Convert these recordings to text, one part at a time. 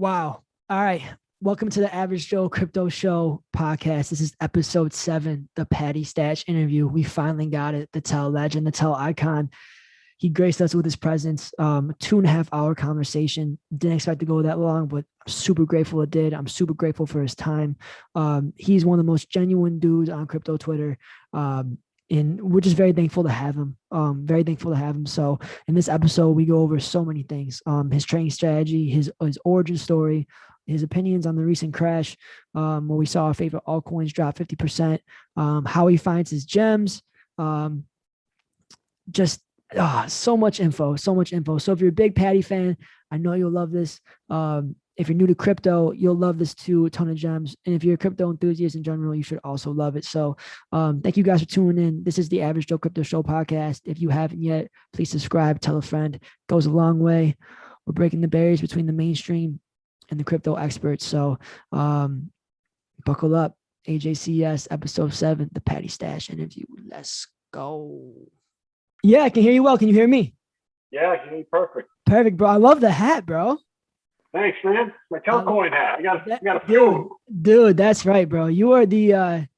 Wow. All right. Welcome to the Average Joe Crypto Show podcast. This is episode 7, the Paddy Stash Interview. We finally got it. The Tel legend, the Tel icon. He graced us with his presence. 2.5 hour conversation. Didn't expect to go that long, but I'm super grateful it did. I'm super grateful for his time. He's one of the most genuine dudes on crypto Twitter. And we're just very thankful to have him. Very thankful to have him. So in this episode, we go over so many things. His trading strategy, his origin story, his opinions on the recent crash, where we saw our favorite altcoins drop 50%, how he finds his gems, just so much info. So if you're a big Paddy fan, I know you'll love this. If you're new to crypto, you'll love this too. A ton of gems. And if you're a crypto enthusiast in general, you should also love it. So thank you guys for tuning in. This is the Average Joe Crypto Show podcast. If you haven't yet, please subscribe, tell a friend. It goes a long way. We're breaking the barriers between the mainstream and the crypto experts. So buckle up. AJCS episode 7, the Paddy Stash Interview. Let's go. Yeah, I can hear you well. Can you hear me? Yeah, I can hear you perfect. Perfect, bro. I love the hat, bro. Thanks, man. My Telcoin hat. I got a few. Dude, that's right, bro. You are the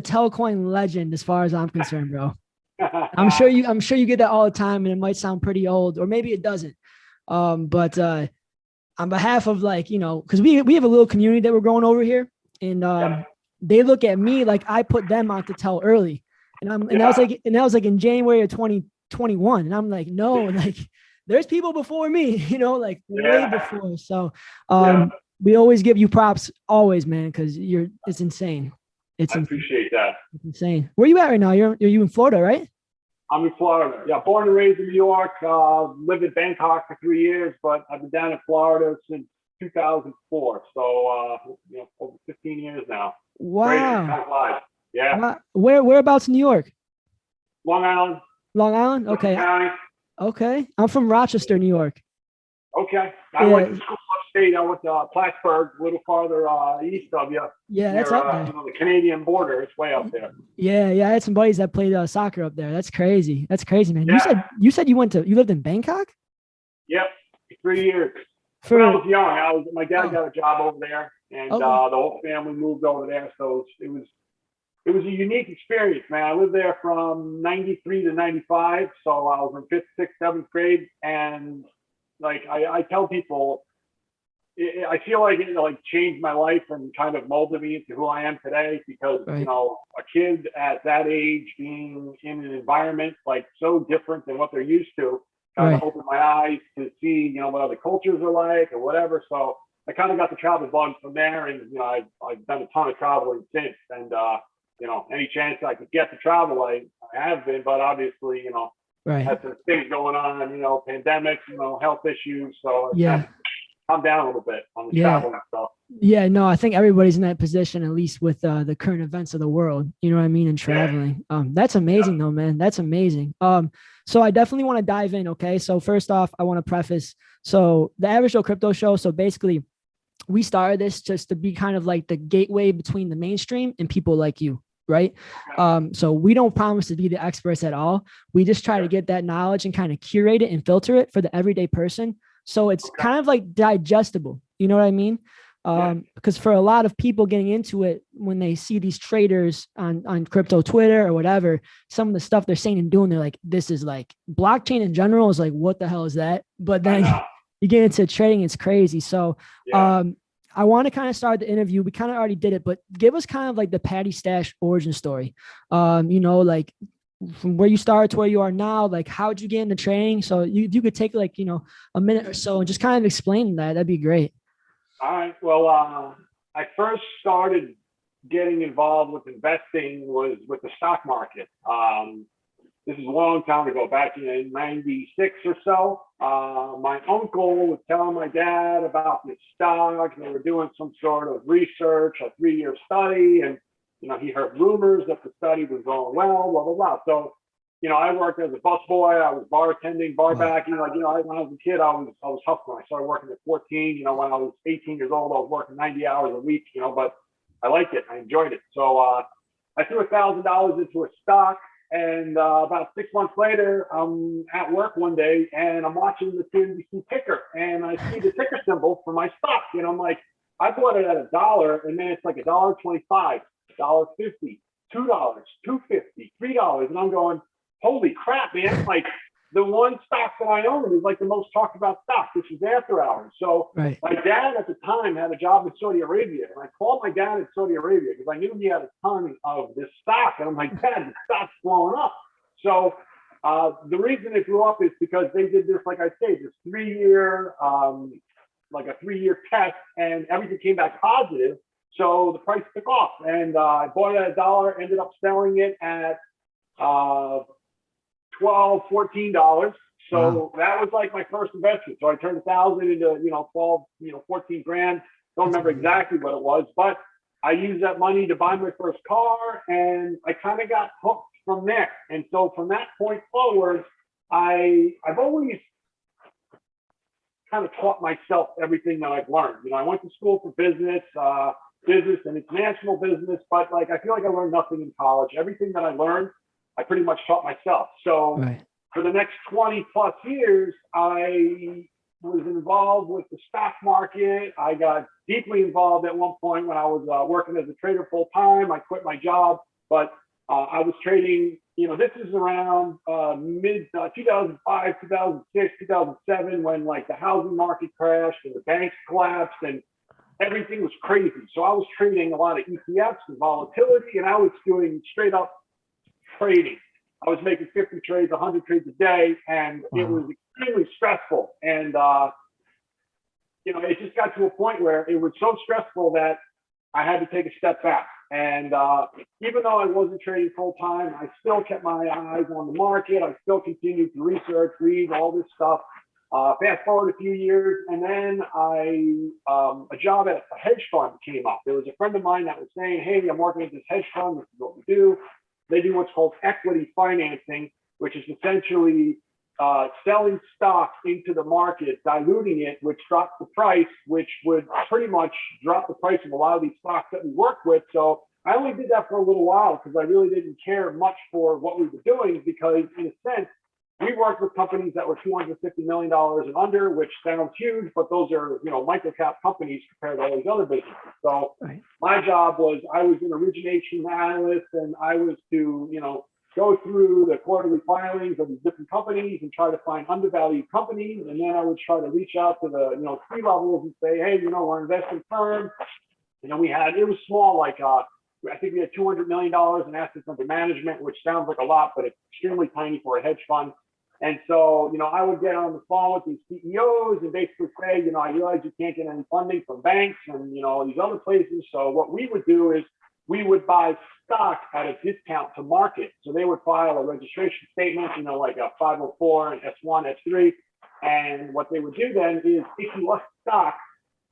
Telcoin legend as far as I'm concerned, bro. I'm sure you get that all the time, and it might sound pretty old, or maybe it doesn't. But on behalf of, because we have a little community that we're growing over here, and they look at me like I put them on to Tel early. And that was like in January of 2021. And I'm like, no, like there's people before me, way before. So we always give you props always, man, because it's insane. I appreciate that. It's insane. Where you at right now? You're in Florida, right? I'm in Florida. Yeah, born and raised in New York. Lived in Bangkok for 3 years, but I've been down in Florida since 2004. So over 15 years now. Wow. Yeah. Whereabouts in New York? Long Island. Long Island? Okay. Okay. I'm from Rochester, New York. Okay. I went to school upstate. I went to Plattsburgh, a little farther east of you. Yeah, that's up there. The Canadian border. It's way up there. Yeah. I had some buddies that played soccer up there. That's crazy. Man. Yeah. You said you lived in Bangkok? Yep. 3 years. When I was young, my dad got a job over there, and the whole family moved over there. So it was a unique experience, man. I lived there from 93 to 95. So I was in 5th, 6th, 7th grade. And I tell people, I feel like it changed my life and kind of molded me into who I am today, because, a kid at that age being in an environment so different than what they're used to kind of opened my eyes to see, what other cultures are like or whatever. So I kind of got the travel bug from there. And, I've done a ton of traveling since. And, any chance I could get to travel, I have been, but obviously, had some things going on, pandemics, health issues. So calm down a little bit on the travel and stuff. Yeah, no, I think everybody's in that position, at least with the current events of the world, you know what I mean? And traveling. That's amazing though, man. That's amazing. So I definitely want to dive in. Okay. So first off, I want to preface, so the Average Joe Crypto Show. So basically we started this just to be kind of like the gateway between the mainstream and people like you. Right. So we don't promise to be the experts at all. We just try to get that knowledge and kind of curate it and filter it for the everyday person. So it's kind of like digestible. You know what I mean? Because for a lot of people getting into it, when they see these traders on crypto Twitter or whatever, some of the stuff they're saying and doing, they're like, this is like blockchain in general is like, what the hell is that? But then you get into trading, it's crazy. So I want to kind of start the interview. We kind of already did it, but give us kind of like the Paddy Stash origin story. Like from where you started to where you are now, like how'd you get into trading? So you could take a minute or so and just kind of explain that. That'd be great. All right. Well, I first started getting involved with investing was with the stock market. This is a long time ago, back in 96 or so. My uncle was telling my dad about this stock. They were doing some sort of research, a 3-year study. And, he heard rumors that the study was going well, blah, blah, blah. So, I worked as a busboy. I was bartending, barbacking. When I was a kid, I was hustling. I started working at 14. When I was 18 years old, I was working 90 hours a week, but I liked it. I enjoyed it. So I threw $1,000 into a stock. And about 6 months later, I'm at work one day and I'm watching the CNBC ticker and I see the ticker symbol for my stock. And I'm like, I bought it at $1 and then it's like $1.25, $1.50, $2, $2.50, $3. And I'm going, holy crap, man. Like the one stock that I own is like the most talked about stock, which is after hours. So my dad at the time had a job in Saudi Arabia. And I called my dad in Saudi Arabia because I knew he had a ton of this stock. And I'm like, Dad, the stock's blowing up. So the reason it blew up is because they did this, like I say, this 3-year, like a 3-year test, and everything came back positive. So the price took off. And I bought it at $1, ended up selling it at $12, $14. So that was like my first investment. So I turned 1,000 into, 12, 14 grand. Don't remember exactly what it was, but I used that money to buy my first car and I kind of got hooked from there. And so from that point forward, I've always kind of taught myself everything that I've learned. I went to school for business and international business, but like, I feel like I learned nothing in college. Everything that I learned, I pretty much taught myself. So for the next 20 plus years, I was involved with the stock market. I got deeply involved at one point when I was working as a trader full time. I quit my job, but I was trading, this is around mid 2005, 2006, 2007, when like the housing market crashed and the banks collapsed and everything was crazy. So I was trading a lot of ETFs and volatility, and I was doing straight up trading. I was making 50 trades, 100 trades a day, and it was extremely stressful. And, it just got to a point where it was so stressful that I had to take a step back. And even though I wasn't trading full time, I still kept my eyes on the market. I still continued to research, read all this stuff. Fast forward a few years, and then a job at a hedge fund came up. There was a friend of mine that was saying, hey, I'm working at this hedge fund. This is what we do. They do what's called equity financing, which is essentially selling stock into the market, diluting it, which drops the price, which would pretty much drop the price of a lot of these stocks that we work with. So I only did that for a little while because I really didn't care much for what we were doing, because in a sense, we worked with companies that were $250 million and under, which sounds huge, but those are, micro cap companies compared to all these other businesses. So my job was, I was an origination analyst, and I was to, go through the quarterly filings of these different companies and try to find undervalued companies. And then I would try to reach out to the, C-levels and say, hey, we're an investment firm. It was small, like, I think we had $200 million in assets under management, which sounds like a lot, but it's extremely tiny for a hedge fund. And so, I would get on the phone with these CEOs and basically say, I realize you can't get any funding from banks and, these other places. So what we would do is we would buy stock at a discount to market. So they would file a registration statement, like a 504 and S1, S3. And what they would do then is issue us stock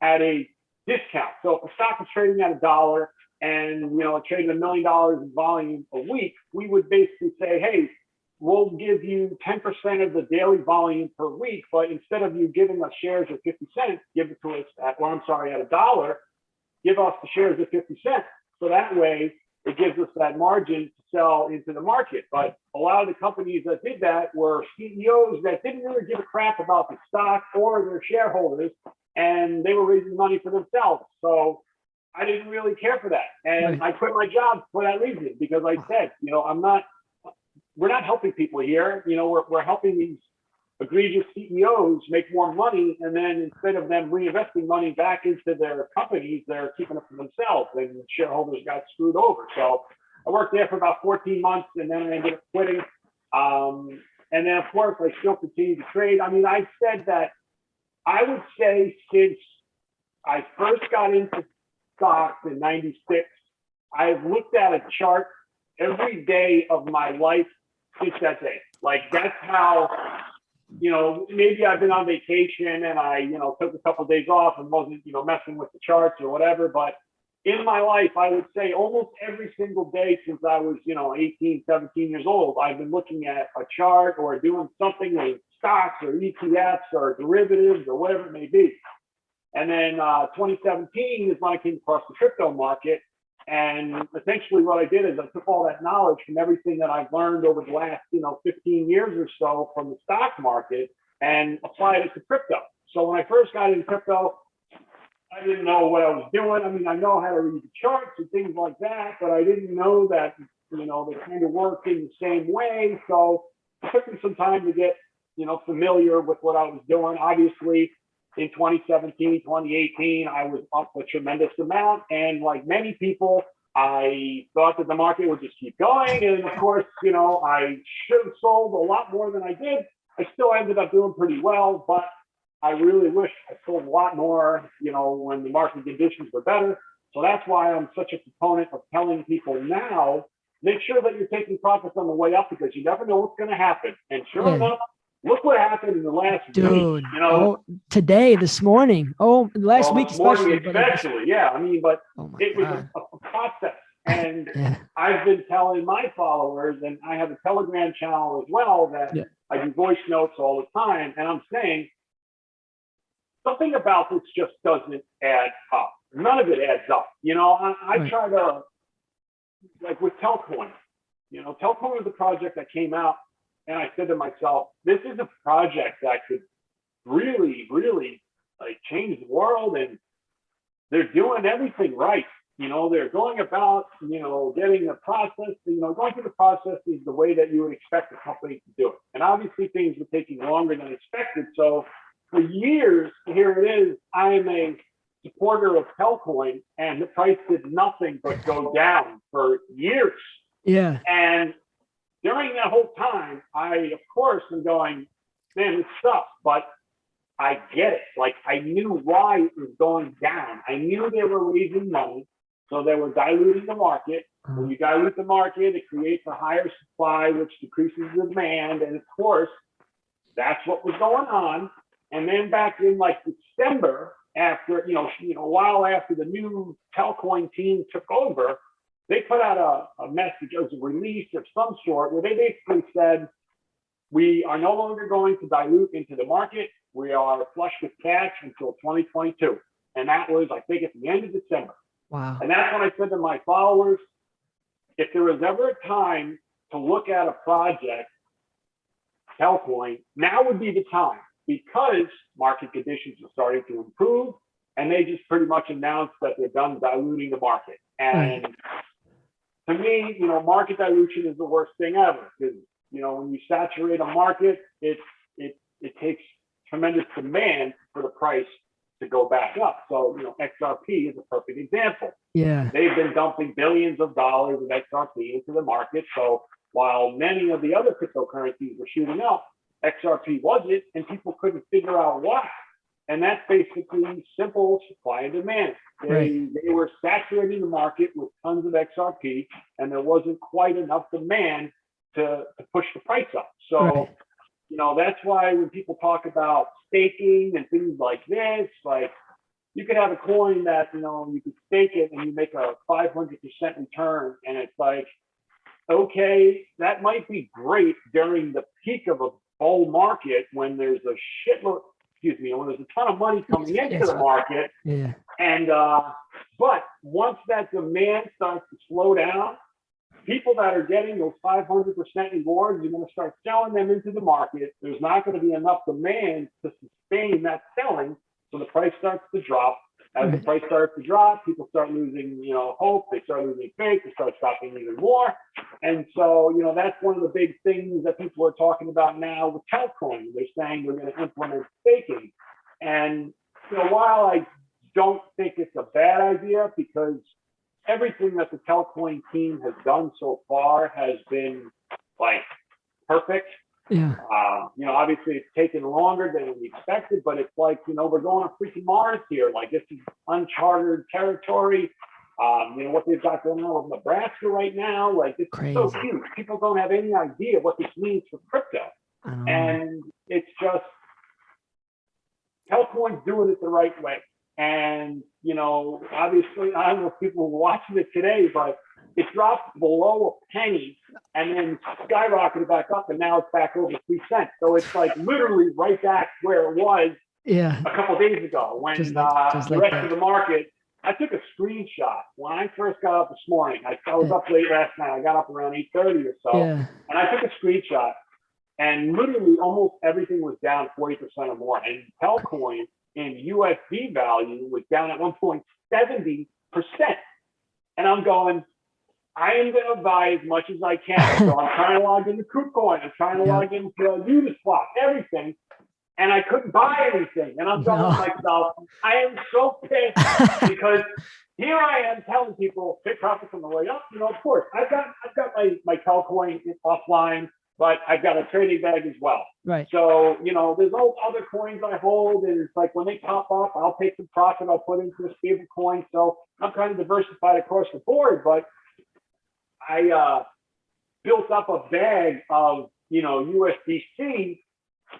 at a discount. So if a stock is trading at $1 and, it traded $1 million in volume a week, we would basically say, hey, we'll give you 10% of the daily volume per week, but instead of you giving us shares at 50 cents, give it to us at $1, give us the shares at 50 cents. So that way it gives us that margin to sell into the market. But a lot of the companies that did that were CEOs that didn't really give a crap about the stock or their shareholders, and they were raising money for themselves. So I didn't really care for that. And I quit my job for that reason, because I said, we're not helping people here. We're helping these egregious CEOs make more money, and then instead of them reinvesting money back into their companies, they're keeping it for themselves, and shareholders got screwed over. So I worked there for about 14 months, and then I ended up quitting. And then, of course, I still continue to trade. I said that I would say since I first got into stocks in '96, I've looked at a chart every day of my life since that day. Like, that's how, maybe I've been on vacation and I, took a couple of days off and wasn't, messing with the charts or whatever. But in my life, I would say almost every single day since I was, 18, 17 years old, I've been looking at a chart or doing something with stocks or ETFs or derivatives or whatever it may be. And then 2017 is when I came across the crypto market. And essentially what I did is I took all that knowledge from everything that I've learned over the last, 15 years or so from the stock market and applied it to crypto. So when I first got into crypto, I didn't know what I was doing. I mean, I know how to read the charts and things like that, but I didn't know that, they kind of work in the same way. So it took me some time to get, familiar with what I was doing. Obviously, in 2017, 2018, I was up a tremendous amount. And like many people, I thought that the market would just keep going. And of course, I should have sold a lot more than I did. I still ended up doing pretty well, but I really wish I sold a lot more, when the market conditions were better. So that's why I'm such a proponent of telling people now, make sure that you're taking profits on the way up, because you never know what's going to happen. And sure enough, look what happened in the last week. Today, this morning. Last week especially. Yeah. I mean, but it was a process. And I've been telling my followers, and I have a Telegram channel as well, that I do voice notes all the time. And I'm saying, something about this just doesn't add up. None of it adds up. I try to, like with Telcoin, Telcoin was a project that came out, and I said to myself, this is a project that could really, really like change the world, and they're doing everything right. They're going about, getting the process, going through the process is the way that you would expect a company to do it. And obviously things were taking longer than expected. So for years, here it is, I am a supporter of Telcoin, and the price did nothing but go down for years. Yeah. And during that whole time, I, of course, am going, man, this sucks, but I get it. Like, I knew why it was going down. I knew they were raising money, so they were diluting the market. When you dilute the market, it creates a higher supply, which decreases the demand. And of course, that's what was going on. And then back in like December, after, a while after the new Telcoin team took over, they put out a message as a release of some sort where they basically said, we are no longer going to dilute into the market. We are flush with cash until 2022. And that was, I think, at the end of December. Wow. And that's when I said to my followers, if there was ever a time to look at a project, Telcoin, now would be the time, because market conditions are starting to improve, and they just pretty much announced that they're done diluting the market. And to me, market dilution is the worst thing ever, because when you saturate a market, it takes tremendous demand for the price to go back up. So XRP is a perfect example. Yeah, they've been dumping billions of dollars of XRP into the market. So while many of the other cryptocurrencies were shooting up, XRP wasn't, and people couldn't figure out why. And that's basically simple supply and demand. They were saturating the market with tons of XRP, and there wasn't quite enough demand to push the price up. So, that's why when people talk about staking and things like this, like you could have a coin that, you could stake it and you make a 500% return. And it's like, okay, that might be great during the peak of a bull market when there's a shitload, when there's a ton of money coming into the market. Yeah. And, but once that demand starts to slow down, people that are getting those 500% rewards are going to start selling them into the market. There's not going to be enough demand to sustain that selling. So the price starts to drop. As the price starts to drop, people start losing, hope. They start losing faith. They start shopping even more. And so, that's one of the big things that people are talking about now with Telcoin. They're saying we're going to implement staking. And, while I don't think it's a bad idea, because everything that the Telcoin team has done so far has been like perfect. Yeah. Obviously it's taken longer than we expected, but it's like, we're going to freaking Mars here. Like, this is uncharted territory. What they've got going on with Nebraska right now, like, it's so huge. People don't have any idea what this means for crypto. And it's just, Telcoin's doing it the right way. And, obviously, I don't know if people were watching it today, but it dropped below a penny and then skyrocketed back up, and now it's back over 3 cents. So it's like literally right back where it was a couple of days ago when the rest of the market I took a screenshot when I first got up this morning. I was up late last night. I got up around 8:30 or so, and I took a screenshot, and literally almost everything was down 40% or more. And Telcoin in USD value was down at 1.70%. And I'm going, I am going to buy as much as I can. So I'm trying to log into KuCoin. I'm trying to log into Uniswap, everything. And I couldn't buy anything. And I'm going to myself, I am so pissed because here I am telling people take profits on the way up. You know, of course, I've got my Telcoin offline, but I've got a trading bag as well. Right. So, you know, there's all other coins I hold, and it's like when they pop up, I'll take some profit, I'll put into a stable coin. So I'm kind of diversified across the board, but I built up a bag of, you know, USDC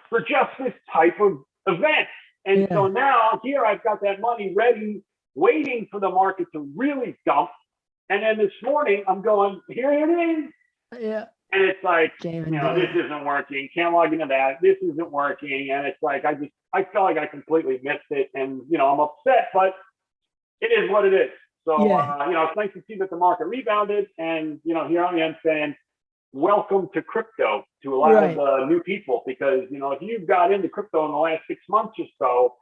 for just this type of event. And so now here I've got that money ready, waiting for the market to really dump. And then this morning I'm going, here it is. Yeah. And it's like, you know, this isn't working. Can't log into that. This isn't working. And it's like, I felt like I completely missed it. And, you know, I'm upset, but it is what it is. So, you know, it's nice to see that the market rebounded. And, you know, here I am saying, welcome to crypto to a lot of new people, because, you know, if you've got into crypto in the last 6 months or so,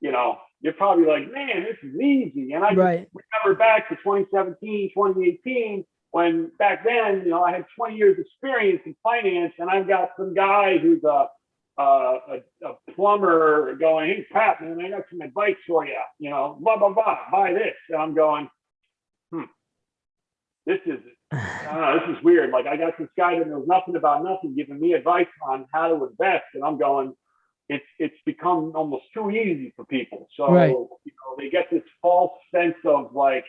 you know, you're probably like, man, this is easy. And I remember back to 2017, 2018, when back then, you know, I had 20 years experience in finance, and I've got some guy who's a plumber going, hey, Pat, man, I got some advice for you, you know, blah, blah, blah, buy this. And I'm going, this is, I don't know, this is weird. Like, I got this guy that knows nothing about nothing giving me advice on how to invest. And I'm going, it's become almost too easy for people. So, you know, they get this false sense of like,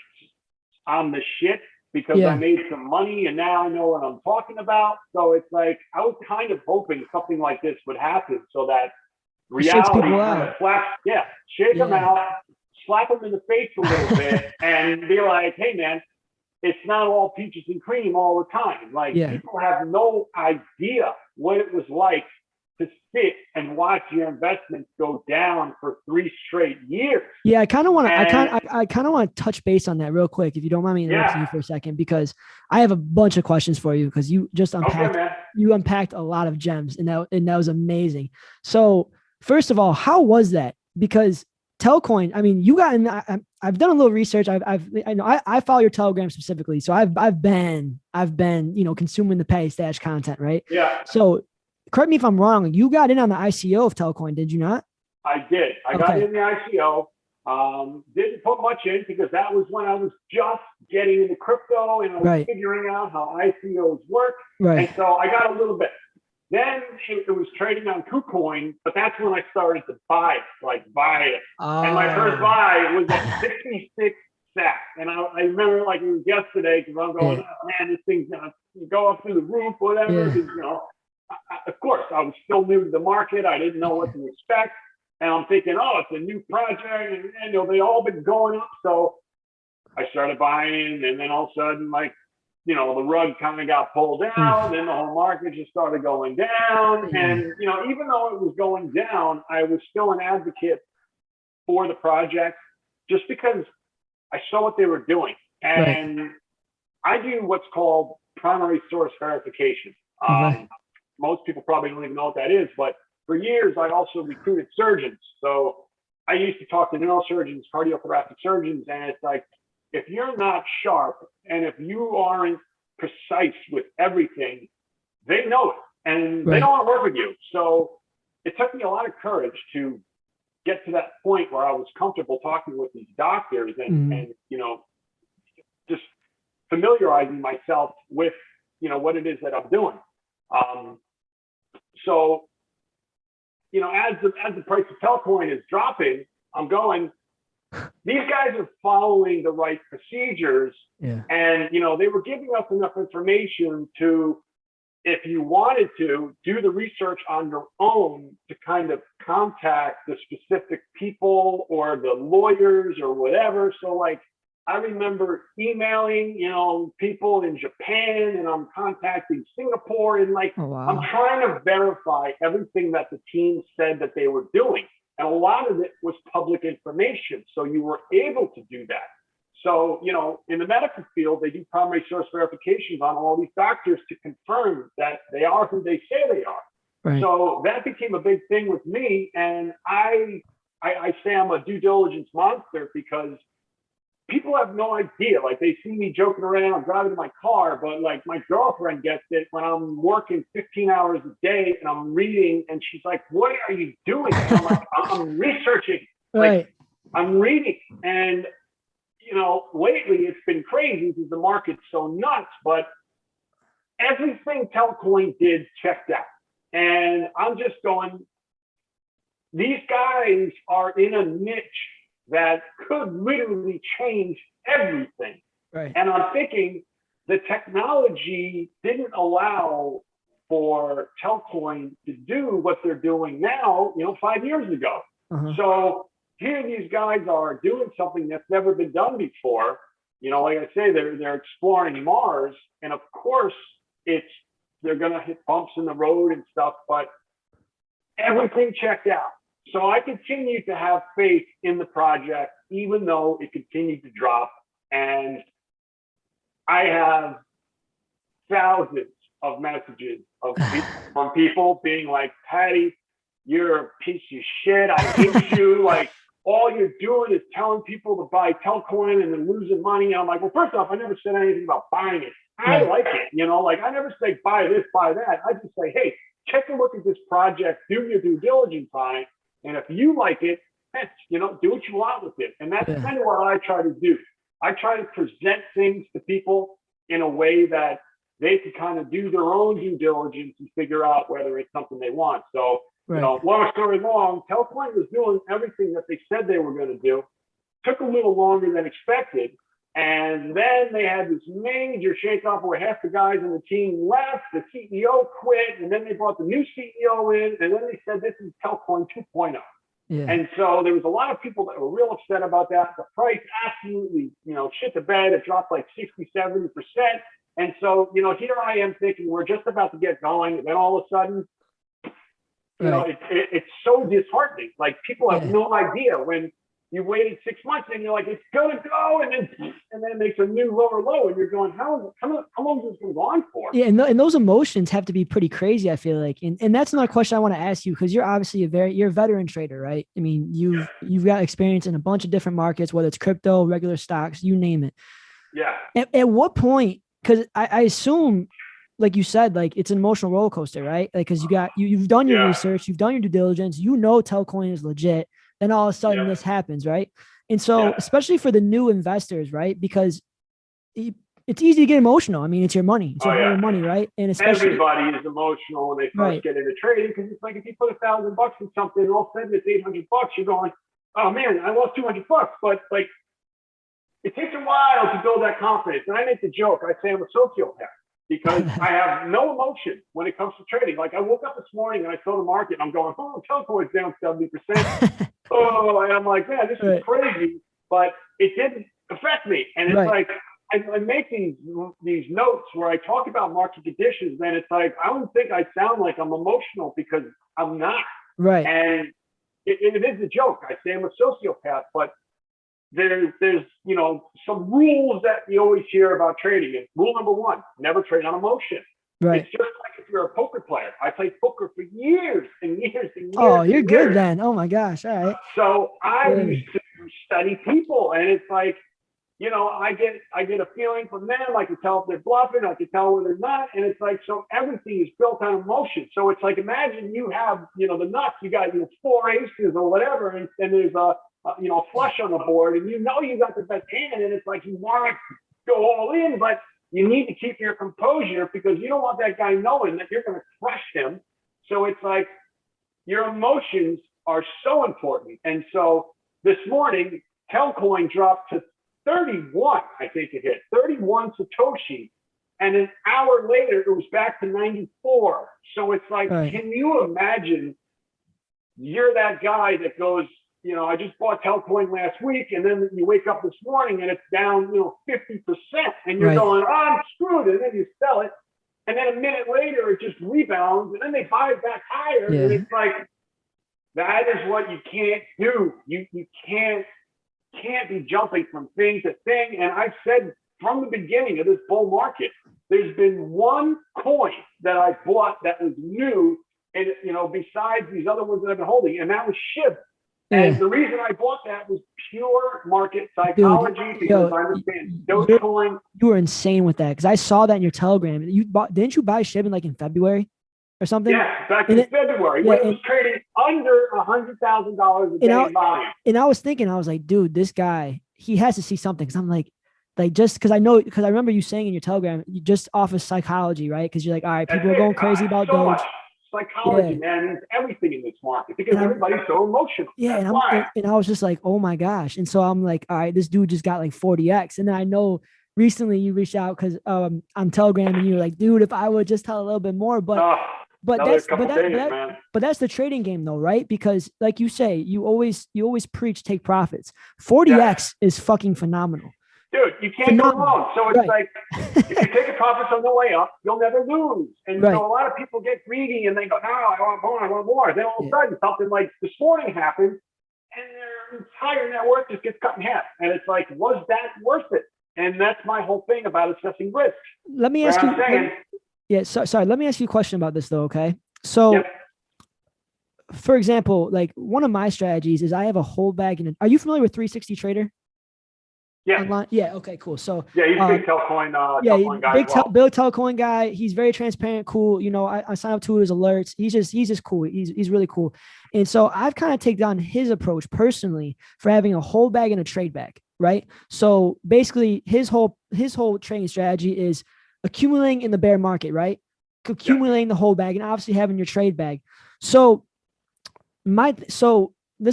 I'm the shit because I made some money and now I know what I'm talking about. So it's like, I was kind of hoping something like this would happen so that reality kind of shake them out, slap them in the face a little bit, and be like, hey, man, it's not all peaches and cream all the time. Like, people have no idea what it was like to sit and watch your investments go down for 3 straight years. Yeah, I kind of want to. I kind of want to touch base on that real quick, if you don't mind me interrupting you for a second, because I have a bunch of questions for you, because you just unpacked a lot of gems, and that was amazing. So first of all, how was that? Because Telcoin, I mean, you got in. I've done a little research. I follow your Telegram specifically, so I've been you know, consuming the Paddy Stash content, right? Yeah. So correct me if I'm wrong. You got in on the ICO of Telcoin, did you not? I did. I got in the ICO. Didn't put much in because that was when I was just getting into crypto and I was figuring out how ICOs work. And so I got a little bit. Then it was trading on KuCoin, but that's when I started to buy it. And my first buy was at 66 cents. And I remember like it was yesterday, because I'm going, oh, man, this thing's going to go up through the roof, whatever. You know, of course, I was still new to the market. I didn't know what to expect. And I'm thinking, oh, it's a new project. And you know, they all been going up. So I started buying, and then all of a sudden, like, you know, the rug kind of got pulled down, and the whole market just started going down. And, you know, even though it was going down, I was still an advocate for the project just because I saw what they were doing. And I do what's called primary source verification. Most people probably don't even know what that is, but for years, I also recruited surgeons. So I used to talk to neurosurgeons, cardiothoracic surgeons, and it's like, if you're not sharp and if you aren't precise with everything, they know it and they don't want to work with you. So it took me a lot of courage to get to that point where I was comfortable talking with these doctors and you know, just familiarizing myself with, you know, what it is that I'm doing. So, you know, as the price of Telcoin is dropping, I'm going, these guys are following the right procedures. And, you know, they were giving us enough information to, if you wanted to, do the research on your own to kind of contact the specific people or the lawyers or whatever. So like, I remember emailing, you know, people in Japan, and I'm contacting Singapore, and like, I'm trying to verify everything that the team said that they were doing. And a lot of it was public information. So you were able to do that. So, you know, in the medical field, they do primary source verifications on all these doctors to confirm that they are who they say they are. Right. So that became a big thing with me. And I say I'm a due diligence monster because people have no idea. Like, they see me joking around, driving in my car, but like my girlfriend gets it when I'm working 15 hours a day and I'm reading, and she's like, "What are you doing?" And I'm like, "I'm researching." Right. Like, I'm reading. And, you know, lately it's been crazy because the market's so nuts, but everything Telcoin did checked out. And I'm just going, these guys are in a niche that could literally change everything. Right. And I'm thinking the technology didn't allow for Telcoin to do what they're doing now, you know, 5 years ago. So here these guys are doing something that's never been done before. You know, like I say, they're exploring Mars, and of course they're gonna hit bumps in the road and stuff, but everything checked out. So I continue to have faith in the project, even though it continued to drop. And I have thousands of messages from people being like, "Paddy, you're a piece of shit. I hate you. Like, all you're doing is telling people to buy Telcoin and then losing money." And I'm like, well, first off, I never said anything about buying it. I like it, you know, like I never say buy this, buy that. I just say, hey, take a look at this project, do your due diligence on it. And if you like it, you know, do what you want with it. And that's kind of what I try to do. I try to present things to people in a way that they can kind of do their own due diligence and figure out whether it's something they want. So, you know, long story long, Telcoin was doing everything that they said they were going to do. Took a little longer than expected. And then they had this major shakeup where half the guys on the team left, the CEO quit, and then they brought the new CEO in, and then they said this is Telcoin 2.0. Yeah. And so there was a lot of people that were real upset about that. The price absolutely, you know, shit the bed. It dropped like 60, 70%. And so, you know, here I am thinking we're just about to get going. And then all of a sudden, you know, it's so disheartening. Like, people have no idea when you waited 6 months and you're like, it's gonna go, and then it makes a new lower low, and you're going, how long is this going on for? Yeah, and those emotions have to be pretty crazy, I feel like. And that's another question I want to ask you, because you're obviously you're a veteran trader, right? I mean, you've got experience in a bunch of different markets, whether it's crypto, regular stocks, you name it. Yeah. At what point? Because I assume, like you said, like it's an emotional roller coaster, right? Like, because you've done your research, you've done your due diligence, you know Telcoin is legit. Then all of a sudden this happens, right? And so, especially for the new investors, right? Because it's easy to get emotional. I mean, it's your money, it's your money, right? And especially everybody is emotional when they first get into trading, because it's like if you put $1,000 in something, and all of a sudden it's $800, you're going, oh man, I lost $200. But like, it takes a while to build that confidence. And I make the joke, I say I'm a sociopath, because I have no emotion when it comes to trading. Like, I woke up this morning and I saw the market and I'm going, oh, Telcoin's down 70%. Oh, and I'm like, man, this is crazy. But it didn't affect me. And it's like, I make these notes where I talk about market conditions, and it's like, I don't think I sound like I'm emotional, because I'm not. Right. And it is a joke. I say I'm a sociopath, but there's you know, some rules that you always hear about trading. And rule number one, never trade on emotion. Right. It's just like if you're a poker player. I played poker for years and years and years. Oh, you're good then. Oh my gosh. All right. So I used to study people, and it's like, you know, I get a feeling from them. I can tell if they're bluffing. I can tell when they're not. And it's like, so everything is built on emotion. So it's like, imagine you have, you know, the nuts. You got, you know, 4 aces or whatever, and there's you know, flush on the board, and you know you got the best hand, and it's like you want to go all in, but you need to keep your composure, because you don't want that guy knowing that you're going to crush him. So it's like, your emotions are so important. And so this morning, Telcoin dropped to 31, I think it hit 31 Satoshi. And an hour later, it was back to 94. So it's like, can you imagine you're that guy that goes, you know, I just bought Telcoin last week, and then you wake up this morning and it's down, you know, 50%, and you're going, oh, I'm screwed, and then you sell it, and then a minute later it just rebounds, and then they buy it back higher, and it's like, That is what you can't do. You can't be jumping from thing to thing. And I've said from the beginning of this bull market, there's been one coin that I bought that was new, and besides these other ones that I've been holding, and that was SHIB. And the reason I bought that was pure market psychology, because I understand Dogecoin. You were insane with that, because I saw that in your Telegram. Didn't you buy SHIB in February or something? Yeah, back in February, when it was trading under $100,000 a day in volume. And I was thinking, I was like, dude, this guy, he has to see something. Because I'm like just because I remember you saying in your Telegram, you just off of psychology, right? Because you're like, all right, people are going crazy about Doge. Psychology, man, means everything in this market, because everybody's so emotional. Yeah, and I was just like, oh my gosh. And so I'm like, all right, this dude just got 40x. And then I know recently you reached out because on Telegram, and you were like, dude, if I would just tell a little bit more, but that's the trading game though, right? Because like you say, you always preach take profits. 40x is fucking phenomenal. Dude, you can't go wrong. So it's like, if you take a profit on the way up, you'll never lose. And so a lot of people get greedy and they go, no, I want more, I want more. Then all of a sudden something like this morning happened and their entire net worth just gets cut in half. And it's like, was that worth it? And that's my whole thing about assessing risk. Let me ask you. Sorry. Let me ask you a question about this though. Okay. So for example, one of my strategies is I have a whole bag are you familiar with 360 Trader? Yeah. Online? Yeah. Okay. Cool. So he's a big Telcoin guy. Big Telcoin guy. He's very transparent. Cool. I sign up to his alerts. He's just cool. He's really cool. And so I've kind of taken on his approach personally for having a whole bag and a trade bag. Right. So basically, his whole trading strategy is accumulating in the bear market. Right. Accumulating the whole bag and obviously having your trade bag. So this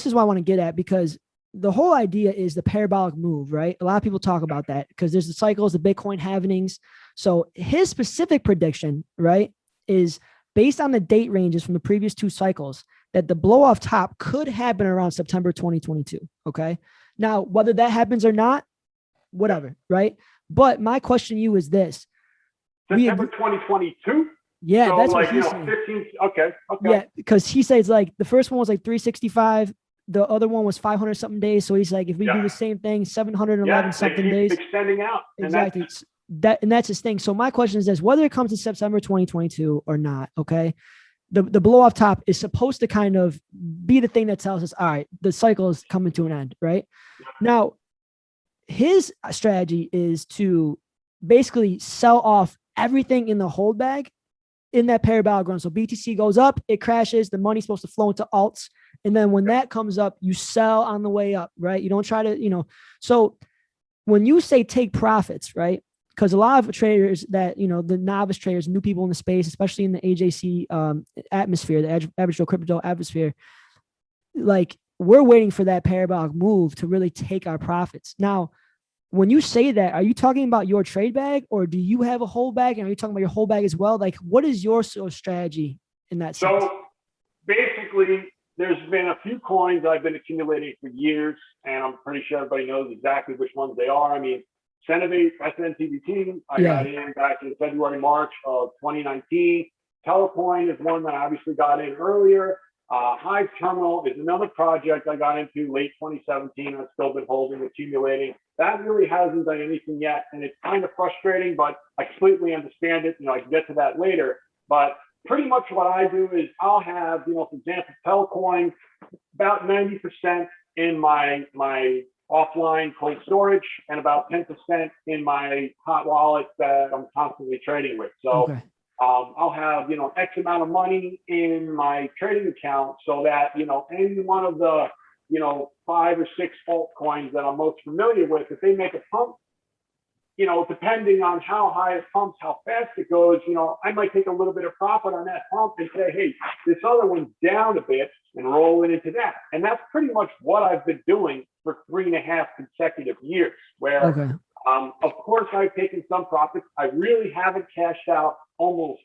is what I want to get at, because the whole idea is the parabolic move, right? A lot of people talk about that because there's the cycles, the Bitcoin halvings. So his specific prediction, right, is based on the date ranges from the previous two cycles that the blow off top could happen around September 2022. Okay. Now, whether that happens or not, whatever, right? But my question to you is this. September 2022? Yeah, so that's what he's saying. 15, okay. Yeah, because he says the first one was 365. The other one was 500 something days. So he's like, if we do the same thing, 711 something days. Extending out. Exactly. And that's his thing. So my question is this, whether it comes to September 2022 or not, okay, the blow off top is supposed to kind of be the thing that tells us, all right, the cycle is coming to an end, right? Now, his strategy is to basically sell off everything in the hold bag in that parabolic run. So BTC goes up, it crashes, the money's supposed to flow into alts. And then when that comes up, you sell on the way up, right? You don't try to, so when you say take profits, right? Because a lot of traders that, the novice traders, new people in the space, especially in the AJC atmosphere, the average Joe crypto atmosphere, we're waiting for that parabolic move to really take our profits. Now, when you say that, are you talking about your trade bag, or do you have a whole bag? And are you talking about your whole bag as well? What is your strategy in that sense? So basically, there's been a few coins I've been accumulating for years, and I'm pretty sure everybody knows exactly which ones they are. I mean, Senovate, SNTBT, I got in back in February, March of 2019. Telcoin is one that I obviously got in earlier. Hive Terminal is another project I got into late 2017. I've still been holding, accumulating. That really hasn't done anything yet, and it's kind of frustrating, but I completely understand it. I can get to that later. But pretty much what I do is I'll have, for example, Telcoin, about 90% in my offline cold storage and about 10% in my hot wallet that I'm constantly trading with. So I'll have, X amount of money in my trading account so that, any one of the, 5 or 6 altcoins that I'm most familiar with, if they make a pump, depending on how high it pumps, how fast it goes, I might take a little bit of profit on that pump and say, hey, this other one's down a bit and roll it into that. And that's pretty much what I've been doing for 3.5 consecutive years, where, of course, I've taken some profits. I really haven't cashed out almost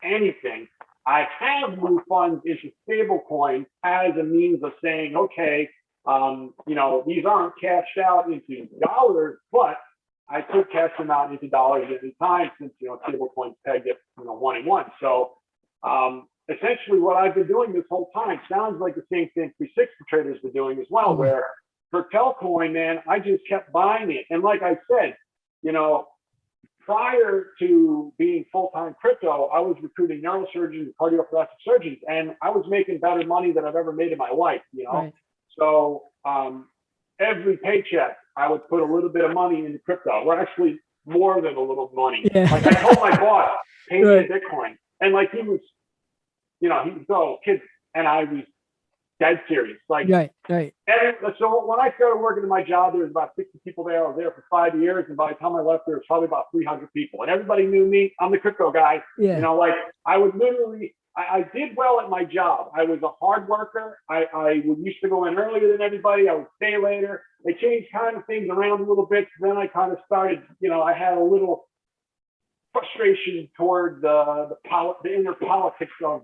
anything. I have moved funds into stable coins as a means of saying, okay, these aren't cashed out into dollars, but I could cash them out into dollars at any time since, stable coins pegged at, 1 and 1. So essentially what I've been doing this whole time sounds like the same thing 360 traders were doing as well, where for Telcoin, man, I just kept buying it. And like I said, you know, prior to being full-time crypto, I was recruiting neurosurgeons, cardiothoracic surgeons, and I was making better money than I've ever made in my life, you know? Right. So every paycheck, I would put a little bit of money into crypto. Well, actually more than a little money. Yeah. Like I told my boss, pay me in Bitcoin. And like he was, you know, he was, oh, kids, and I was dead serious. Like, right. And so when I started working in my job, there was about 60 people there. I was there for 5 years. And by the time I left, there was probably about 300 people. And everybody knew me. I'm the crypto guy. Yeah. You know, like I would literally, I did well at my job. I was a hard worker. I used to go in earlier than everybody. I would stay later. They changed kind of things around a little bit. Then I kind of started, you know, I had a little frustration toward the inner politics of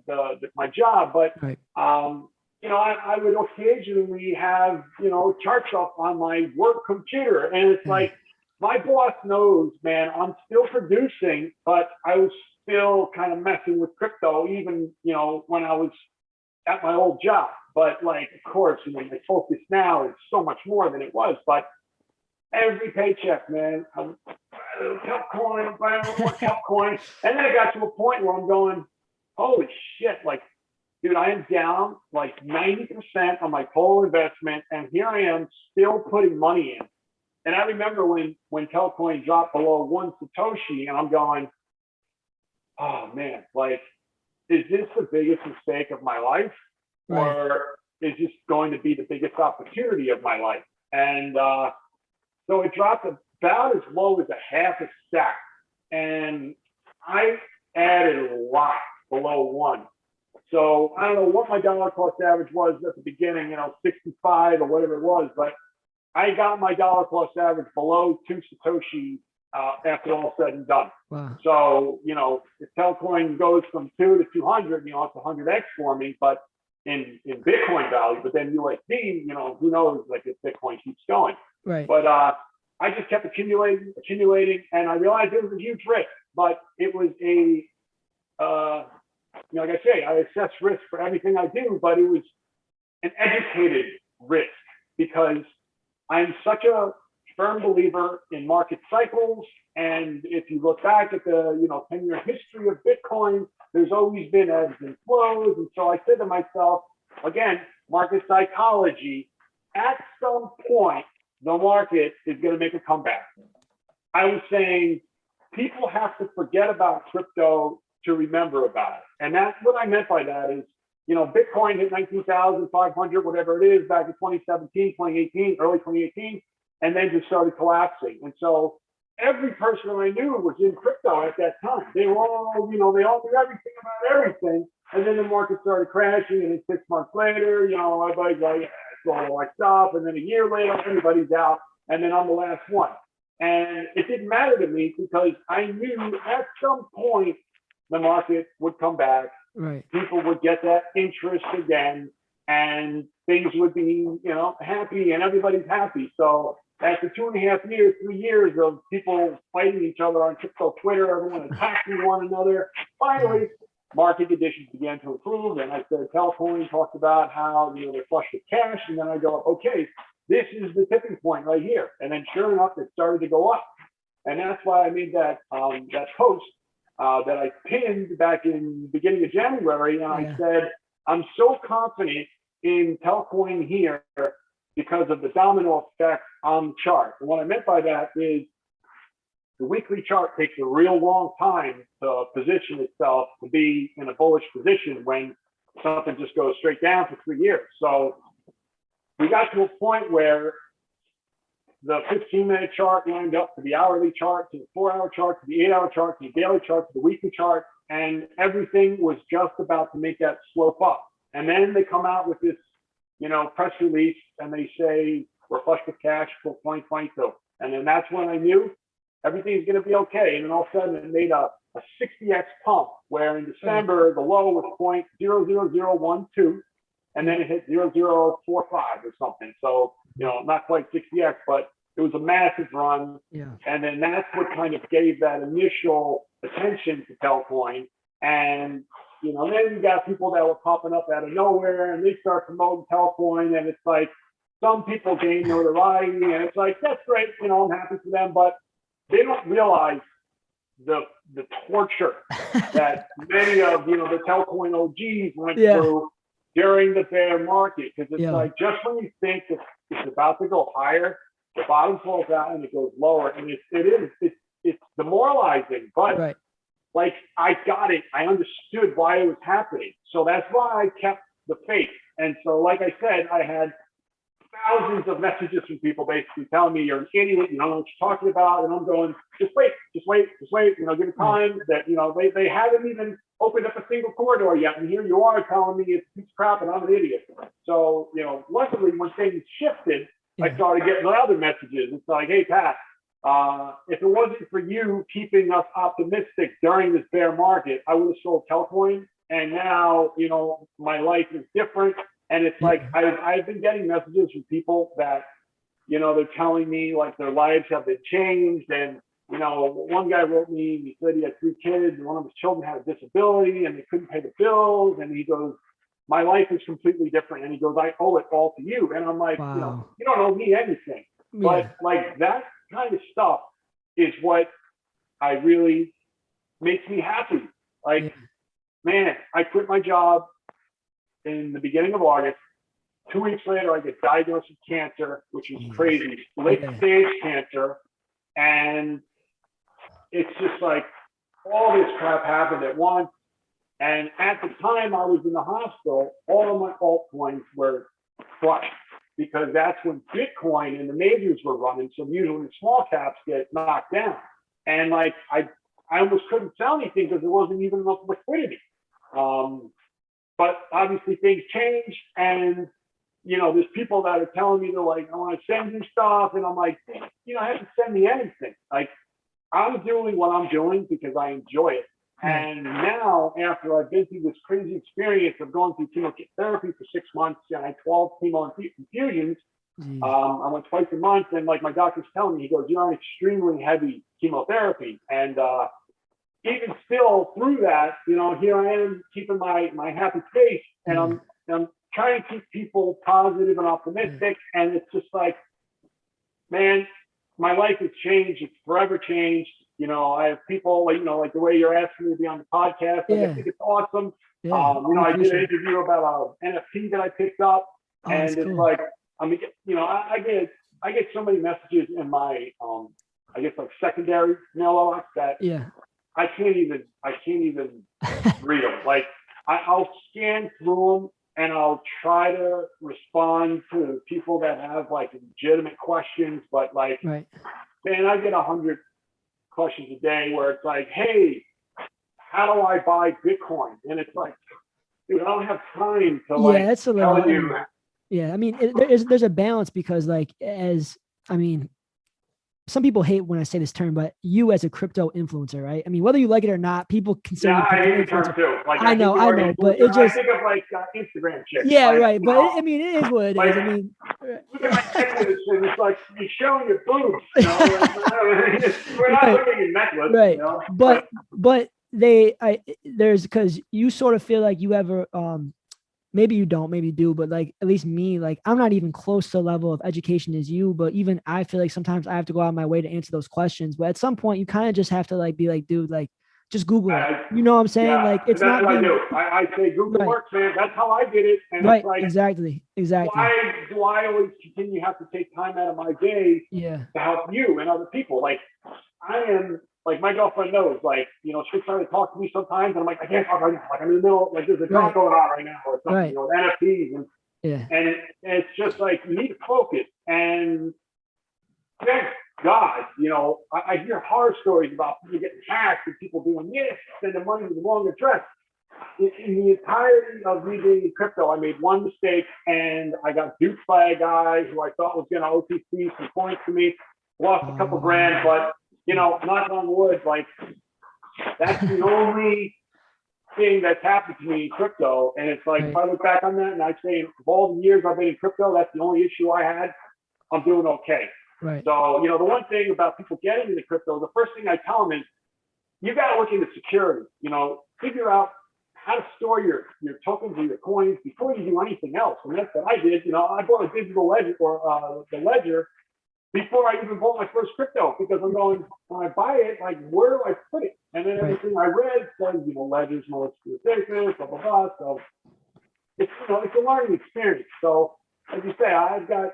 my job. But, you know, I would occasionally have, you know, charts up on my work computer. And it's like, my boss knows, man, I'm still producing, but I was still kind of messing with crypto, even, you know, when I was at my old job. But like, of course, you know, my focus now is so much more than it was. But every paycheck, man, I'm Telcoin, Telcoin. And then it got to a point where I'm going, holy shit, like, dude, I am down like 90% on my total investment, and here I am still putting money in. And I remember when Telcoin dropped below 1 Satoshi, and I'm going, oh man, like, is this the biggest mistake of my life? Or is this going to be the biggest opportunity of my life? And so it dropped about as low as a half a stack. And I added a lot below 1. So I don't know what my dollar cost average was at the beginning, you know, 65 or whatever it was, but I got my dollar cost average below 2 Satoshi after all said and done. Wow. So, you know, if Telcoin goes from 2 to 200, you know, it's 100x for me, but in Bitcoin value, but then USD, you know, who knows, like if Bitcoin keeps going. Right. But I just kept accumulating, and I realized it was a huge risk, but it was a, you know, like I say, I assess risk for everything I do, but it was an educated risk because I'm such a firm believer in market cycles. And if you look back at the, you know, 10-year history of Bitcoin, there's always been ebbs and flows. And so I said to myself, again, market psychology, at some point, the market is going to make a comeback. I was saying people have to forget about crypto to remember about it. And that's what I meant by that is, you know, Bitcoin hit 19,500, whatever it is, back in 2017, 2018, early 2018, and then just started collapsing. And so every person I knew was in crypto at that time. They were all, you know, they all knew everything about everything. And then the market started crashing, and then 6 months later, you know, everybody's like, it's all like stuff. And then a year later, everybody's out, and then I'm the last one. And it didn't matter to me because I knew at some point the market would come back. Right. People would get that interest again, and things would be, you know, happy, and everybody's happy. So after 2.5 years, 3 years of people fighting each other on crypto Twitter, everyone attacking one another, finally, market conditions began to improve. And I said, Telcoin talked about how, you know, they're flush with cash. And then I go, okay, this is the tipping point right here. And then sure enough, it started to go up. And that's why I made that that post that I pinned back in the beginning of January. And I said, I'm so confident in Telcoin here because of the domino effect on the chart. And what I meant by that is the weekly chart takes a real long time to position itself to be in a bullish position when something just goes straight down for 3 years. So we got to a point where the 15-minute chart lined up to the hourly chart, to the 4-hour chart, to the 8-hour chart, to the daily chart, to the weekly chart, and everything was just about to make that slope up. And then they come out with this, you know, press release, and they say we're flush with cash till 2022. And then that's when I knew everything's going to be okay. And then all of a sudden it made a 60x pump, where in December the low was 0.00012, and then it hit 0.045 or something. So, you know, not quite 60x, but it was a massive run. Yeah. And then that's what kind of gave that initial attention to Telcoin. And, you know, and then you got people that were popping up out of nowhere and they start promoting Telcoin, and it's like some people gain notoriety, and it's like, that's great, you know, I'm happy for them, but they don't realize the torture that many of, you know, the Telcoin OGs went through during the bear market, because it's like, just when you think it's about to go higher, the bottom falls out and it goes lower, and it's demoralizing, but like, I got it. I understood why it was happening. So that's why I kept the faith. And so, like I said, I had thousands of messages from people basically telling me, you're an idiot, you don't know what you're talking about. And I'm going, just wait, you know, give it time. That, you know, they haven't even opened up a single corridor yet. And here you are telling me it's a piece of crap and I'm an idiot. So, you know, luckily when things shifted, I started getting other messages. It's like, hey, Pat, if it wasn't for you keeping us optimistic during this bear market, I would have sold Telcoin. And now, you know, my life is different. And it's like, I've been getting messages from people that, you know, they're telling me like their lives have been changed. And, you know, one guy wrote me, he said he had 3 kids and one of his children had a disability and they couldn't pay the bills. And he goes, my life is completely different. And he goes, I owe it all to you. And I'm like, you know, you don't owe me anything. But like, that kind of stuff is what I really makes me happy. Like, man, I quit my job in the beginning of August. 2 weeks later, I get diagnosed with cancer, which is crazy, late stage cancer. And it's just like all this crap happened at once. And at the time I was in the hospital, all of my altcoins were crushed, because that's when Bitcoin and the majors were running. So usually the small caps get knocked down. And like, I almost couldn't sell anything because there wasn't even enough liquidity. But obviously things changed, and, you know, there's people that are telling me, they're like, I want to send you stuff. And I'm like, you know, I haven't send me anything. Like, I'm doing what I'm doing because I enjoy it. And now, after I've been through this crazy experience of going through chemotherapy for 6 months, and I had 12 chemo infusions, I went twice a month, and like my doctor's telling me, he goes, you're on extremely heavy chemotherapy. And even still through that, you know, here I am keeping my happy face, and I'm trying to keep people positive and optimistic. And it's just like, man, my life has changed. It's forever changed. You know, I have people like, you know, like the way you're asking me to be on the podcast. Like, I think it's awesome. You know, I did an interview about an NFT that I picked up, and it's cool. Like, I mean, you know, I get so many messages in my, I guess like secondary mailbox that I can't even read them. Like, I'll scan through them and I'll try to respond to people that have like legitimate questions, but like, man, I get 100 questions a day where it's like, hey, how do I buy Bitcoin? And it's like, dude, I don't have time to like that's a little, tell you. Yeah, I mean, there's a balance, because like, some people hate when I say this term, but you as a crypto influencer, right? I mean, whether you like it or not, people consider you. I hate the term too. Like, I know, but it just, I think of like Instagram chicks. Yeah, like, right. But I mean, it is what it is. I mean, look at my necklace, and it's like you're showing your boobs. You know? We're not looking at necklace. Right. You know? But there's, because you sort of feel like you ever maybe you don't, maybe you do, but like, at least me, like, I'm not even close to the level of education as you, but even I feel like sometimes I have to go out of my way to answer those questions. But at some point you kind of just have to like be like, dude, like, just Google it. You know what I'm saying? Like, it's that's not what I do. I say Google works, man. That's how I did it. And it's like, exactly. Why do I always continue to have to take time out of my day to help you and other people? Like, I am, like, my girlfriend knows, like, you know, she's trying to talk to me sometimes, and I'm like, I can't talk right now. Like, I'm in the middle, like, there's a talk going on right now, or something, you know, NFTs. And it's just like, you need to focus. And thank God, you know, I hear horror stories about people getting hacked and people doing this, sending money to the wrong address. In the entirety of me being in crypto, I made one mistake, and I got duped by a guy who I thought was going to OTC some coins to me, lost a couple grand, but, you know, knock on wood, like, that's the only thing that's happened to me in crypto. And it's like, if I look back on that and I say, of all the years I've been in crypto, that's the only issue I had, I'm doing okay. So, you know, the one thing about people getting into crypto, the first thing I tell them is, you got to look into security, you know, figure out how to store your tokens or your coins before you do anything else. And that's what I did. You know, I bought a digital ledger or the ledger before I even bought my first crypto, because I'm going, when I buy it, like, where do I put it? And then everything I read says, you know, ledgers, most safest, blah, blah, blah. So it's, you know, it's a learning experience. So as you say, I've got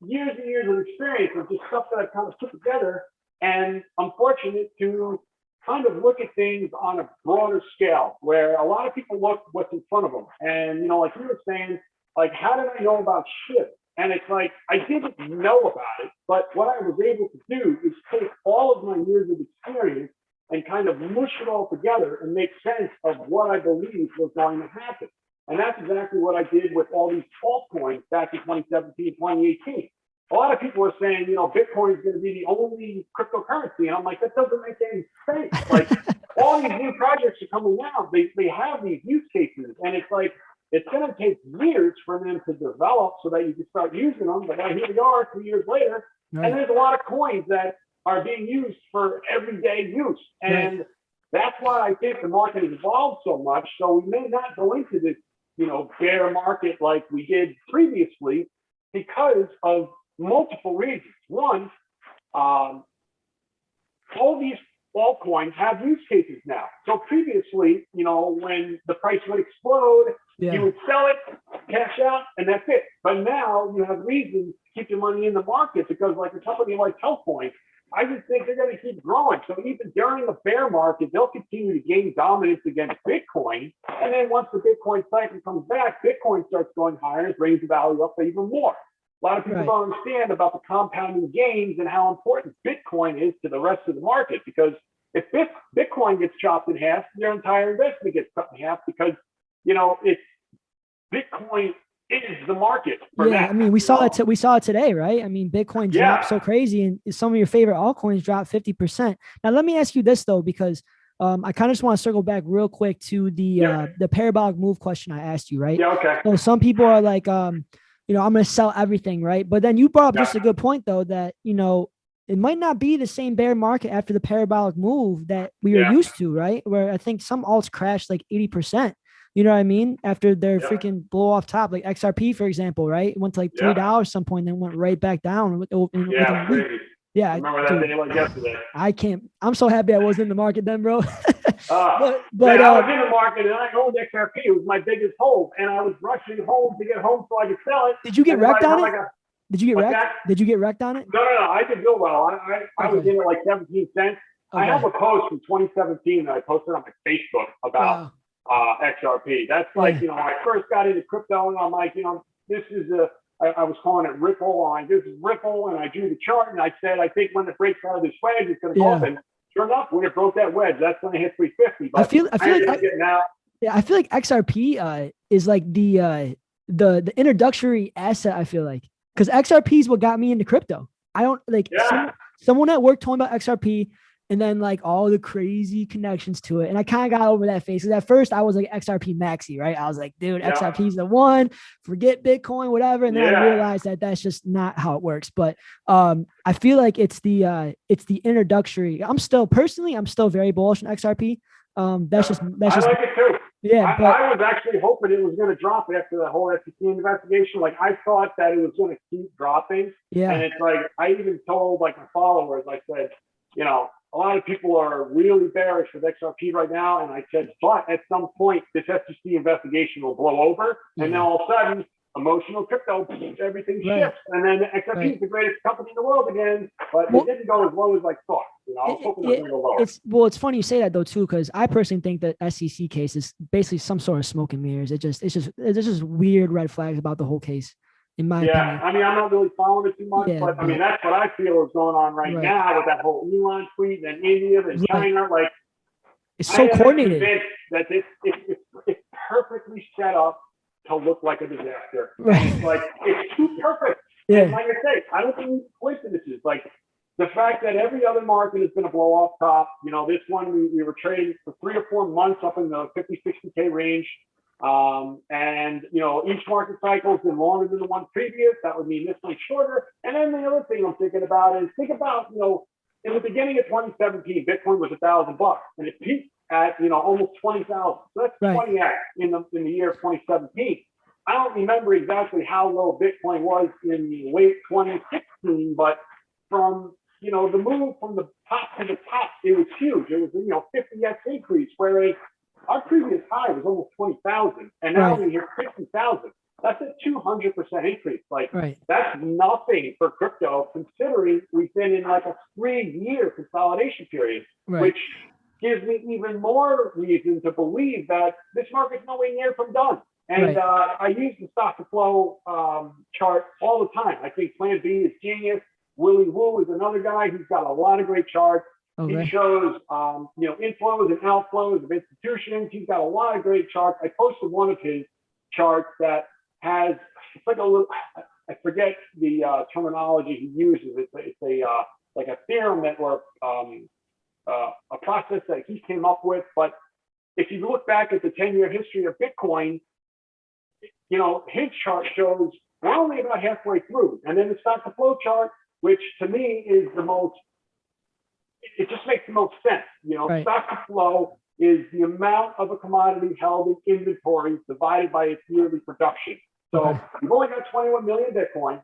years and years of experience of just stuff that I've kind of put together. And I'm fortunate to kind of look at things on a broader scale, where a lot of people look what's in front of them. And, you know, like you were saying, like, how did I know about SHIB? And it's like, I didn't know about it, but what I was able to do is take all of my years of experience and kind of mush it all together and make sense of what I believed was going to happen. And that's exactly what I did with all these altcoins back in 2017, 2018. A lot of people are saying, you know, Bitcoin is going to be the only cryptocurrency. And I'm like, that doesn't make any sense. Like, all these new projects are coming out. They have these use cases. And it's like, it's going to take years for them to develop so that you can start using them. But now here we are 3 years later. Right. And there's a lot of coins that are being used for everyday use. And that's why I think the market has evolved so much. So we may not go into this, you know, bear market like we did previously, because of multiple reasons. One, all these altcoins have use cases now. So previously, you know, when the price would explode, you would sell it, cash out, and that's it. But now you have reasons to keep your money in the market, because like a company like Telcoin, I just think they're going to keep growing. So even during the bear market, they'll continue to gain dominance against Bitcoin. And then once the Bitcoin cycle comes back, Bitcoin starts going higher and brings the value up even more. A lot of people don't understand about the compounding gains and how important Bitcoin is to the rest of the market, because if Bitcoin gets chopped in half, your entire investment gets cut in half, because, you know, it's Bitcoin is the market. For that. I mean, we saw it today, right? I mean, Bitcoin dropped so crazy, and some of your favorite altcoins dropped 50%. Now, let me ask you this though, because I kind of just want to circle back real quick to the parabolic move question I asked you, right? Yeah, okay. So some people are like, you know, I'm going to sell everything, right? But then you brought up just a good point though, that, you know, it might not be the same bear market after the parabolic move that we were used to, right? Where I think some alts crashed like 80%. You know what I mean? After their freaking blow off top, like XRP, for example, right? It went to like $3 some point, then went right back down. Crazy. Yeah, I remember that day like yesterday. I'm so happy I was in the market then, bro. but I was in the market and I owned XRP. It was my biggest hold, and I was rushing home to get home so I could sell it. Did you get wrecked on it? Did you get wrecked? Did you get wrecked on it? No. I did real well. I was in at like 17 cents. Okay. I have a post from 2017 that I posted on my Facebook about XRP. That's like, you know, when I first got into crypto, and I'm like, you know, this is I was calling it Ripple. This is Ripple, and I drew the chart, and I said, I think when it breaks out of this wedge, it's going to go up. And sure enough, when it broke that wedge, that's when it hit 350. But I feel like XRP is like the introductory asset. I feel like, because XRP is what got me into crypto. I don't like someone at work told me about XRP. And then like all the crazy connections to it. And I kind of got over that phase. Because at first I was like XRP maxi, right? I was like, dude, XRP is the one, forget Bitcoin, whatever. And then I realized that that's just not how it works. But I feel like it's the introductory. I'm still very bullish on XRP. That's just I like it too. Yeah. I was actually hoping it was going to drop after the whole SEC investigation. Like, I thought that it was going to keep dropping. Yeah. And it's like, I even told like my followers, I said, you know, a lot of people are really bearish with XRP right now. And I said, but at some point, this SEC investigation will blow over. And then all of a sudden, emotional crypto, everything shifts. And then XRP is the greatest company in the world again. But it didn't go as low as I thought. You know, I was hoping it was going to go lower. It's funny you say that though, too, because I personally think that SEC case is basically some sort of smoke and mirrors. It's just weird red flags about the whole case. In my opinion. I mean, I'm not really following it too much, but I mean, that's what I feel is going on right now with that whole Elon tweet and India and China. Like, it's so coordinated. That it's perfectly set up to look like a disaster. It's like, it's too perfect. Yeah. And like I say, I don't think it's coincidences. Like, the fact that every other market is going to blow off top. You know, this one we were trading for 3 or 4 months up in the 50, 60K range. And you know, each market cycle has been longer than the one previous. That would mean this one's shorter. And then the other thing I'm thinking about is, you know, in the beginning of 2017, Bitcoin was $1,000 and it peaked at, almost 20,000. So that's Right. 20x in the year of 2017. I don't remember exactly how low Bitcoin was in late 2016, but from, the move from the top to the top, it was huge. It was, 50x increase, whereas our previous high was almost 20,000, and now we hit 60,000. That's a 200% increase. Like, that's nothing for crypto, considering we've been in like a 3-year consolidation period, which gives me even more reason to believe that this market's nowhere near from done. And I use the stock to flow chart all the time. I think Plan B is genius. Willie Woo is another guy who's got a lot of great charts. He shows, inflows and outflows of institutions. He's got a lot of great charts. I posted one of his charts that has, it's like a little, I forget the terminology he uses. It's like a theorem that, or a process that he came up with. But if you look back at the 10-year history of Bitcoin, his chart shows we're only about halfway through. And then the stock to flow chart, which to me is the most, it just makes the most sense. Stock to flow is the amount of a commodity held in inventory divided by its yearly production. So you've only got 21 million Bitcoin.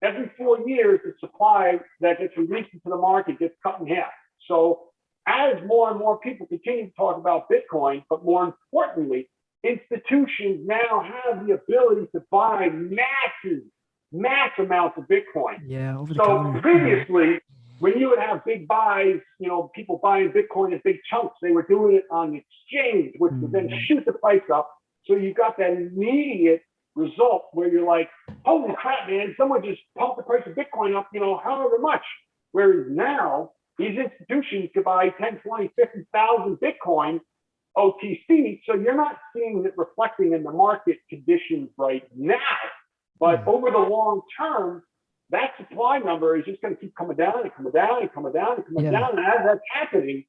Every 4 years, the supply that gets released into the market gets cut in half. So as more and more people continue to talk about Bitcoin, but more importantly, institutions now have the ability to buy mass amounts of Bitcoin. Yeah. So previously, when you would have big buys, people buying Bitcoin in big chunks, they were doing it on the exchange, which would then shoot the price up. So you got that immediate result where you're like, holy crap, man, someone just pumped the price of Bitcoin up, however much. Whereas now, these institutions could buy 10, 20, 50,000 Bitcoin OTC. So you're not seeing it reflecting in the market conditions right now. But over the long term, that supply number is just going to keep coming down and coming down and coming down and coming down. And as that's happening,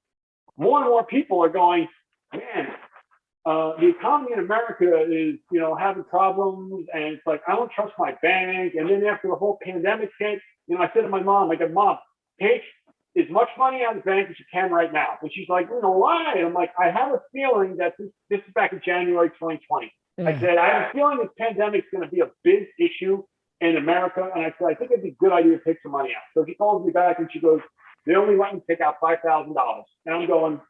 more and more people are going, man, the economy in America is, having problems. And it's like, I don't trust my bank. And then after the whole pandemic hit, I said to my mom, Mom, take as much money out of the bank as you can right now. And she's like, why? And I'm like, I have a feeling that this is back in January 2020. I said, I have a feeling this pandemic is going to be a big issue in America. And I said, I think it'd be a good idea to take some money out. So she calls me back and she goes, they only let me take out $5,000. And I'm going,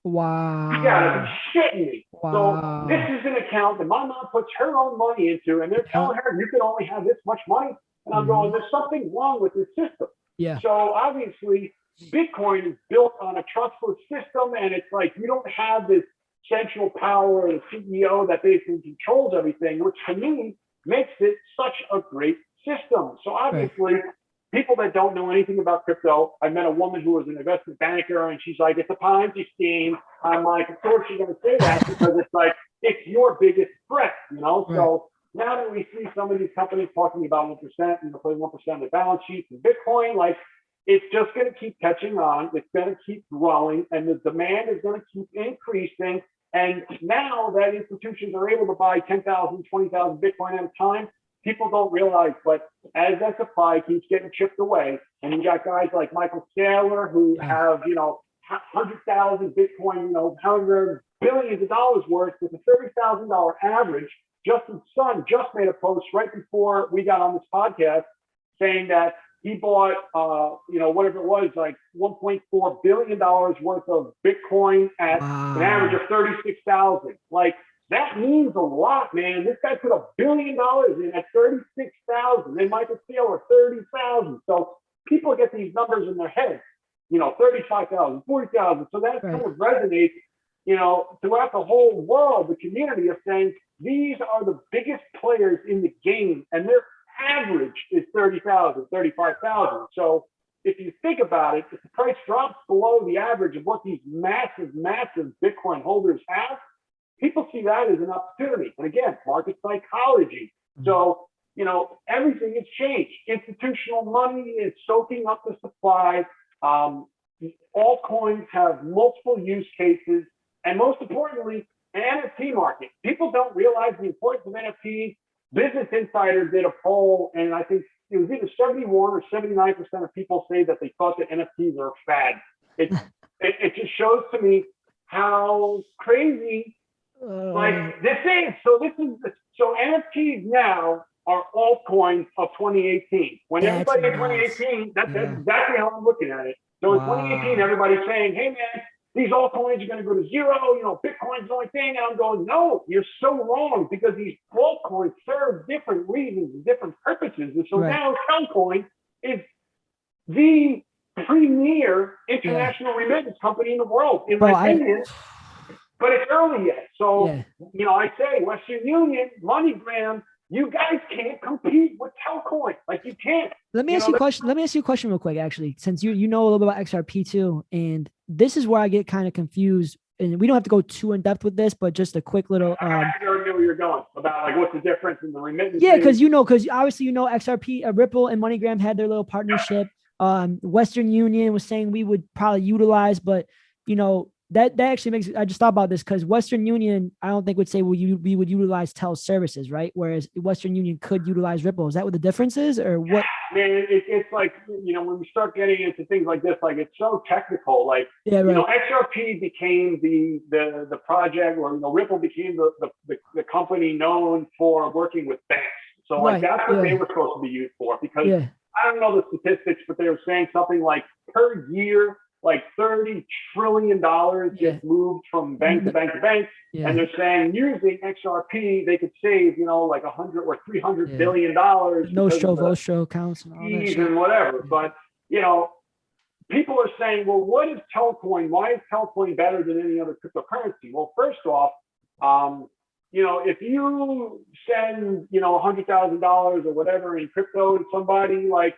wow. You gotta be shitting me. Wow. So this is an account that my mom puts her own money into, and they're telling her you can only have this much money. And I'm going, there's something wrong with this system. Yeah. So obviously, Bitcoin is built on a trustless system, and it's like you don't have this central power or the CEO that basically controls everything, which to me makes it such a great system. So obviously, people that don't know anything about crypto, I met a woman who was an investment banker, and she's like, it's a Ponzi scheme. I'm like, of course you're going to say that because it's like, it's your biggest threat, So now that we see some of these companies talking about 1%, putting 1% of the balance sheets in Bitcoin, like, it's just going to keep catching on. It's going to keep growing, and the demand is going to keep increasing. And now that institutions are able to buy 10,000, 20,000 Bitcoin at a time, people don't realize, but as that supply keeps getting chipped away, and you got guys like Michael Saylor who have, 100,000 Bitcoin, however, billions of dollars worth with a $30,000 average. Justin Sun just made a post right before we got on this podcast saying that he bought, whatever it was, like $1.4 billion worth of Bitcoin at an average of 36,000. Like, that means a lot, man. This guy put $1 billion in at 36,000. And Michael Saylor, 30,000. So people get these numbers in their head, 35,000, 40,000. So that kind of resonates, throughout the whole world, the community of saying these are the biggest players in the game, and their average is 30,000, 35,000. So if you think about it, if the price drops below the average of what these massive Bitcoin holders have, people see that as an opportunity. And again, market psychology. So, everything has changed. Institutional money is soaking up the supply. Altcoins have multiple use cases. And most importantly, an NFT market. People don't realize the importance of NFTs. Business Insider did a poll, and I think it was either 71 or 79% of people say that they thought that NFTs are a fad. It just shows to me how crazy like this is. So NFTs now are altcoins of 2018. When everybody in 2018, that's exactly how I'm looking at it. So in 2018, everybody's saying, hey man, these altcoins are going to go to zero, Bitcoin's the only thing. And I'm going, no, you're so wrong, because these altcoins serve different reasons and different purposes. And so now Telcoin is the premier international remittance company in the world, in my opinion. But it's early yet. So, I say Western Union, MoneyGram, you guys can't compete with Telcoin. Like, you can't. Let me ask you a question. Let me ask you a question real quick, actually, since you know a little bit about XRP too. And this is where I get kind of confused. And we don't have to go too in depth with this, but just a quick little. I already know where you're going about, like, what's the difference in the remittance. Yeah, because obviously XRP, Ripple, and MoneyGram had their little partnership. Western Union was saying we would probably utilize, but that actually makes, I just thought about this, because Western Union, I don't think would say we would utilize Tel services, right? Whereas Western Union could utilize Ripple. Is that what the difference is, or what? Man, it's like, when we start getting into things like this, like, it's so technical. Like, XRP became the project, or Ripple became the company known for working with banks. So that's what they were supposed to be used for, because I don't know the statistics, but they were saying something like per year, like $30 trillion gets moved from bank to bank to bank. And they're saying using XRP, they could save, like $100 or $300 billion. Vostro accounts and all that shit. And whatever. But, people are saying, well, what is Telcoin? Why is Telcoin better than any other cryptocurrency? Well, first off, if you send, $100,000 or whatever in crypto to somebody, like,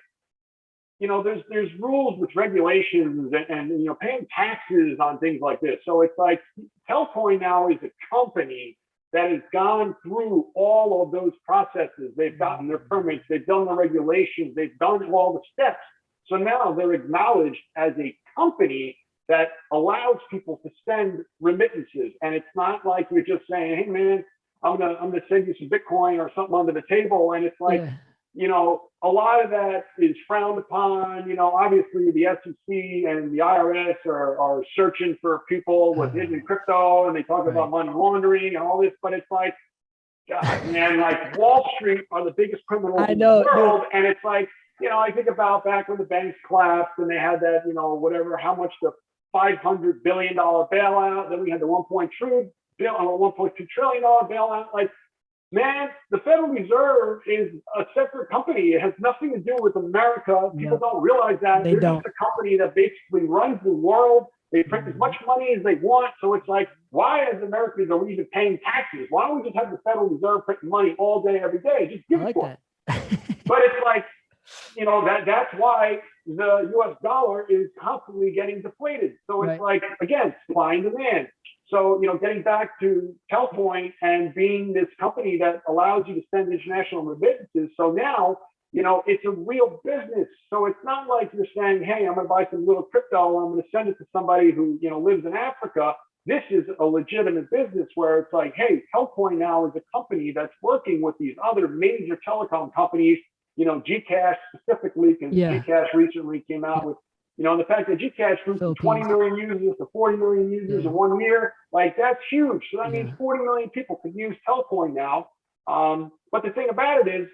there's rules with regulations and paying taxes on things like this. So it's like Telcoin now is a company that has gone through all of those processes. They've gotten their permits, they've done the regulations, they've done all the steps. So now they're acknowledged as a company that allows people to send remittances. And it's not like you're just saying, hey man, I'm gonna send you some Bitcoin or something under the table. And it's like, a lot of that is frowned upon. Obviously the SEC and the IRS are searching for people with hidden crypto, and they talk about money laundering and all this, but it's like, God, man, like Wall Street are the biggest criminals in the world. And it's like, I think about back when the banks collapsed and they had that, how much, the $500 billion bailout, then we had the $1.2 trillion bailout. Like, man, the Federal Reserve is a separate company. It has nothing to do with America. People don't realize that. They're just a company that basically runs the world. They print as much money as they want. So it's like, why as Americans are we even paying taxes? Why don't we just have the Federal Reserve printing money all day, every day? Just give it to them. But it's like, that's why the US dollar is constantly getting deflated. So it's like, again, supply and demand. So, getting back to Telcoin and being this company that allows you to send international remittances. So now, it's a real business. So it's not like you're saying, hey, I'm going to buy some little crypto and I'm going to send it to somebody who, lives in Africa. This is a legitimate business where it's like, hey, Telcoin now is a company that's working with these other major telecom companies, Gcash specifically, because Gcash recently came out with, and the fact that Gcash grew from 20 million users to 40 million users in 1 year, like, that's huge. So that means 40 million people could use Telcoin now. But the thing about it is,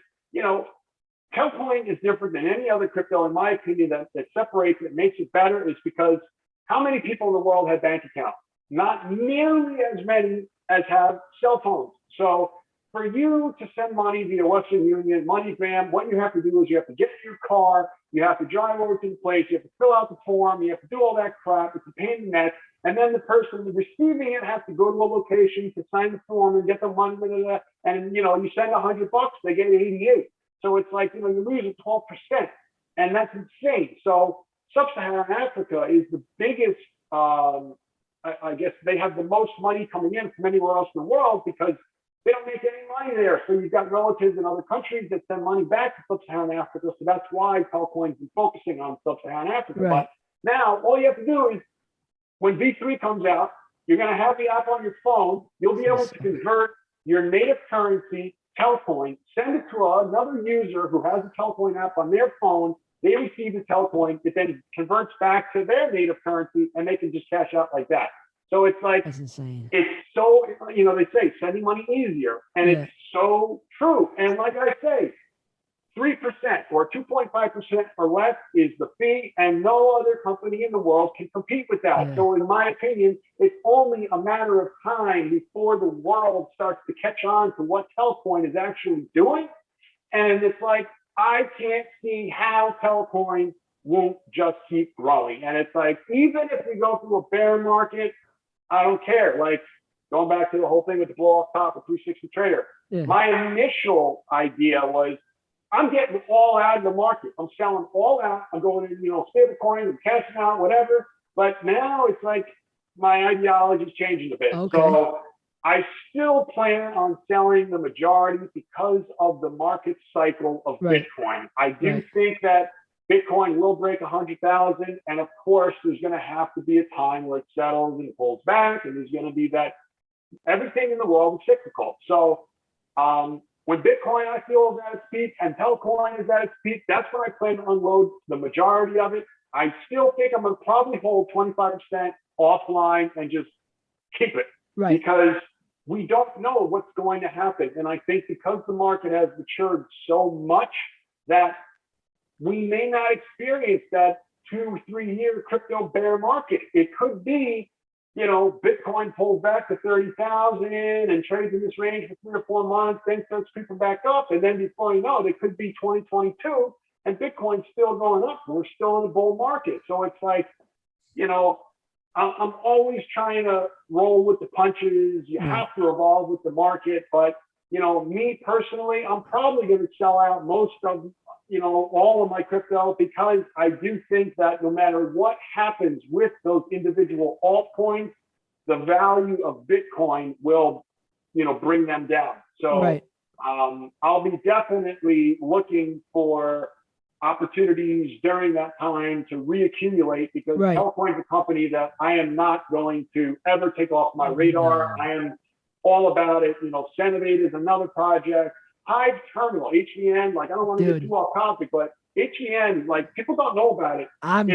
Telcoin is different than any other crypto, in my opinion, that separates it, makes it better, is because how many people in the world have bank accounts? Not nearly as many as have cell phones. So for you to send money via Western Union, MoneyGram, what you have to do is you have to get in your car, you have to drive over to the place, you have to fill out the form, you have to do all that crap. It's a pain in the neck. And then the person receiving it has to go to a location to sign the form and get the money. And, you send $100, they get 88. So it's like, you're losing 12%. And that's insane. So Sub-Saharan Africa is the biggest, I guess they have the most money coming in from anywhere else in the world because they don't make any money there. So you've got relatives in other countries that send money back to Sub-Saharan Africa. So that's why Telcoin's been focusing on Sub-Saharan Africa. Right. But now all you have to do is, when V3 comes out, you're going to have the app on your phone. You'll be able to convert your native currency, Telcoin, send it to another user who has a Telcoin app on their phone. They receive the Telcoin. It then converts back to their native currency, and they can just cash out like that. So it's like, that's insane. it's so, they say sending money easier, and it's so true. And like I say, 3% or 2.5% or less is the fee, and no other company in the world can compete with that. So in my opinion, it's only a matter of time before the world starts to catch on to what Telcoin is actually doing. And it's like, I can't see how Telcoin won't just keep growing. And it's like, even if we go through a bear market, I don't care. Like, going back to the whole thing with the blow off top of 360 Trader, my initial idea was, I'm getting all out of the market. I'm selling all out. I'm going in, stable coin and cashing out, whatever. But now it's like my ideology is changing a bit. Okay. So I still plan on selling the majority because of the market cycle of Bitcoin. I do think that Bitcoin will break 100,000. And of course, there's going to have to be a time where it settles and pulls back. And there's going to be that everything in the world is cyclical. So, when Bitcoin, I feel, is at its peak and Telcoin is at its peak, that's when I plan to unload the majority of it. I still think I'm going to probably hold 25% offline and just keep it. Because we don't know what's going to happen. And I think because the market has matured so much that we may not experience that 2-3 year crypto bear market. It could be, Bitcoin pulls back to 30,000 and trades in this range for 3 or 4 months, then starts creeping back up. And then before you know it, it could be 2022 and Bitcoin's still going up. We're still in a bull market. So it's like, I'm always trying to roll with the punches. You have to evolve with the market. But, me personally, I'm probably going to sell out most of, all of my crypto, because I do think that no matter what happens with those individual altcoins, the value of Bitcoin will, bring them down. So I'll be definitely looking for opportunities during that time to reaccumulate, because Telcoin is a company that I am not going to ever take off my radar. I am all about it. Cenovate is another project. Hive Terminal, HVN, like, I don't want to get too off topic, but HVN, like, people don't know about it. I'm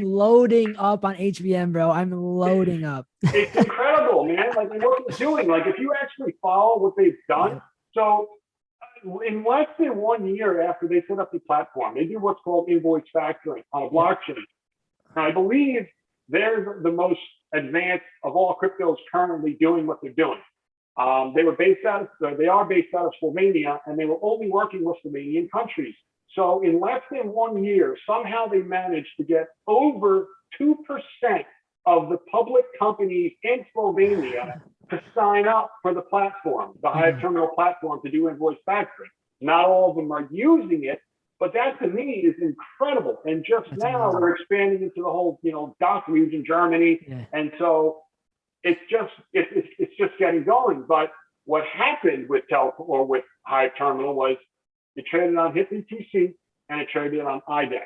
loading up on HVN, bro. I'm loading up. It's incredible, man. Like, what they're doing, like, if you actually follow what they've done. So in less than 1 year after they set up the platform, they do what's called invoice factoring on a blockchain. And I believe they're the most advanced of all cryptos currently doing what they're doing. They are based out of Slovenia, and they were only working with Slovenian countries. So in less than 1 year, somehow they managed to get over 2% of the public companies in Slovenia to sign up for the platform, the Hive Terminal platform, to do invoice factoring. Not all of them are using it, but that to me is incredible. And just now we're expanding into the whole, DACH region, Germany, and so it's just getting going. But what happened with with Hive Terminal was it traded on HIP BTC and it traded on IDEX.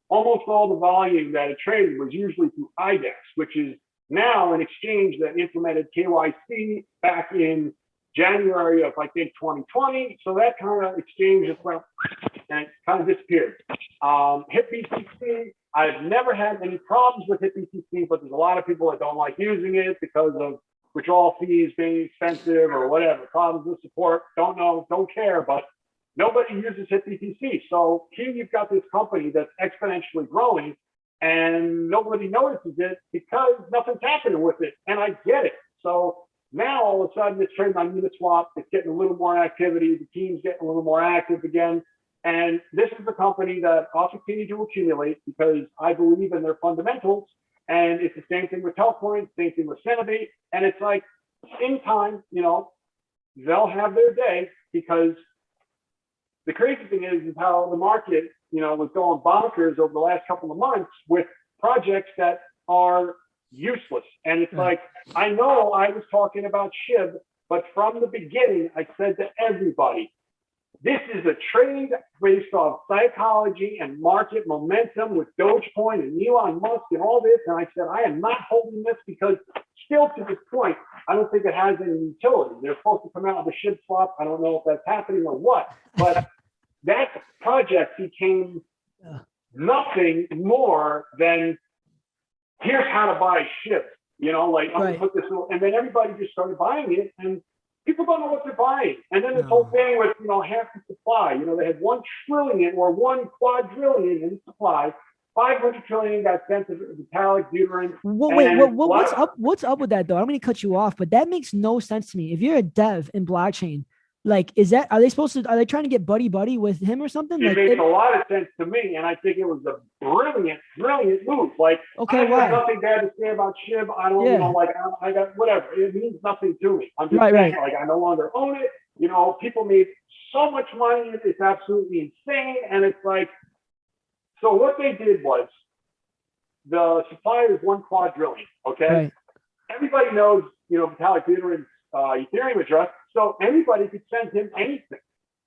Almost all the volume that it traded was usually through IDEX, which is now an exchange that implemented KYC back in January of, I think, 2020. So that kind of exchange just went and it kind of disappeared. HIP BTC, I've never had any problems with HIP BTC, but there's a lot of people that don't like using it because of withdrawal fees being expensive or whatever, problems with support, don't know, don't care, but nobody uses HIP BTC. So here you've got this company that's exponentially growing and nobody notices it because nothing's happening with it. And I get it. So now all of a sudden it's trading on Uniswap, it's getting a little more activity, the team's getting a little more active again. And this is a company that I'll continue to accumulate because I believe in their fundamentals. And it's the same thing with Telcoin, same thing with Cenovate. And it's like, in time, they'll have their day, because the crazy thing is how the market, was going bonkers over the last couple of months with projects that are useless. And it's like, I know I was talking about SHIB, but from the beginning, I said to everybody, this is a trade based off psychology and market momentum with Dogecoin and Elon Musk and all this. And I said, I am not holding this because still to this point, I don't think it has any utility. They're supposed to come out with a SHIB swap. I don't know if that's happening or what, but that project became nothing more than here's how to buy SHIB. You know, like I'm gonna put this, and then everybody just started buying it, and people don't know what they're buying. And then this whole thing with, you know, half the supply. You know, they had 1 trillion or 1 quadrillion in supply. 500 trillion got sent to Vitalik Buterin. What's up with that though? I'm going to cut you off, but that makes no sense to me. If you're a dev in blockchain, like, are they trying to get buddy with him or something? It makes a lot of sense to me, and I think it was a brilliant move. Like, okay, I have nothing bad to say about SHIB. I don't, you know, like, I got whatever. It means nothing to me. I'm just saying, like, I no longer own it. You know, people made so much money. It's absolutely insane, and it's like, so what they did was, the supply is 1 quadrillion, okay? Right. Everybody knows, you know, Vitalik Buterin's Ethereum address, so anybody could send him anything,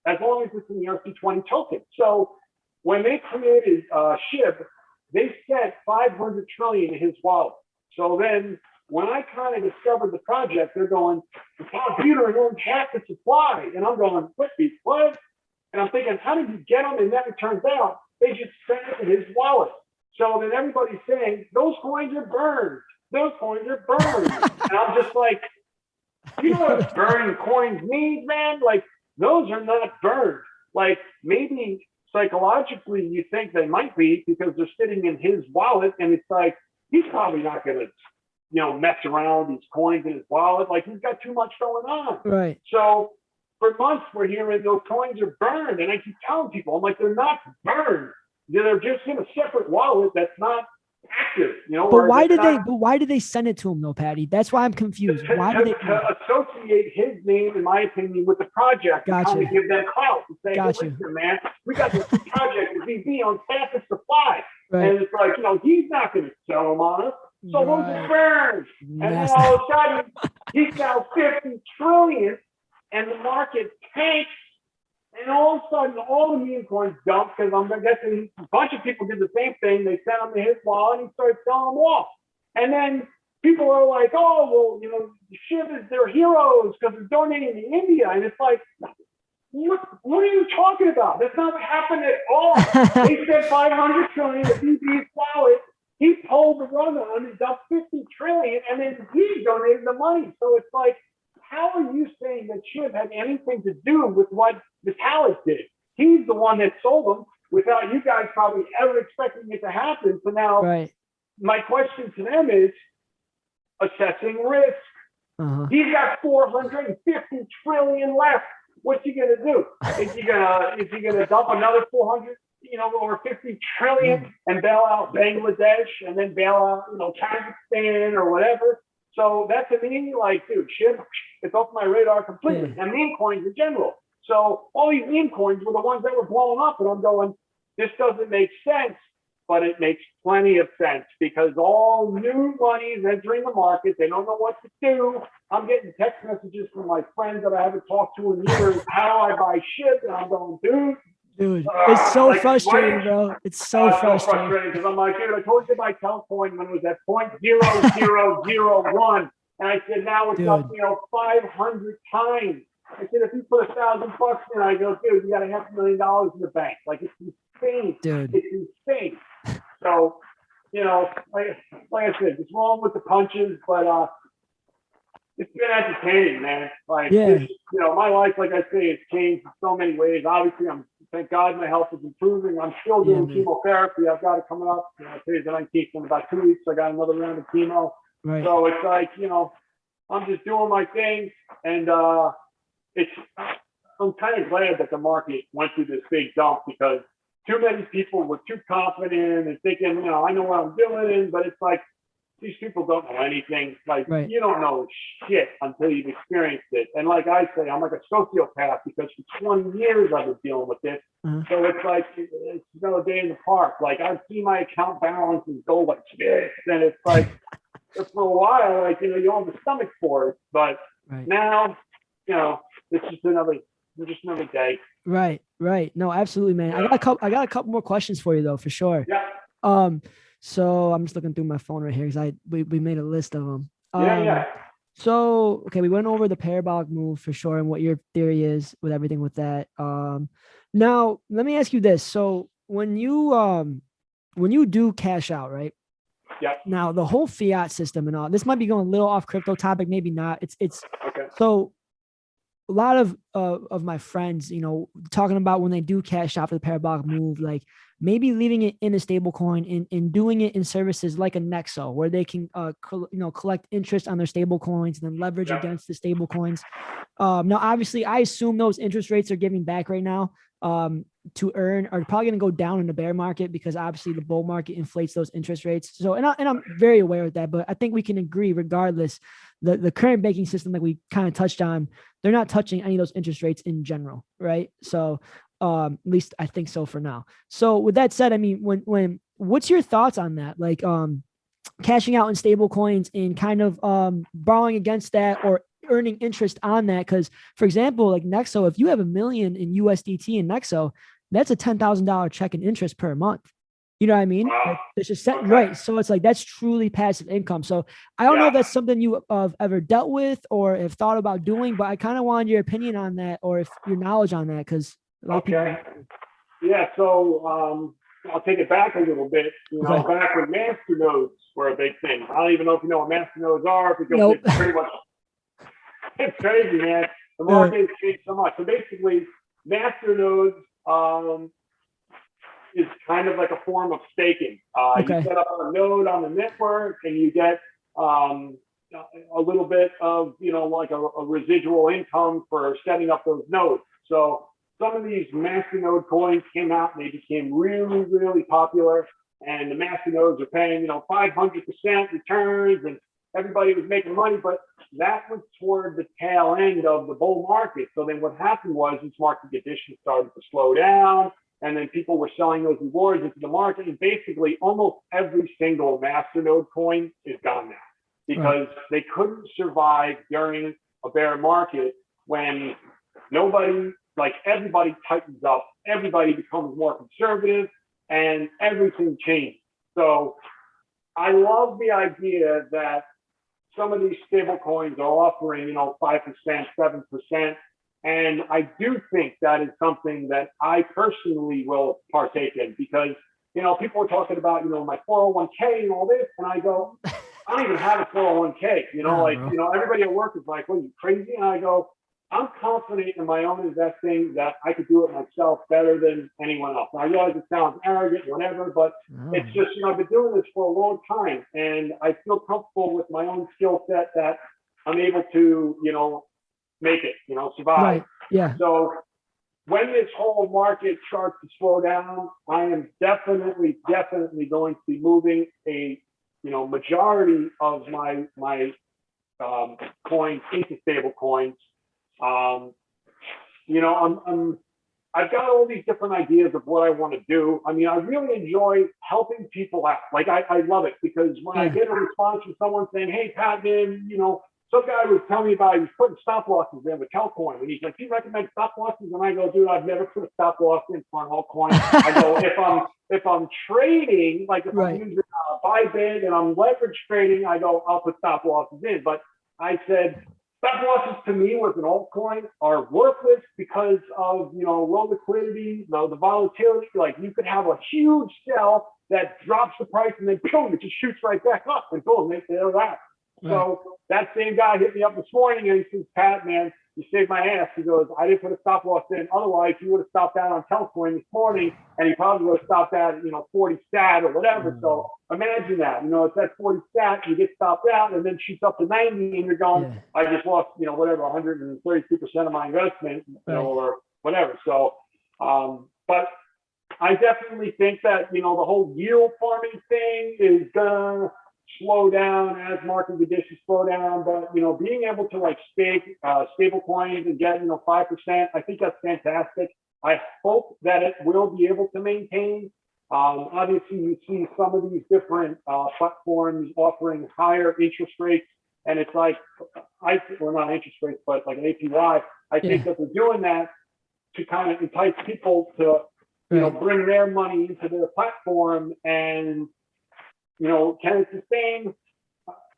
as long as it's in the RC20 token. So when they created SHIB, they sent 500 trillion in his wallet. So then when I kind of discovered the project, they're going, Vitalik Buterin owns half the supply. And I'm going, what? And I'm thinking, how did you get them? And then it turns out, they just sent it to his wallet. So then everybody's saying, those coins are burned. Those coins are burned. And I'm just like, you know what burning coins means, man? Like, those are not burned. Like, maybe psychologically you think they might be because they're sitting in his wallet, and it's like, he's probably not going to, you know, mess around with these coins in his wallet. Like, he's got too much going on. Right. So for months we're hearing those coins are burned, and I keep telling people, I'm like, they're not burned. They're just in a separate wallet that's not active, you know. But why did they send it to him though, Paddy? That's why I'm confused. Why did they associate his name, in my opinion, with the project? Gotcha. Kind of give them clout to say, gotcha. Listen, man, we got this project with VB on fastest supply. Right. And it's like, you know, he's not going to sell them on us. So those are burned. And then all of a sudden, he's now 50 trillion, and the market tanks. And all of a sudden, all the meme coins dumped, because I'm guessing a bunch of people did the same thing. They sent them to his wallet, and he started selling them off. And then people are like, oh, well, you know, SHIB is their heroes because they're donating to India. And it's like, what are you talking about? That's not what happened at all. They sent 500 trillion to BB's wallet. He pulled the rug on and dumped 50 trillion, and then he donated the money. So it's like, how are you saying that SHIB had anything to do with what Vitalik did? He's the one that sold them without you guys probably ever expecting it to happen. So now my question to them is assessing risk. He's got 450 trillion left. What's he gonna do? Is he gonna dump another 400, you know, or 50 trillion and bail out Bangladesh and then bail out, you know, Kazakhstan or whatever? So that to me, like, dude, SHIB, it's off my radar completely. And meme coins in general. So all these meme coins were the ones that were blowing up, and I'm going, this doesn't make sense, but it makes plenty of sense because all new money is entering the market. They don't know what to do. I'm getting text messages from my friends that I haven't talked to in years, how I buy SHIB, and I'm going, dude, it's so frustrating, bro. It's so frustrating because I'm like, dude, I told you to buy Telcoin when it was at 0.0001, and I said now it's up, you know, 500 times. I said if you put $1,000 in, I go, dude, you got $500,000 in the bank. Like, it's insane, dude. It's insane. So, you know, like I said, it's wrong with the punches, but it's been entertaining, man. Like, you know, my life, like I say, it's changed in so many ways. Obviously, thank God my health is improving. I'm still doing chemotherapy. I've got it coming up. You know, today's the 19th. In about 2 weeks, I got another round of chemo. Right. So it's like, you know, I'm just doing my thing. And I'm kind of glad that the market went through this big dump because too many people were too confident and thinking, you know, I know what I'm doing. But it's like, these people don't know anything. Like, you don't know shit until you've experienced it. And like I say, I'm like a sociopath because for 20 years I've been dealing with this. So it's like, it's another day in the park. Like, I've seen my account balances go like this. And it's like, for a while, like, you know, you don't have the stomach for it. But now, you know, it's just another day. Right. No, absolutely, man. I got a couple more questions for you though, for sure. Yeah. So I'm just looking through my phone right here because we made a list of them. Yeah. So okay, we went over the parabolic move for sure and what your theory is with everything with that. Now let me ask you this: so when you do cash out, right? Yep. Now the whole fiat system and all this might be going a little off crypto topic, maybe not. It's okay. So a lot of my friends, you know, talking about when they do cash out for the Parabolic move, like maybe leaving it in a stable coin and doing it in services like a Nexo, where they can, collect interest on their stable coins and then leverage against the stable coins. Now, obviously, I assume those interest rates are giving back right now to earn are probably going to go down in the bear market because obviously the bull market inflates those interest rates. So, and I'm very aware of that, but I think we can agree regardless, the current banking system that we kind of touched on, they're not touching any of those interest rates in general, right? So at least I think so for now. So with that said, I mean, what's your thoughts on that? Like cashing out in stable coins and kind of borrowing against that or earning interest on that? Because for example, like Nexo, if you have $1 million in USDT in Nexo, that's a $10,000 check in interest per month. You know what I mean? Like, it's just set right. So it's like, that's truly passive income. So I don't know if that's something you have ever dealt with or have thought about doing, but I kind of wanted your opinion on that or if your knowledge on that, because a lot of people. Yeah. So I'll take it back a little bit. You know, back when masternodes were a big thing. I don't even know if you know what masternodes are because it's pretty much, it's crazy, man. The market has changed so much. So basically, masternodes is kind of like a form of staking. You set up a node on the network and you get a little bit of, like a residual income for setting up those nodes. So some of these masternode coins came out and they became really, really popular. And the masternodes are paying, 500% returns and everybody was making money, but that was toward the tail end of the bull market. So then what happened was these market conditions started to slow down. And then people were selling those rewards into the market. And basically almost every single masternode coin is gone now because they couldn't survive during a bear market when everybody tightens up, everybody becomes more conservative and everything changed. So I love the idea that some of these stable coins are offering, 5%, 7%. And I do think that is something that I personally will partake in because, people are talking about, my 401k and all this. And I go, I don't even have a 401k, everybody at work is like, what are you crazy? And I go, I'm confident in my own investing that I could do it myself better than anyone else. And I realize it sounds arrogant, whatever, but it's just, I've been doing this for a long time and I feel comfortable with my own skill set that I'm able to, make it, survive. Right. Yeah. So when this whole market starts to slow down, I am definitely going to be moving a, majority of my coins into stable coins. I've got all these different ideas of what I want to do. I mean, I really enjoy helping people out. Like I love it because when I get a response from someone saying, "Hey, Pat, man, some guy was telling me about he was putting stop losses in with Telcoin, and he's like, "Do you recommend stop losses?" And I go, "Dude, I've never put a stop loss in for an altcoin." I go, if I'm trading, like if I'm using buy bid and I'm leverage trading, I go, I'll put stop losses in. But I said stop losses to me with an altcoin are worthless because of low liquidity, the volatility. Like you could have a huge sell that drops the price and then boom, it just shoots right back up and boom, they're that. So that same guy hit me up this morning and he says, "Pat, man, you saved my ass." He goes, "I didn't put a stop loss in. Otherwise, you would have stopped out on Telcoin this morning and he probably would have stopped out at, 40 stat or whatever." So imagine that, it's at 40 stat, you get stopped out and then shoots up to 90 and you're going, I just lost, whatever, 132% of my investment, or whatever. So, but I definitely think that, the whole yield farming thing is going to slow down as market conditions slow down, but being able to like stake stable coins and get 5%, I think that's fantastic. I hope that it will be able to maintain. Obviously, you see some of these different platforms offering higher interest rates, and it's like not interest rates, but like an APY. I think that they're doing that to kind of entice people to bring their money into their platform and. Can it sustain?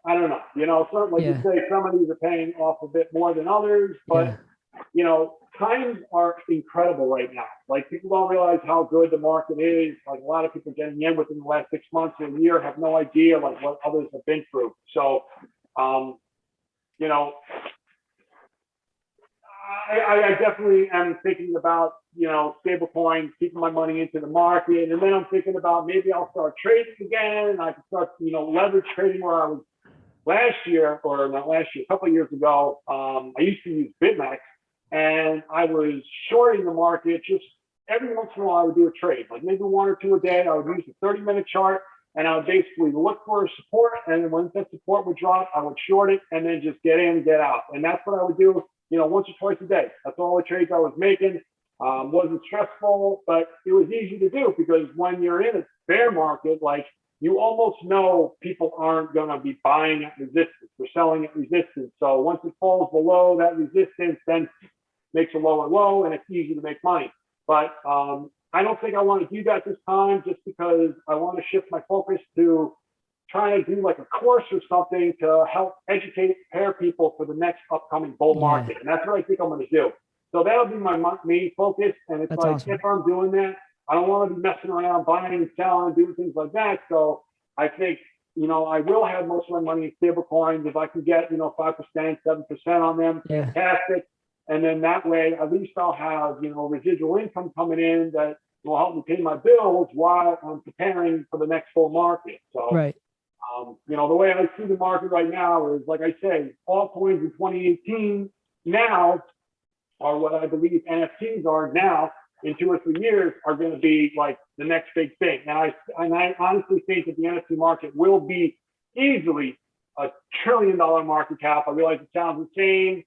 I don't know. Certainly you say some of these are paying off a bit more than others, but you know, times are incredible right now. Like, people don't realize how good the market is. Like, a lot of people getting in within the last 6 months or a year have no idea like what others have been through. So, you know, I definitely am thinking about, you know, stable coins, keeping my money into the market. And then I'm thinking about maybe I'll start trading again. And I can start, you know, leverage trading where I was last year, or not last year, a couple of years ago. I used to use BitMEX, and I was shorting the market. Just every once in a while, I would do a trade, like maybe 1 or 2 a day. I would use a 30-minute chart, and I would basically look for a support. And when that support would drop, I would short it and then just get in and get out. And that's what I would do, you know, once or twice a day. That's all the trades I was making. Wasn't stressful, but it was easy to do, because when you're in a bear market, like, you almost know people aren't going to be buying at resistance. They're selling at resistance. So once it falls below that resistance, then makes a lower low, and it's easy to make money. But I don't think I want to do that this time, just because I want to shift my focus to trying to do like a course or something to help educate, prepare people for the next upcoming bull market. And that's what I think I'm going to do. So that'll be my main focus. And it's like, awesome. If I'm doing that, I don't want to be messing around, buying and selling, doing things like that. So I think, you know, I will have most of my money in stable coins. If I can get, you know, 5%, 7% on them, fantastic. And then that way, at least I'll have, you know, residual income coming in that will help me pay my bills while I'm preparing for the next full market. So, you know, the way I see the market right now is, like I say, altcoins in 2018 now are what I believe NFTs are now. In 2 or 3 years are going to be like the next big thing. And I honestly think that the NFT market will be easily $1 trillion market cap. I realize it sounds insane.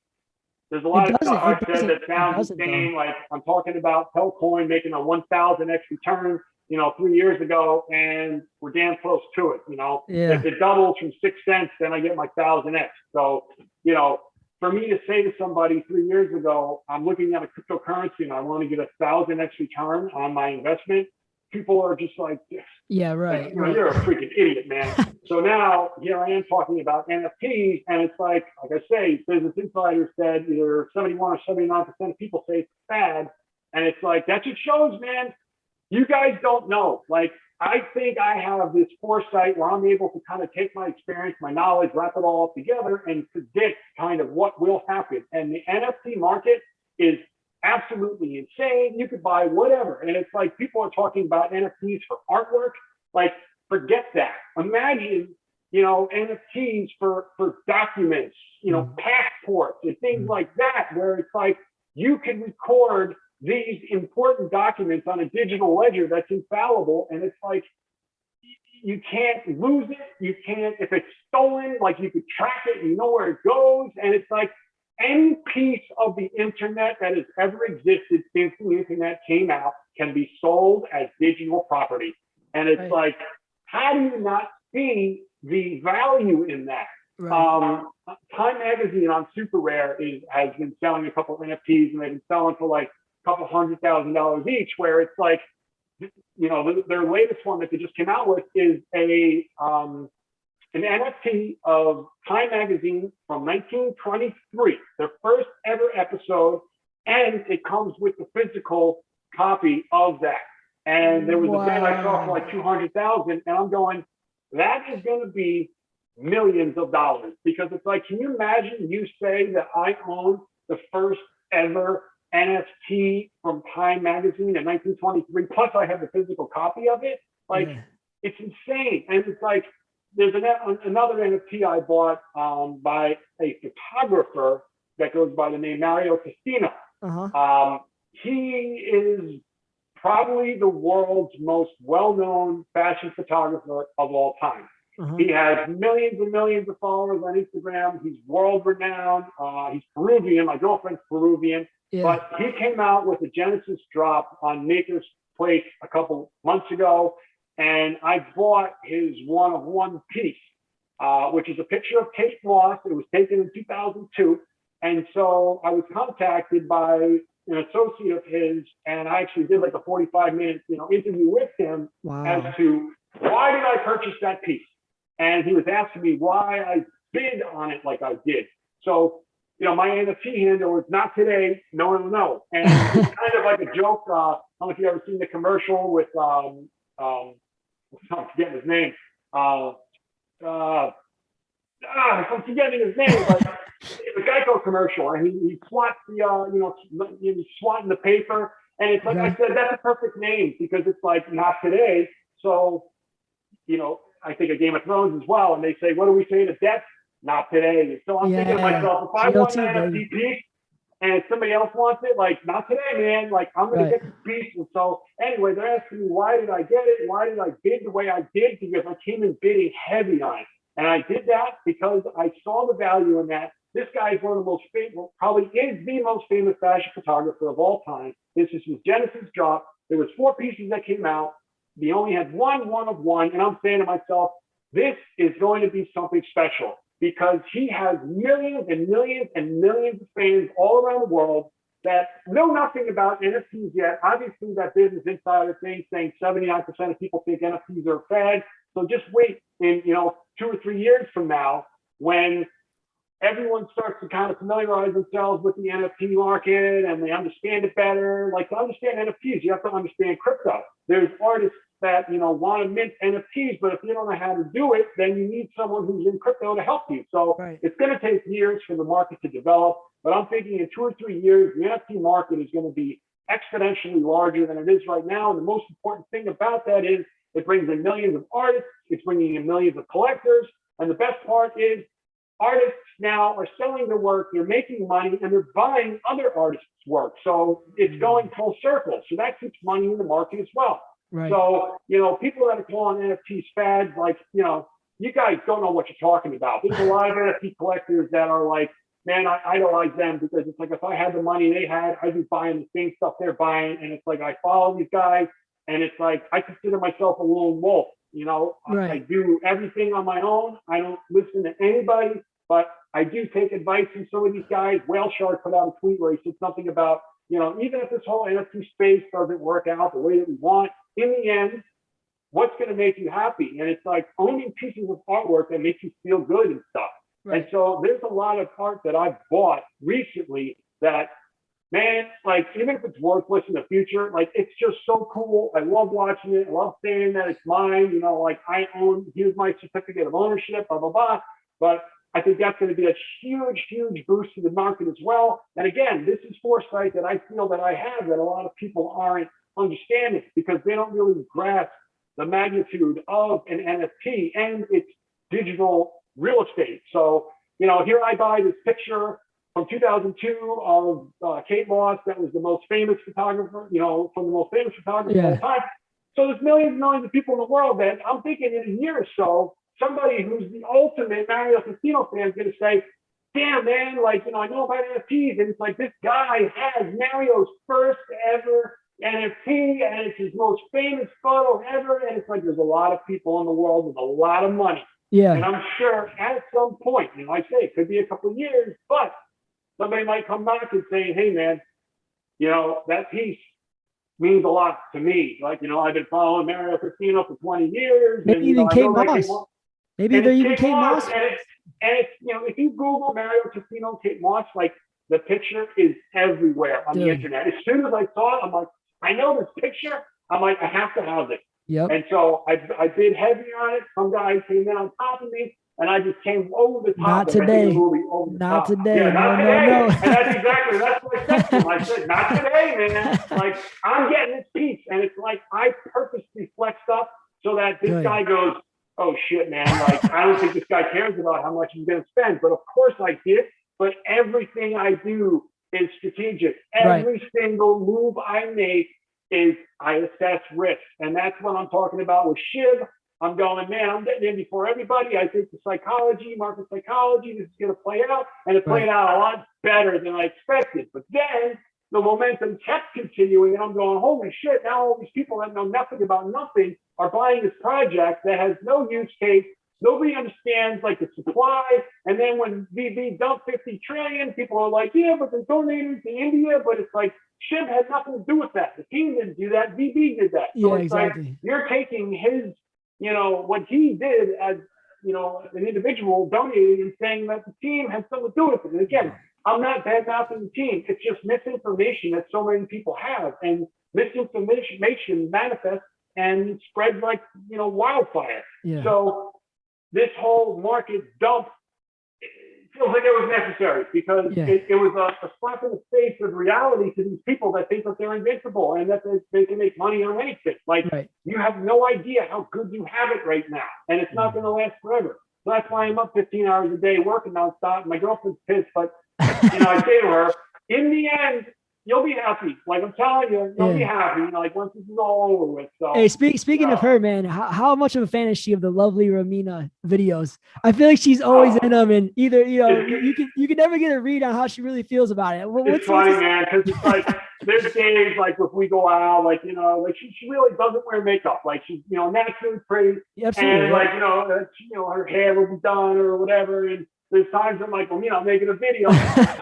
There's a lot of stuff I've said that sounds insane. Like, I'm talking about Telcoin making a 1,000x return, you know, 3 years ago, and we're damn close to it. You know, if it doubles from 6 cents, then I get my 1,000x. So, you know, for me to say to somebody 3 years ago, I'm looking at a cryptocurrency and I want to get 1,000x return on my investment, people are just like, yeah, right. Like, you know, you're a freaking idiot, man. So now here I am talking about NFTs, and it's like I say, Business Insider said either 71 or 79% of people say it's bad. And it's like, that just shows, man, you guys don't know. Like, I think I have this foresight where I'm able to kind of take my experience, my knowledge, wrap it all up together and predict kind of what will happen. And the NFT market is absolutely insane. You could buy whatever. And it's like, people are talking about NFTs for artwork. Like, forget that. Imagine, you know, NFTs for documents, you know, passports and things like that, where it's like, you can record these important documents on a digital ledger that's infallible. And it's like, you can't lose it. You can't, if it's stolen, like, you could track it, you know where it goes. And it's like, any piece of the internet that has ever existed since the internet came out can be sold as digital property. And it's like, how do you not see the value in that? Time Magazine on Super Rare has been selling a couple of NFTs, and they've been selling for like a couple $100,000 each, where it's like, you know, their latest one that they just came out with is an NFT of Time Magazine from 1923, their first ever episode, and it comes with the physical copy of that. And there was a bid I saw for like 200,000, and I'm going, that is going to be millions of dollars, because it's like, can you imagine you say that I own the first ever NFT from Time Magazine in 1923, plus I have the physical copy of it? Like, it's insane. And it's like, there's another NFT I bought by a photographer that goes by the name Mario Castina. He is probably the world's most well-known fashion photographer of all time. He has millions and millions of followers on Instagram. He's world-renowned. He's Peruvian. My girlfriend's Peruvian. But he came out with a Genesis drop on Maker's Place a couple months ago, and I bought his one-of-one piece, which is a picture of Kate Moss. It was taken in 2002. And so I was contacted by an associate of his, and I actually did like a 45-minute, you know, interview with him as to why did I purchase that piece? And he was asking me why I bid on it like I did. So my NFT handle is not today, no one will know. And it's kind of like a joke. I don't know if you've ever seen the commercial with, I'm forgetting his name. I'm forgetting his name, but it's a Geico commercial, and he swats he's swatting the paper. And it's like I said, that's a perfect name because it's like not today. So, I think of Game of Thrones as well. And they say, what do we say to death? Not today. So I'm thinking to myself, if I want an NFT piece and somebody else wants it, like, not today, man. Like, I'm going to get this piece. And so anyway, they're asking me, why did I get it? Why did I bid the way I did? Because I came in bidding heavy on it. And I did that because I saw the value in that. This guy is one of the most famous, probably is the most famous fashion photographer of all time. This is his Genesis drop. There was 4 pieces that came out. He only had one of one. And I'm saying to myself, this is going to be something special because he has millions and millions and millions of fans all around the world that know nothing about NFTs yet. Obviously, that Business Insider thing saying 79% of people think NFTs are a fad. So just wait in 2 or 3 years from now when everyone starts to kind of familiarize themselves with the NFT market and they understand it better. Like, to understand NFTs, you have to understand crypto. There's artists that want to mint NFTs, but if you don't know how to do it, then you need someone who's in crypto to help you. So it's going to take years for the market to develop, but I'm thinking in 2 or 3 years, the NFT market is going to be exponentially larger than it is right now. And the most important thing about that is it brings in millions of artists, it's bringing in millions of collectors, and the best part is artists now are selling their work, they're making money, and they're buying other artists' work. So it's going full circle. So that keeps money in the market as well. Right. So, people that are calling NFTs fads, like, you guys don't know what you're talking about. There's a lot of NFT collectors that are like, man, I idolize them because it's like, if I had the money they had, I'd be buying the same stuff they're buying. And it's like, I follow these guys and it's like, I consider myself a lone wolf. I do everything on my own. I don't listen to anybody, but I do take advice from some of these guys. Whale Shark put out a tweet where he said something about, even if this whole NFT space doesn't work out the way that we want, in the end, what's going to make you happy? And it's like owning pieces of artwork that makes you feel good and stuff. Right. And so there's a lot of art that I've bought recently that, man, like, even if it's worthless in the future, like, it's just so cool. I love watching it. I love saying that it's mine, like, I own, here's my certificate of ownership, blah, blah, blah. But I think that's going to be a huge, huge boost to the market as well. And again, this is foresight that I feel that I have that a lot of people aren't understanding because they don't really grasp the magnitude of an NFT and its digital real estate. So, here I buy this picture from 2002 of Kate Moss. That was the most famous photographer, from the most famous photographer of all time. So there's millions and millions of people in the world that I'm thinking in a year or so, somebody who's the ultimate Mario Casino fan is going to say, damn, man, like, I know about NFTs. And it's like, this guy has Mario's first ever NFT, and it's his most famous photo ever. And it's like, there's a lot of people in the world with a lot of money. Yeah. And I'm sure at some point, I say it could be a couple of years, but somebody might come back and say, hey, man, that piece means a lot to me. Like, I've been following Mario Casino for 20 years. Maybe and, even Kate Moss. Maybe they're even Kate Moss. And it's, if you Google Mario Casino, Kate Moss, like, the picture is everywhere on the internet. As soon as I saw it, I'm like, I know this picture. I'm like, I have to have it. Yep. And so I bid heavy on it. Some guy came down on top of me, and I just came over the top. Not today. Not today. Yeah, not today. No. And that's what I said to him. I said, not today, man. Like, I'm getting this piece. And it's like, I purposely flexed up so that this guy goes, oh, shit, man. Like, I don't think this guy cares about how much he's going to spend. But of course I did. But everything I do is strategic. Every single move I make is I assess risk. And that's what I'm talking about with SHIB. I'm going, man, I'm getting in before everybody. I think the psychology, market psychology, this is going to play out. And it played out a lot better than I expected. But then the momentum kept continuing. And I'm going, holy shit, now all these people that know nothing about nothing are buying this project that has no use case. Nobody understands like the supply. And then when VB dumped 50 trillion, people are like, yeah, but they donated to India. But it's like, SHIB had nothing to do with that. The team didn't do that. VB did that. So it's like, you're taking his, what he did as, an individual donating and saying that the team had something to do with it. And again, I'm not bad mouthing the team. It's just misinformation that so many people have, and misinformation manifests and spreads like, wildfire. Yeah. So this whole market dump, it feels like it was necessary, because it was a slap in the face of reality to these people that think that they're invincible and that they can make money on anything. Like, you have no idea how good you have it right now, and it's not going to last forever. So that's why I'm up 15 hours a day working nonstop. My girlfriend's pissed, but I say to her, in the end, you'll be happy. Like, I'm telling you, you'll be happy. Like, once this is all over with. So, hey, speaking of her, man, how much of a fan is she of the lovely Romina videos? I feel like she's always in them, and either you can never get a read on how she really feels about it. It's funny, man, because it's like there's days like if we go out, like like she really doesn't wear makeup. Like, she's naturally pretty, and like her hair will be done or whatever, and there's times I'm like, well, I'm making a video, like,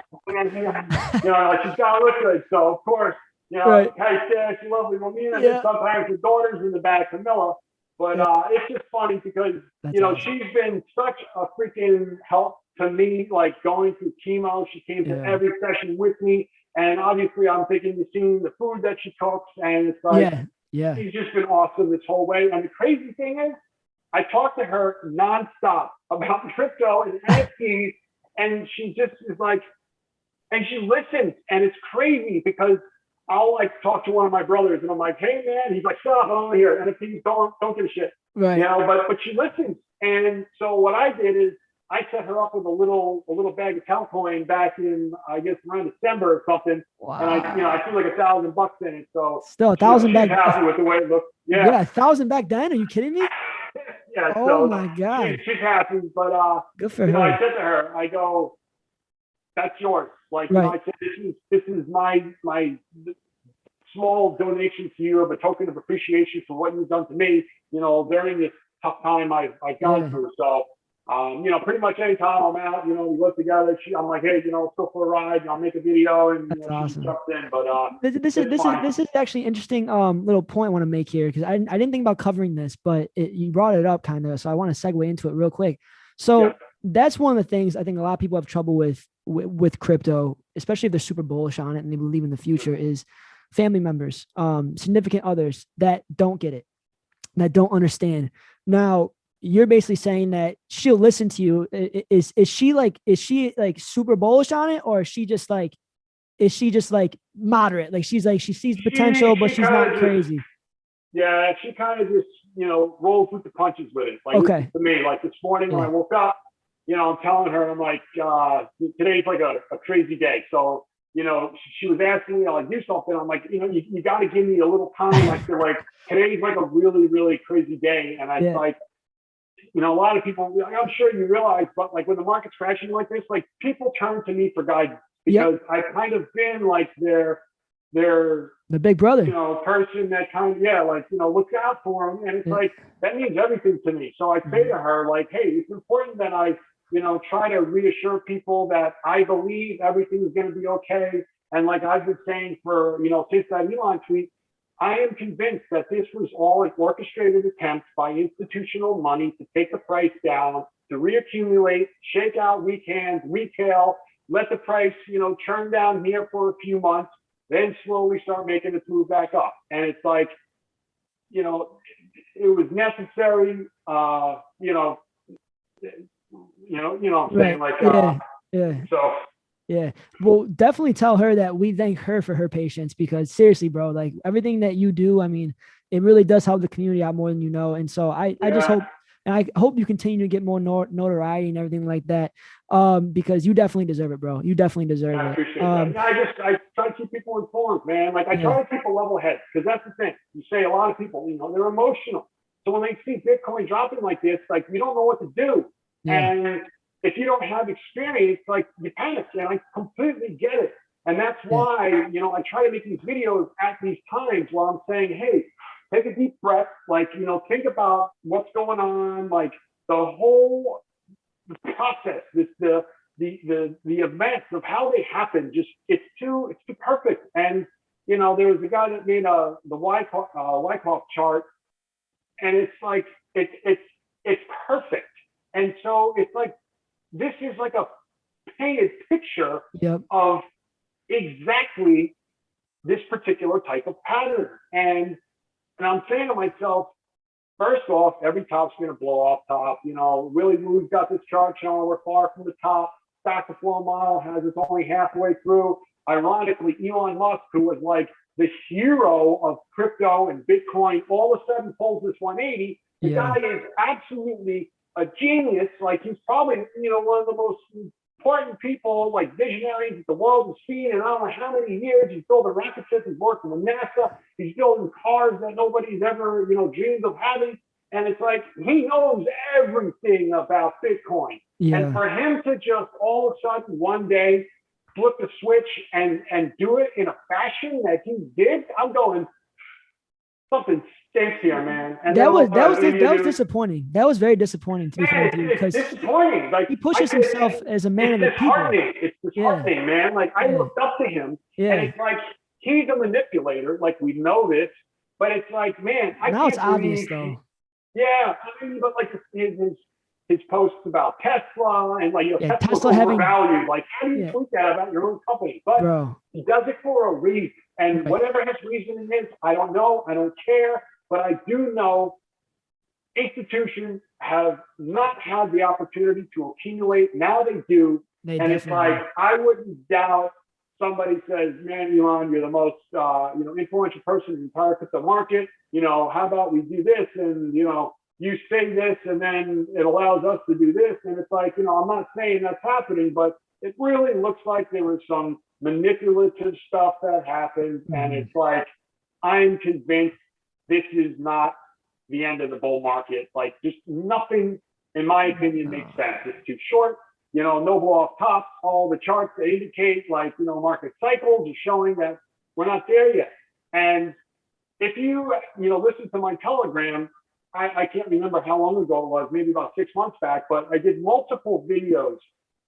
she's got to look good. So, of course, Paddy Stash, lovely Romina, and sometimes her daughter's in the back, Camilla. But it's just funny because, she's been such a freaking help to me, like going through chemo. She came to every session with me. And obviously, I'm thinking you've seen the food that she cooks. And it's like, she's just been awesome this whole way. And the crazy thing is, I talk to her nonstop about crypto and NFTs, and she just is like, and she listens, and it's crazy because I'll like talk to one of my brothers, and I'm like, hey man, he's like, shut up, I don't want to hear NFTs, don't give a shit, right? But she listens, and so what I did is I set her up with a little bag of Telcoin back in, I guess, around December or something. Wow. And I threw like $1,000 in it, so still $1,000 back. Happy with the way it looks. Yeah, 1,000 back then. Are you kidding me? Yeah, oh so my God. She's happy, but good for her. I said to her, I go, that's yours. Like, I said, this is my small donation to you of a token of appreciation for what you've done to me, during this tough time I've gone through. So, pretty much anytime I'm out, we work together. I'm like, hey, let's go for a ride. I'll make a video, and that's awesome. She jumps in. But this is actually interesting little point I want to make here, because I didn't think about covering this, but you brought it up kind of, so I want to segue into it real quick. So that's one of the things I think a lot of people have trouble with crypto, especially if they're super bullish on it and they believe in the future, is family members, significant others that don't get it, that don't understand. Now, you're basically saying that she'll listen to you. Is she like super bullish on it, or is she just like moderate? Like, she sees the potential, but she's not crazy. Yeah, she kind of just, rolls with the punches with it. Like, to me, like this morning when I woke up, I'm telling her, I'm like, today's like a crazy day. So, she was asking me, like, do something. I'm like, you got to give me a little time. I feel like today's like a really, really crazy day. And I like, a lot of people, I'm sure you realize, but like when the market's crashing like this, like people turn to me for guidance, because I've kind of been like their the big brother, person that kind of, looks out for them. And it's like, that means everything to me. So I say to her, like, hey, it's important that I, try to reassure people that I believe everything is going to be okay. And like I've been saying for, since that Elon tweet, I am convinced that this was all an orchestrated attempt by institutional money to take the price down, to reaccumulate, shake out weak hands, retail, let the price, churn down here for a few months, then slowly start making it move back up. And it's like, it was necessary, what I'm saying? Like, so. Yeah. Well, definitely tell her that we thank her for her patience, because seriously, bro, like everything that you do, I mean, it really does help the community out more than you know. And so I just hope, and I hope you continue to get more notoriety and everything like that, because you definitely deserve it, bro. You definitely deserve it. I appreciate that. I try to keep people informed, man. Like I try to keep a level head, because that's the thing. You say a lot of people, they're emotional. So when they see Bitcoin dropping like this, like you don't know what to do. And if you don't have experience, like you panic, and I completely get it. And that's why, I try to make these videos at these times where I'm saying, hey, take a deep breath, like, think about what's going on, like the whole process, the events of how they happen, just it's too perfect. And there was a guy that made the Wyckoff chart, and it's like it's perfect. And so it's like, this is like a painted picture Yep. of exactly this particular type of pattern. And I'm saying to myself, first off, every top's going to blow off top. You know, really, we've got this chart showing we're far from the top. Stock to flow model has us only halfway through. Ironically, Elon Musk, who was like the hero of crypto and Bitcoin, all of a sudden pulls this 180. The guy is absolutely a genius. Like, he's probably, you know, one of the most important people, like visionaries that the world has seen in I don't know how many years. He's building rocket ships, he's working with NASA, he's building cars that nobody's ever, you know, dreamed of having. And it's like, he knows everything about Bitcoin. Yeah. And for him to just all of a sudden one day flip the switch and do it in a fashion that he did, I'm going, something stinks here, man. And that was disappointing. That was very disappointing to be fair with you, because disappointing. Like, he pushes himself as a man of the people. It's disheartening, man. Like, I looked up to him, and it's like, he's a manipulator. Like, we know this, but it's like, man, now it's obvious though. Yeah, I mean, but like his posts about Tesla and like, you know, Tesla having value. Like, how do you tweet that about your own company? But he does it for a reason, and whatever his reasoning is, I don't know. I don't care. But I do know institutions have not had the opportunity to accumulate. Now they do. And it's like, I wouldn't doubt somebody says, man, Elon, you're the most you know, influential person in the entire crypto market. You know, how about we do this? And, you know, you say this, and then it allows us to do this. And it's like, you know, I'm not saying that's happening, but it really looks like there was some manipulative stuff that happened. And it's like, I'm convinced this is not the end of the bull market. Like, just nothing, in my opinion, makes sense. It's too short. You know, no blow off top. All the charts that indicate, like, you know, market cycles are showing that we're not there yet. And if you know, listen to my Telegram, I can't remember how long ago it was, maybe about 6 months back, but I did multiple videos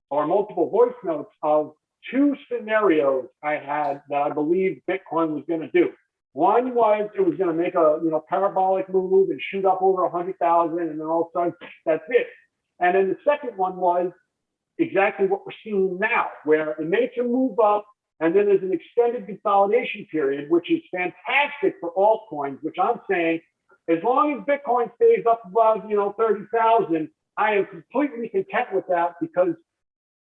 or multiple voice notes of two scenarios I had that I believed Bitcoin was going to do. One was it was going to make a, you know, parabolic move and shoot up over 100,000, and then all of a sudden that's it. And then the second one was exactly what we're seeing now, where it makes a move up, and then there's an extended consolidation period, which is fantastic for altcoins, which I'm saying, as long as Bitcoin stays up above, you know, 30,000, I am completely content with that, because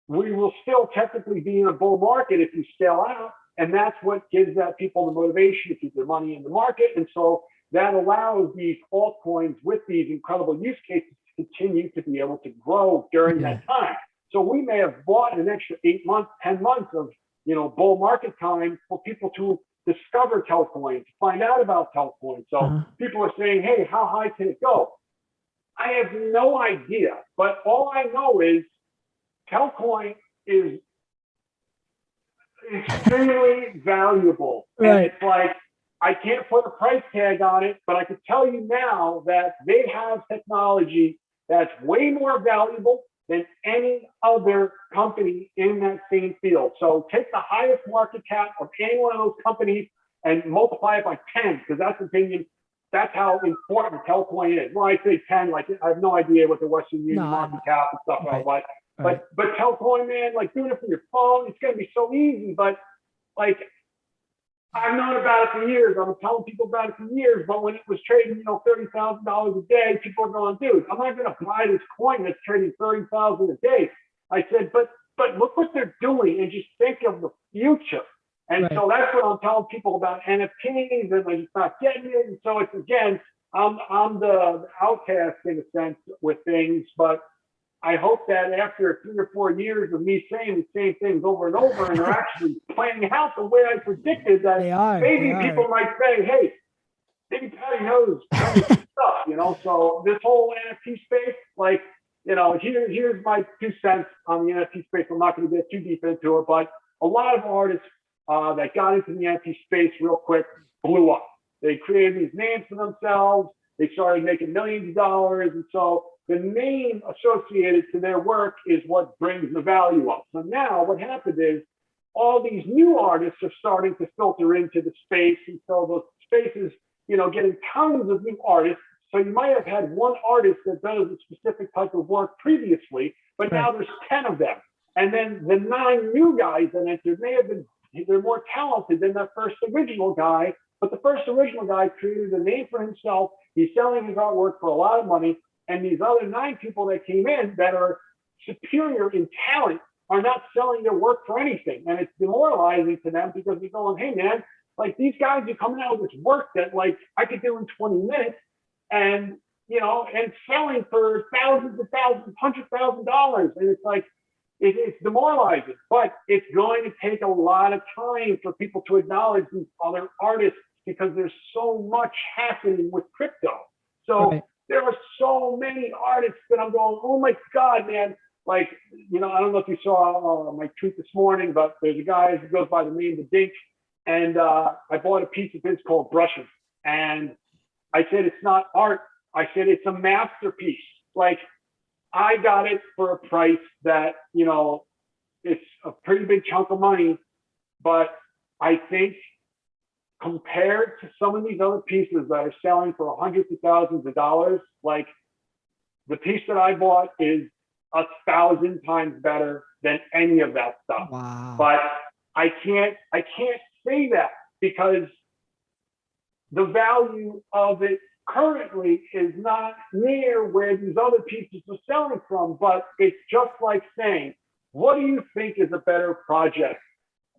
we will still technically be in a bull market if you scale out. And that's what gives that people the motivation to keep their money in the market. And so that allows these altcoins with these incredible use cases to continue to be able to grow during that time. So we may have bought an extra 8 months, 10 months of, you know, bull market time for people to discover Telcoin, to find out about Telcoin. So people are saying, hey, how high can it go? I have no idea, but all I know is Telcoin is extremely valuable. And it's like, I can't put a price tag on it, but I can tell you now that they have technology that's way more valuable than any other company in that same field. So take the highest market cap of any one of those companies and multiply it by 10, because that's how important Telcoin is. When I say 10, like, I have no idea what the Western Union market cap and stuff are like. But Telcoin, man, like, doing it from your phone, it's going to be so easy. But like, I've known about it for years. I've been telling people about it for years. But when it was trading, you know, $30,000 a day, people are going, dude, I'm not going to buy this coin that's trading $30,000 a day. I said, but look what they're doing, and just think of the future. And so that's what I'm telling people about NFTs, and they're just not getting it. And so it's, again, I'm the outcast in a sense with things, but I hope that after 3 or 4 years of me saying the same things over and over, and they're actually playing out the way I predicted, that maybe people might say, hey, maybe Paddy knows stuff, you know? So this whole NFT space, like, you know, here's my 2 cents on the NFT space. I'm not going to get too deep into it, but a lot of artists that got into the NFT space real quick blew up. They created these names for themselves. They started making millions of dollars. And so the name associated to their work is what brings the value up. So now what happened is all these new artists are starting to filter into the space. And so those spaces, you know, getting tons of new artists. So you might have had one artist that does a specific type of work previously, but now there's 10 of them. And then the 9 new guys that entered may have been, they're more talented than that first original guy, but the first original guy created a name for himself. He's selling his artwork for a lot of money. And these other 9 people that came in that are superior in talent are not selling their work for anything. And it's demoralizing to them because they're going, hey man, like these guys are coming out with this work that like I could do in 20 minutes and, you know, and selling for thousands of thousands, $100,000. And it's like, it's demoralizing, but it's going to take a lot of time for people to acknowledge these other artists because there's so much happening with crypto. So there are so many artists that I'm going, oh my God, man. Like, you know, I don't know if you saw my tweet this morning, but there's a guy who goes by the name of Dink. And I bought a piece of his called Brushes. And I said, it's not art. I said, it's a masterpiece. Like, I got it for a price that, you know, it's a pretty big chunk of money, but I think compared to some of these other pieces that are selling for hundreds of thousands of dollars, like the piece that I bought is 1,000 times better than any of that stuff. Wow. But I can't say that because the value of it currently is not near where these other pieces are selling from, but it's just like saying, what do you think is a better project?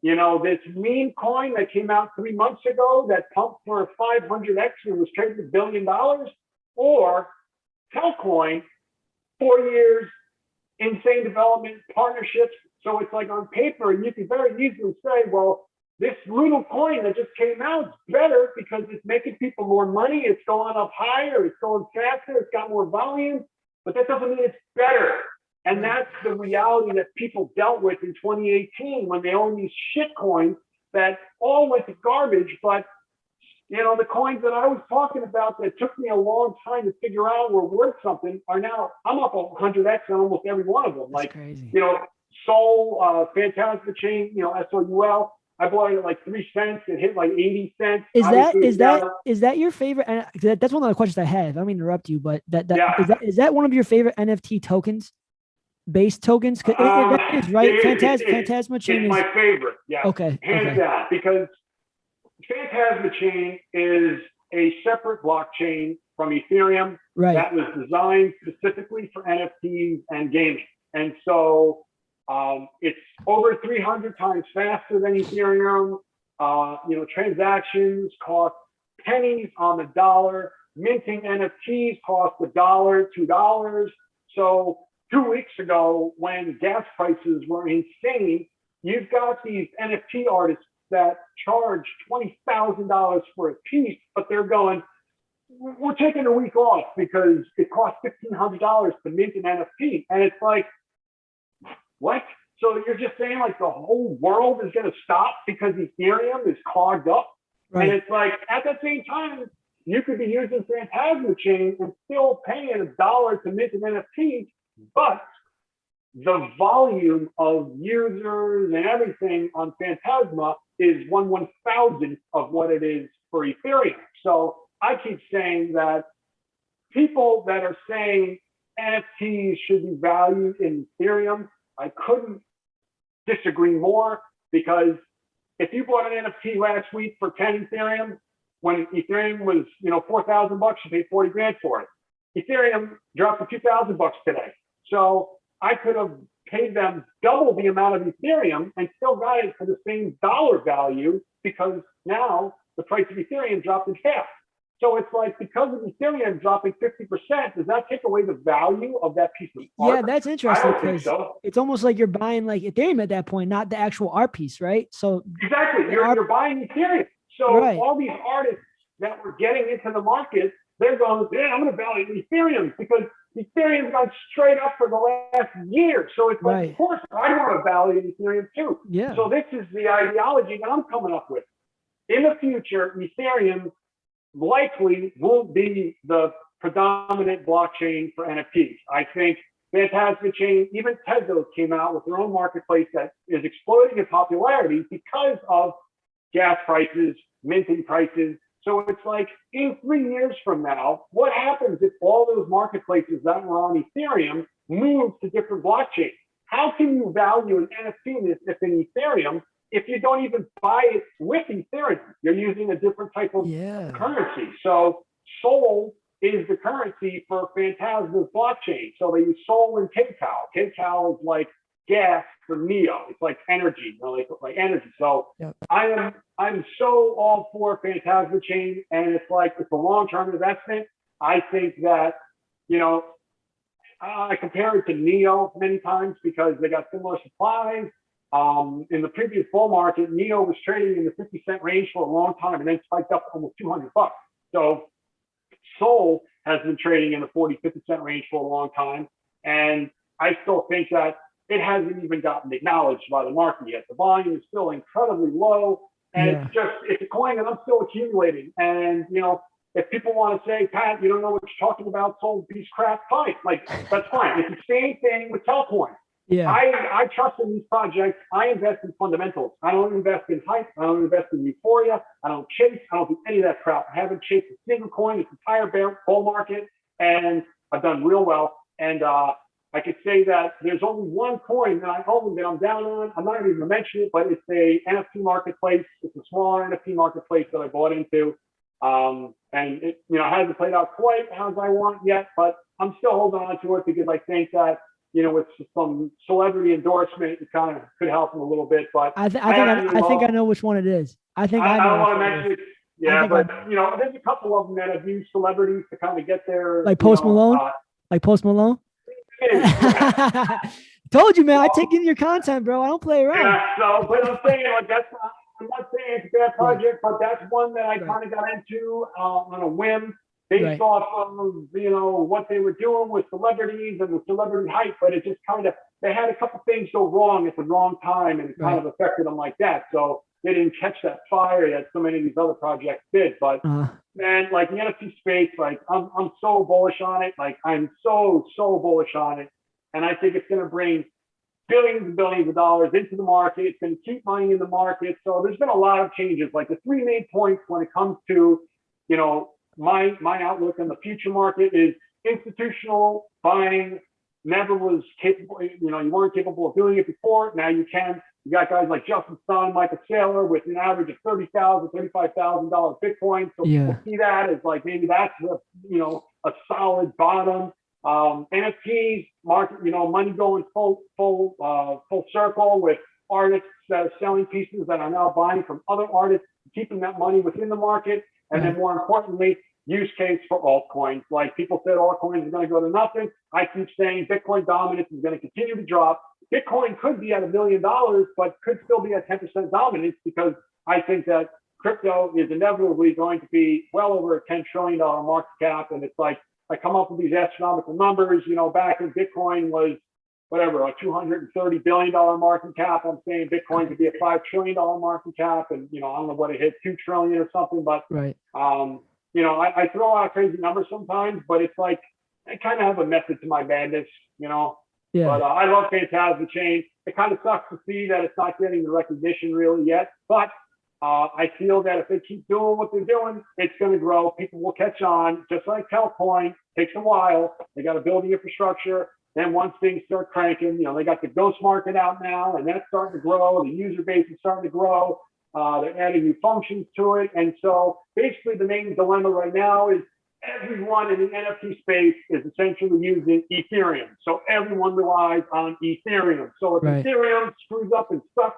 You know, this meme coin that came out 3 months ago that pumped for 500x and was traded $1 billion, or Telcoin, 4 years, insane development, partnerships. So it's like on paper, you can very easily say, well, this little coin that just came out is better because it's making people more money. It's going up higher. It's going faster. It's got more volume. But that doesn't mean it's better. And that's the reality that people dealt with in 2018 when they owned these shit coins that all went to garbage. But, you know, the coins that I was talking about that took me a long time to figure out were worth something are now, I'm up 100x on almost every one of them. That's like, crazy. You know, Soul, Phantasma chain, you know, SOUL. I bought it at like 3 cents. It hit like 80 cents. Is that your favorite? And that's one of the questions I have. I don't mean to interrupt you, but is that one of your favorite NFT tokens, base tokens? That is right. Phantasma chain is my favorite. Yeah. Okay. Hands down, because Phantasma chain is a separate blockchain from Ethereum that was designed specifically for NFTs and gaming, and so. It's over 300 times faster than Ethereum. You know, transactions cost pennies on the dollar. Minting NFTs cost $1, $2. So 2 weeks ago, when gas prices were insane, you've got these NFT artists that charge $20,000 for a piece, but they're going, we're taking a week off because it costs $1,500 to mint an NFT. And it's like, what? So you're just saying like the whole world is going to stop because Ethereum is clogged up? Right. And it's like, at the same time, you could be using Phantasma chain and still paying $1 to mint an NFT, but the volume of users and everything on Phantasma is 1/1000th of what it is for Ethereum. So I keep saying that people that are saying NFTs should be valued in Ethereum, I couldn't disagree more, because if you bought an NFT last week for 10 Ethereum, when Ethereum was, you know, $4,000, you paid 40 grand for it. Ethereum dropped to $2,000 today. So I could have paid them double the amount of Ethereum and still got it for the same dollar value, because now the price of Ethereum dropped in half. So it's like, because of Ethereum dropping 50%, does that take away the value of that piece of art? Yeah, that's interesting, because it's almost like you're buying like Ethereum at that point, not the actual art piece, right? So exactly, you're buying Ethereum. So all these artists that were getting into the market, they're going, yeah, I'm going to value Ethereum because Ethereum's gone straight up for the last year. So it's like, of course, I want to value Ethereum too. Yeah. So this is the ideology that I'm coming up with. In the future, Ethereum likely won't be the predominant blockchain for NFTs. I think Phantasma chain, even Tesla came out with their own marketplace that is exploding in popularity because of gas prices, minting prices. So it's like, in 3 years from now, what happens if all those marketplaces that were on Ethereum move to different blockchains? how can you value an NFT if in Ethereum if you don't even buy it with Ethereum? You're using a different type of currency. So Sol is the currency for Phantasma's blockchain. So they use Sol and KCAL. KCAL is like gas for Neo. It's like energy, like energy. So I'm so all for Phantasma chain, and it's a long-term investment. I think that, I compare it to Neo many times because they got similar supplies. In the previous bull market, Neo was trading in the 50-cent range for a long time and then spiked up to almost $200. So Sol has been trading in the 40, 50-cent range for a long time. And I still think that it hasn't even gotten acknowledged by the market yet. The volume is still incredibly low. And it's a coin that I'm still accumulating. And, if people want to say, Pat, you don't know what you're talking about, Sol piece crap, fine. That's fine. It's the same thing with Telcoin. Yeah. I trust in these projects. I invest in fundamentals. I don't invest in hype. I don't invest in euphoria. I don't chase. I don't do any of that crap. I haven't chased a single coin this entire bull market, and I've done real well. And I could say that there's only one coin that I own that I'm down on. I'm not even going to mention it, but it's a NFT marketplace. It's a smaller NFT marketplace that I bought into. And it, hasn't played out quite as I want yet, but I'm still holding on to it because I think that, with some celebrity endorsement, it kind of could help them a little bit. But I think I know which one it is. I don't want to mention it. Yeah, but there's a couple of them that have used celebrities to kind of get their Post Malone. Post Malone. Told you, man. I take in your content, bro. I don't play around. Yeah. So, but I'm saying I'm not saying it's a bad project, but that's one that I kind of got into on a whim, based off of what they were doing with celebrities and the celebrity hype. But it just they had a couple things go wrong at the wrong time, and it kind of affected them like that. So they didn't catch that fire that so many of these other projects did. But man, the NFT space, I'm so bullish on it. I'm so bullish on it, and I think it's going to bring billions and billions of dollars into the market. It's going to keep money in the market. So there's been a lot of changes. The three main points when it comes to, my outlook on the future market is institutional buying never was capable. You weren't capable of doing it before. Now you can. You got guys like Justin Sun, Michael Saylor with an average of $30,000, $35,000 Bitcoin. So people see that as maybe that's a solid bottom. NFTs market, money going full circle with artists that are selling pieces that are now buying from other artists, keeping that money within the market. And then more importantly, use case for altcoins. People said altcoins are going to go to nothing. I keep saying Bitcoin dominance is going to continue to drop. Bitcoin could be at $1 million, but could still be at 10% dominance because I think that crypto is inevitably going to be well over a $10 trillion market cap. And it's I come up with these astronomical numbers, back when Bitcoin was whatever, a $230 billion market cap. I'm saying Bitcoin could be a $5 trillion market cap. And, I don't know what it hit, 2 trillion or something, but, I throw out crazy numbers sometimes, but it's I kind of have a method to my madness, But I love Phantasma chain. It kind of sucks to see that it's not getting the recognition really yet, but I feel that if they keep doing what they're doing, it's going to grow. People will catch on, just like Telcoin. Takes a while. They got to build the infrastructure. Then once things start cranking, they got the ghost market out now, and that's starting to grow. The user base is starting to grow. They're adding new functions to it. And so basically the main dilemma right now is everyone in the NFT space is essentially using Ethereum. So everyone relies on Ethereum. So if Ethereum screws up and sucks,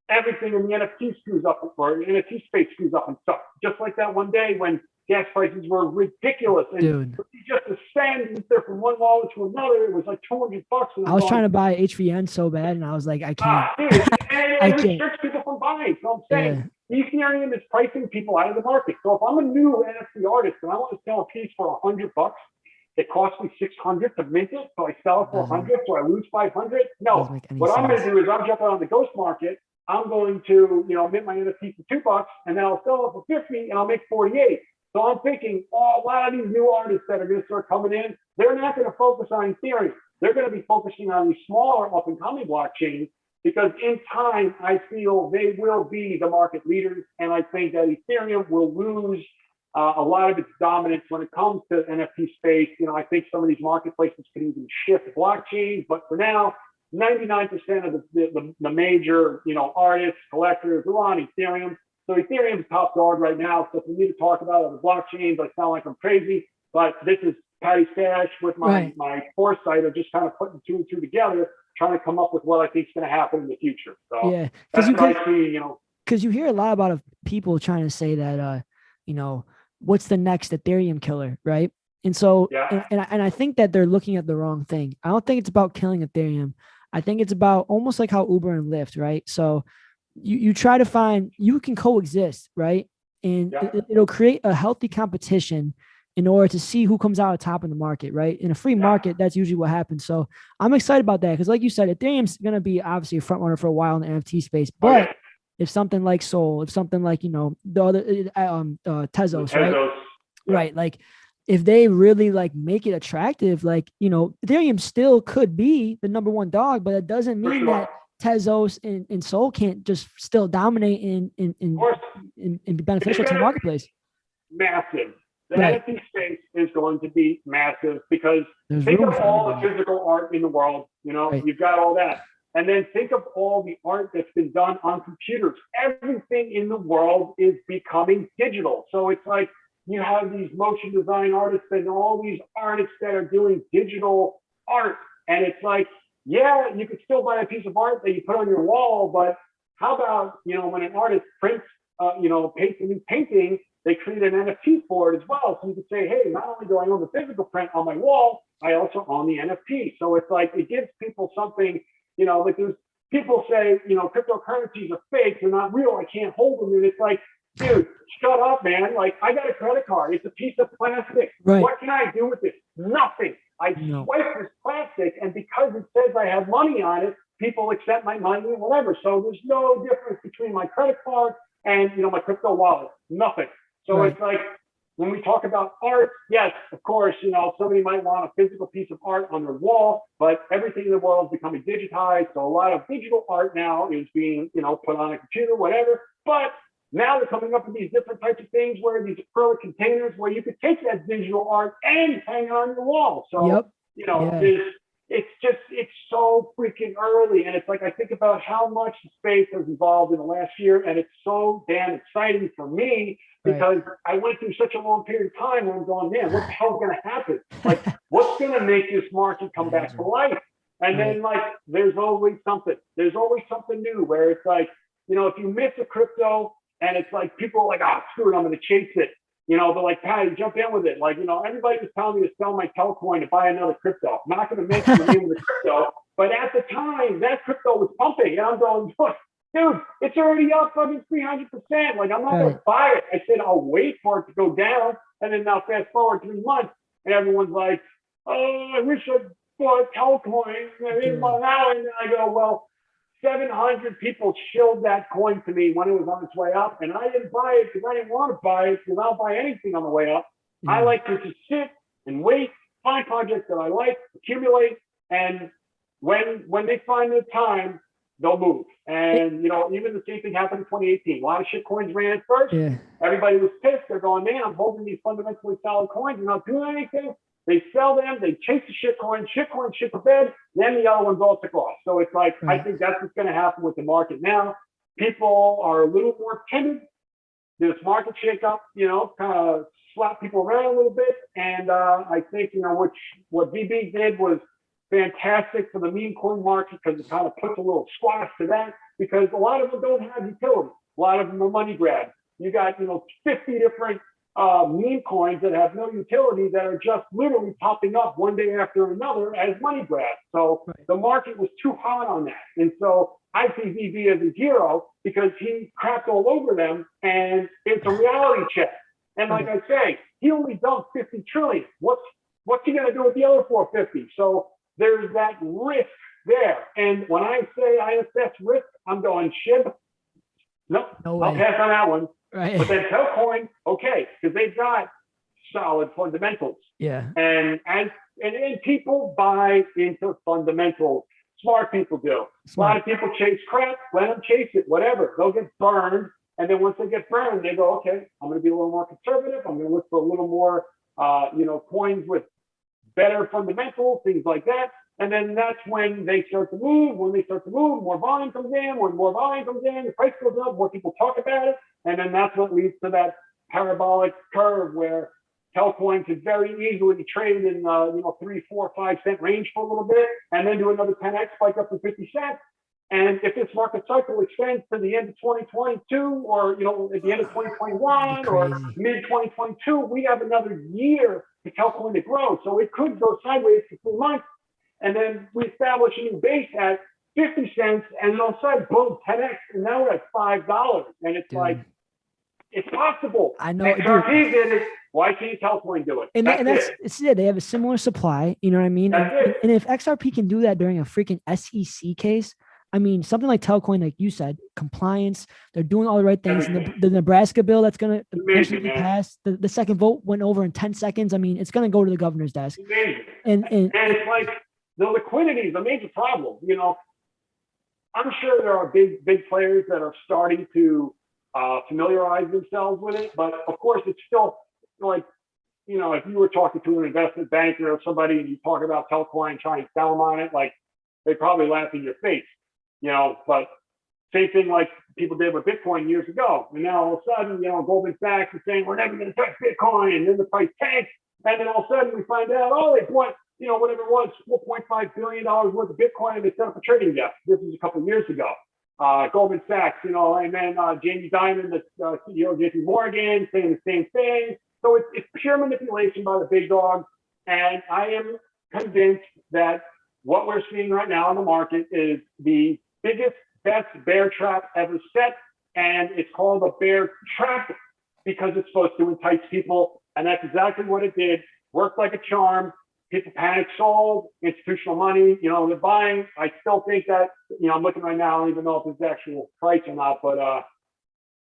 everything in the NFT screws up, or the NFT space screws up and sucks. Just like that one day when gas prices were ridiculous, and just to send there from one wallet to another, it was like $200. I was trying to buy HVN so bad, and I was like, I can't. It restricts people from buying. So I'm saying Ethereum is pricing people out of the market. So if I'm a new NFT artist and I want to sell a piece for $100, it costs me $600 to mint it, so I sell it for $100, so I lose $500. No, what I'm going to do is I'm jumping on the ghost market. I'm going to, mint my NFT for $2, and then I'll sell it for 50, and I'll make 48. So I'm thinking, a lot of these new artists that are going to start coming in, they're not going to focus on Ethereum. They're going to be focusing on these smaller up-and-coming blockchains because in time, I feel they will be the market leaders, and I think that Ethereum will lose a lot of its dominance when it comes to NFT space. I think some of these marketplaces could even shift blockchains, but for now, 99% of the major, artists, collectors, they're on Ethereum. So Ethereum is top dog right now. So for me to talk about other blockchains, I sound like I'm crazy, but this is Paddy Stash with my foresight of just kind of putting two and two together, trying to come up with what I think is going to happen in the future. So yeah, that's what I see, because you hear a lot about people trying to say that, what's the next Ethereum killer, right? And so, and I think that they're looking at the wrong thing. I don't think it's about killing Ethereum. I think it's about almost like how Uber and Lyft, right? So you try to find, you can coexist, right? And it'll create a healthy competition in order to see who comes out on top in the market, right? In a free market, that's usually what happens. So I'm excited about that because, like you said, Ethereum's going to be obviously a front runner for a while in the NFT space. But if something like Sol, if something like, the other Tezos, right? Right. Like if they really like make it attractive, like, Ethereum still could be the number one dog, but it doesn't mean that Tezos and Sol can't just still dominate and be beneficial to the marketplace. Massive. The NFT space is going to be massive because think of all the physical art in the world. You've got all that. And then think of all the art that's been done on computers. Everything in the world is becoming digital. So it's like you have these motion design artists and all these artists that are doing digital art. And it's like, yeah, you could still buy a piece of art that you put on your wall, but how about, when an artist prints, paints a new painting, they create an NFT for it as well. So you could say, hey, not only do I own the physical print on my wall, I also own the NFT. So it's like, it gives people something, like there's people say, cryptocurrencies are fake, they're not real, I can't hold them. And it's like, dude, shut up, man. Like, I got a credit card. It's a piece of plastic. Right. What can I do with it? Nothing. I swipe this plastic, and because it says I have money on it, people accept my money and whatever. So there's no difference between my credit card and, my crypto wallet. Nothing. So it's like, when we talk about art, yes, of course, somebody might want a physical piece of art on their wall, but everything in the world is becoming digitized. So a lot of digital art now is being, put on a computer, whatever. But now they're coming up with these different types of things where these acrylic containers where you could take that digital art and hang it on your wall. So, it's so freaking early. And it's like, I think about how much the space has evolved in the last year. And it's so damn exciting for me because I went through such a long period of time where I'm going, man, what the hell's going to happen? Like, what's going to make this market come back to life? And then, like, there's always something new where it's like, if you miss a crypto and it's like, people are like, screw it, I'm going to chase it. But like, Patty, jump in with it. Like, everybody was telling me to sell my Telcoin to buy another crypto. I'm not going to mention the name of the crypto, but at the time, that crypto was pumping. And I'm going, dude, it's already up fucking 300%. Like, I'm not going to buy it. I said, I'll wait for it to go down. And then now fast forward 3 months, and everyone's like, oh, I wish I bought Telcoin. And I go, well, 700 people shilled that coin to me when it was on its way up, and I didn't buy it because I didn't want to buy it because I'll buy anything on the way up. I like to just sit and wait, find projects that I like, accumulate, and when they find the time, they'll move. And even the same thing happened in 2018. A lot of shit coins ran at first. Everybody was pissed. They're going, man, I'm holding these fundamentally solid coins and not doing anything. They sell them, they chase the shit coin shit to bed, then the other ones all took off. So it's like, I think that's what's going to happen with the market now. People are a little more timid. This market shakeup, kind of slap people around a little bit. And I think, what VB did was fantastic for the meme coin market because it kind of puts a little squash to that because a lot of them don't have utility. A lot of them are money grabs. You got, 50 different meme coins that have no utility that are just literally popping up one day after another as money grabs. So the market was too hot on that. And so I see VB as a hero because he crapped all over them and it's a reality check. And like I say, he only dumped 50 trillion. What's he going to do with the other 450? So there's that risk there. And when I say I assess risk, I'm going SHIB. Nope, I'll pass on that one. Right. But then Telcoin, okay, because they've got solid fundamentals. Yeah. And people buy into fundamentals. Smart people do. A lot of people chase crap. Let them chase it, whatever. They'll get burned. And then once they get burned, they go, okay, I'm going to be a little more conservative. I'm going to look for a little more, coins with better fundamentals, things like that. And then that's when they start to move. When they start to move, more volume comes in. When more volume comes in, the price goes up, more people talk about it. And then that's what leads to that parabolic curve where Telcoin could very easily be traded in 3, 4, 5 cent range for a little bit, and then do another 10x spike up to 50 cents. And if this market cycle extends to the end of 2022, or at the end of 2021 or mid 2022, we have another year for Telcoin to grow. So it could go sideways for 3 months, and then we establish a new base at 50 cents, and then all of a sudden, boom, 10x, and now we're at $5. And it's like, it's possible. I know. XRP did it. Why can't Telcoin do it? And that's it. They have a similar supply. You know what I mean? And if XRP can do that during a freaking SEC case, I mean, something like Telcoin, like you said, compliance, they're doing all the right things. And the Nebraska bill that's going to eventually be passed, the second vote went over in 10 seconds. I mean, it's going to go to the governor's desk. And it's like the liquidity is a major problem. I'm sure there are big players that are starting to familiarize themselves with it. But of course, it's still like, if you were talking to an investment banker or somebody and you talk about Telcoin, trying to sell them on it, like they probably laugh in your face. But same thing like people did with Bitcoin years ago. And now all of a sudden, Goldman Sachs is saying we're never going to touch Bitcoin, and then the price tanks. And then all of a sudden we find out, they bought, whatever it was, $4.5 billion worth of Bitcoin, and they set up a trading desk. This was a couple of years ago. Goldman Sachs, and then Jamie Dimon, the CEO of JP Morgan, saying the same thing. So it's pure manipulation by the big dogs. And I am convinced that what we're seeing right now in the market is the biggest, best bear trap ever set. And it's called a bear trap because it's supposed to entice people. And that's exactly what it did. Worked like a charm. People panic sold, institutional money, they're buying. I still think that, I'm looking right now, I don't even know if it's actual price or not, but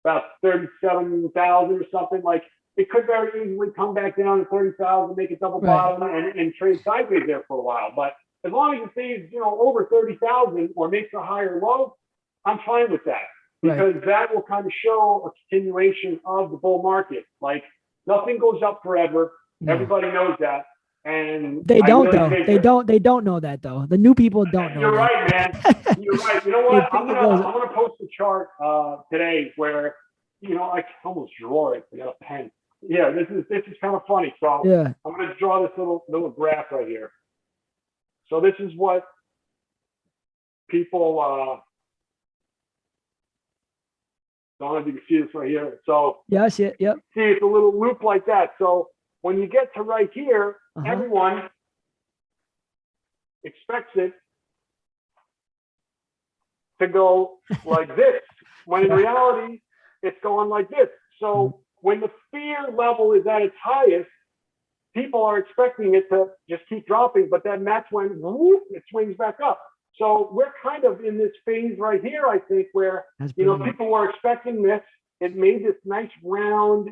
about 37,000 or something. Like, it could very easily come back down to 30,000, make a double bottom and trade sideways there for a while. But as long as it stays, over 30,000 or makes a higher low, I'm fine with that, because that will kind of show a continuation of the bull market. Like, nothing goes up forever. No. Everybody knows that. And they don't though. They don't know that though. The new people don't know. You're right, man. You're right. You know what? I'm gonna post a chart today where I can almost draw it. I got a pen. Yeah, this is kind of funny. So I'm gonna draw this little graph right here. So this is what people don't know if you can see this right here. So I see it. Yep. See, it's a little loop like that. So when you get to right here, everyone expects it to go like this, when in reality, it's going like this. So when the fear level is at its highest, people are expecting it to just keep dropping, but then that's when whoop, it swings back up. So we're kind of in this phase right here, I think, where people were expecting this. It made this nice round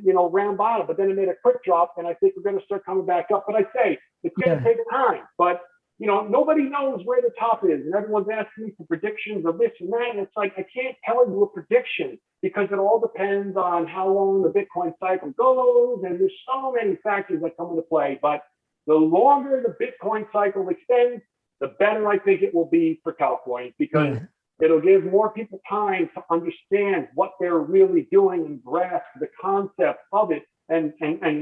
bottom, but then it made a quick drop, and I think we're going to start coming back up. But I say it's going to take time. But nobody knows where the top is, and everyone's asking me for predictions of this and that. And it's like I can't tell you a prediction because it all depends on how long the Bitcoin cycle goes, and there's so many factors that come into play. But the longer the Bitcoin cycle extends, the better I think it will be for Telcoin, because it'll give more people time to understand what they're really doing and grasp the concept of it, and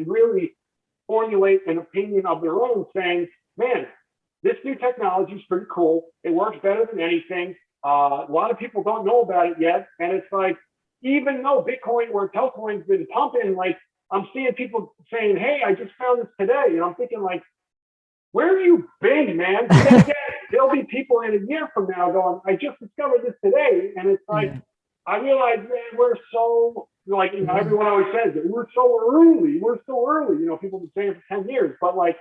really formulate an opinion of their own, saying, man, this new technology is pretty cool. It works better than anything. A lot of people don't know about it yet. And it's like, even though Bitcoin or Telcoin's been pumping, like I'm seeing people saying, hey, I just found this today. And I'm thinking like, where have you been, man? There'll be people in a year from now going, I just discovered this today. And it's like, I realize, man, we're so, like, everyone always says it. We're so early. We're so early. People have been saying it for 10 years. But, like,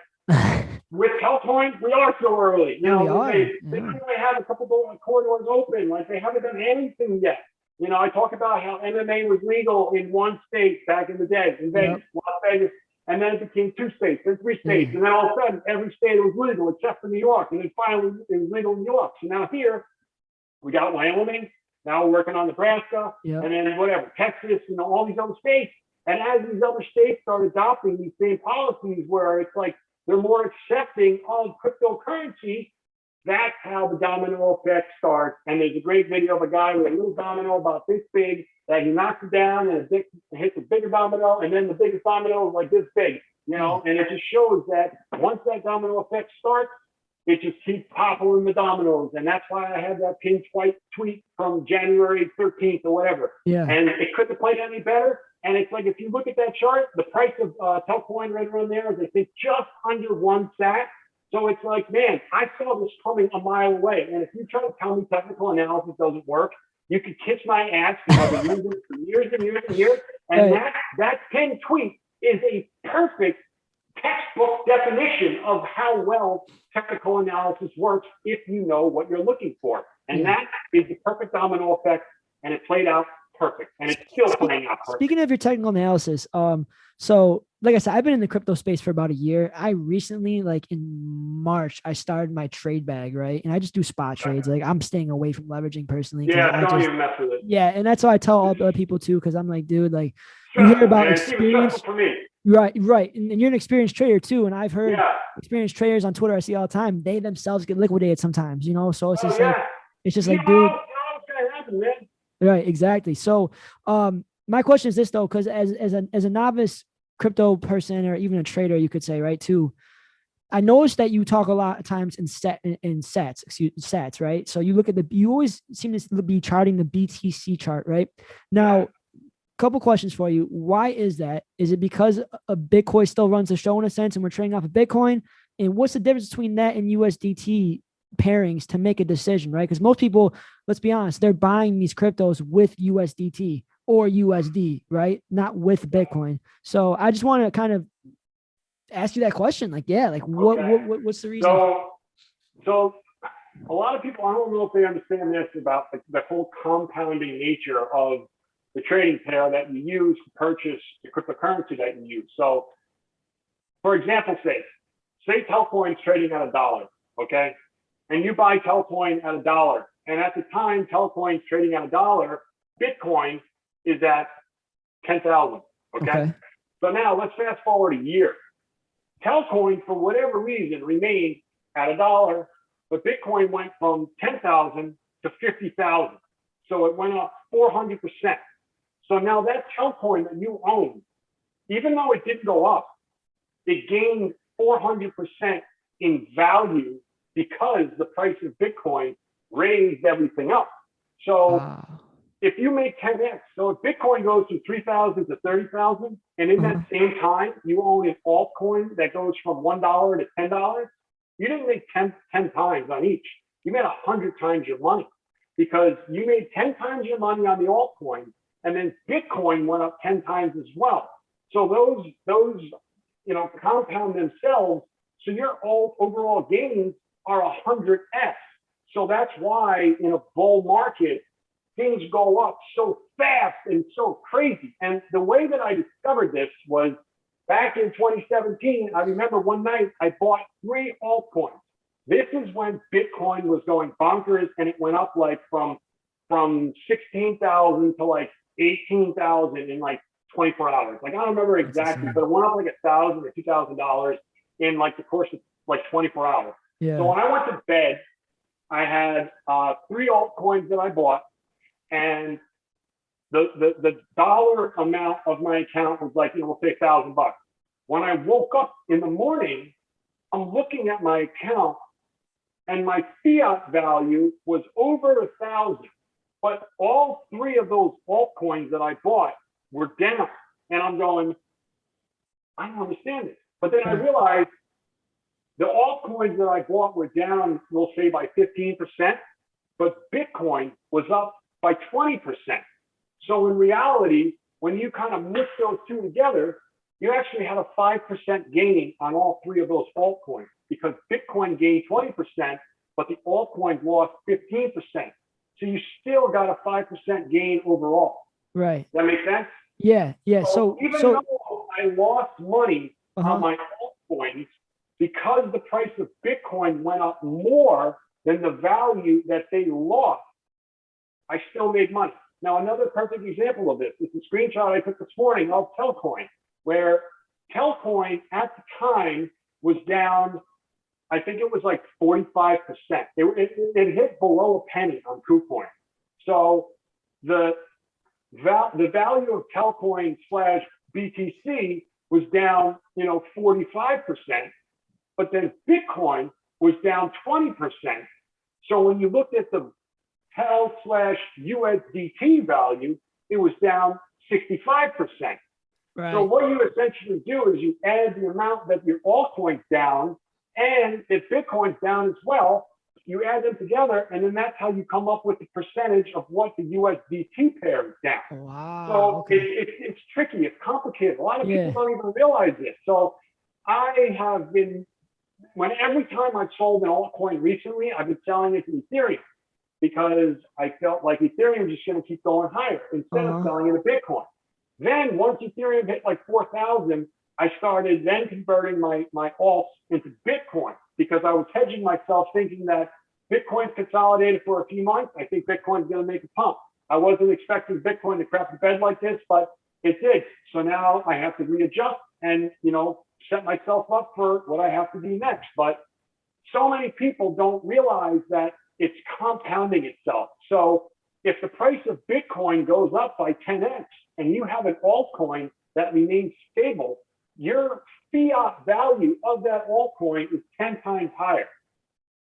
with Telcoin, we are so early. They only have a couple of corridors open. Like, they haven't done anything yet. I talk about how MMA was legal in one state back in the day, in Vegas, Las Vegas. And then it became 2 states, then 3 states. And then all of a sudden, every state was legal except for New York. And then finally, it was legal in New York. So now here, we got Wyoming. Now we're working on Nebraska. And then whatever, Texas, all these other states. And as these other states start adopting these same policies where it's like they're more accepting of cryptocurrency, that's how the domino effect starts. And there's a great video of a guy with a little domino about this big that he knocks it down and it hits a bigger domino, and then the biggest domino is like this big, you know, and it just shows that once that domino effect starts, it just keeps toppling the dominoes. And that's why I had that pinned tweet from January 13th or whatever. Yeah. And it couldn't have played any better. And it's like, if you look at that chart, the price of Telcoin right around there is, I think, just under 1 sat. So it's like, man, I saw this coming a mile away. And if you try to tell me technical analysis doesn't work, you can kiss my ass, because I've been using it for years and years and years. And that pinned tweet is a perfect textbook definition of how well technical analysis works if you know what you're looking for. And that is the perfect domino effect, and it played out perfect, and it's still playing out perfect. Speaking of your technical analysis, so like I said, I've been in the crypto space for about a year. I recently, like in March, I started my trade bag, right? And I just do spot trades. Like, I'm staying away from leveraging personally. Yeah, don't even mess with it. Yeah, and that's what I tell all the other people too, because I'm like, dude, like, you hear about experience. For me. Right. And you're an experienced trader too. And I've heard experienced traders on Twitter I see all the time, they themselves get liquidated sometimes, you know? So it's just like, it's just like, dude. You know what's gonna happen, man. Right, exactly. So my question is this though, because as a novice crypto person, or even a trader, you could say, right, too, I noticed that you talk a lot of times in sets, right? So you always seem to be charting the BTC chart, right? Now, couple questions for you. Why is that? Is it because a Bitcoin still runs the show in a sense, and we're trading off of Bitcoin? And what's the difference between that and USDT pairings to make a decision, right? Because most people, let's be honest, they're buying these cryptos with USDT or USD, right? Not with Bitcoin. So I just want to kind of ask you that question. Like, what's the reason? So a lot of people, I don't know if they understand this about the whole compounding nature of the trading pair that you use to purchase the cryptocurrency that you use. So, for example, say Telcoin is trading at $1, okay? And you buy Telcoin at $1. And at the time Telcoin is trading at $1, Bitcoin is at 10,000, okay? So now let's fast forward a year. Telcoin, for whatever reason, remained at $1, but Bitcoin went from 10,000 to 50,000. So it went up 400%. So now that Telcoin that you own, even though it didn't go up, it gained 400% in value because the price of Bitcoin raised everything up. So if you make 10x, so if Bitcoin goes from 3,000 to 30,000, and in that same time, you own an altcoin that goes from $1 to $10, you didn't make 10 times on each. You made 100 times your money, because you made 10 times your money on the altcoin, and then Bitcoin went up 10 times as well. So those compound themselves. So your overall gains are 100x. So that's why in a bull market, things go up so fast and so crazy. And the way that I discovered this was back in 2017. I remember one night I bought 3 altcoins. This is when Bitcoin was going bonkers, and it went up like from 16,000 to like 18,000 in like 24 hours. Like, I don't remember exactly, but it went up like $1,000 or $2,000 in like the course of like 24 hours. Yeah. So when I went to bed, I had 3 altcoins that I bought, and the dollar amount of my account was like, we'll say $1,000. When I woke up in the morning, I'm looking at my account, and my fiat value was over 1,000. But all 3 of those altcoins that I bought were down. And I'm going, I don't understand this. But then I realized the altcoins that I bought were down, we'll say, by 15%, but Bitcoin was up by 20%. So in reality, when you kind of mix those two together, you actually had a 5% gain on all 3 of those altcoins, because Bitcoin gained 20%, but the altcoins lost 15%. So you still got a 5% gain overall. Right. Does that make sense? Yeah. So even though I lost money on my altcoins, because the price of Bitcoin went up more than the value that they lost, I still made money. Now, another perfect example of this is the screenshot I took this morning of Telcoin, where Telcoin at the time was down I think it was like 45%. It hit below a penny on KuCoin. So the value of Telcoin slash BTC was down, 45%, but then Bitcoin was down 20%. So when you looked at the Tel slash USDT value, it was down 65%. Right. So what you essentially do is you add the amount that your altcoin's down, and if Bitcoin's down as well, you add them together, and then that's how you come up with the percentage of what the USDT pair is down. Wow. So Okay. it's tricky, it's complicated. A lot of people don't even realize this. So I have been, every time I've sold an altcoin recently, I've been selling it to Ethereum because I felt like Ethereum is just going to keep going higher instead of selling it to Bitcoin. Then once Ethereum hit like 4,000, I started then converting my alts into Bitcoin because I was hedging myself thinking that Bitcoin's consolidated for a few months. I think Bitcoin's going to make a pump. I wasn't expecting Bitcoin to crap the bed like this, but it did. So now I have to readjust and, set myself up for what I have to do next. But so many people don't realize that it's compounding itself. So if the price of Bitcoin goes up by 10x and you have an altcoin that remains stable, your fiat value of that altcoin is 10 times higher.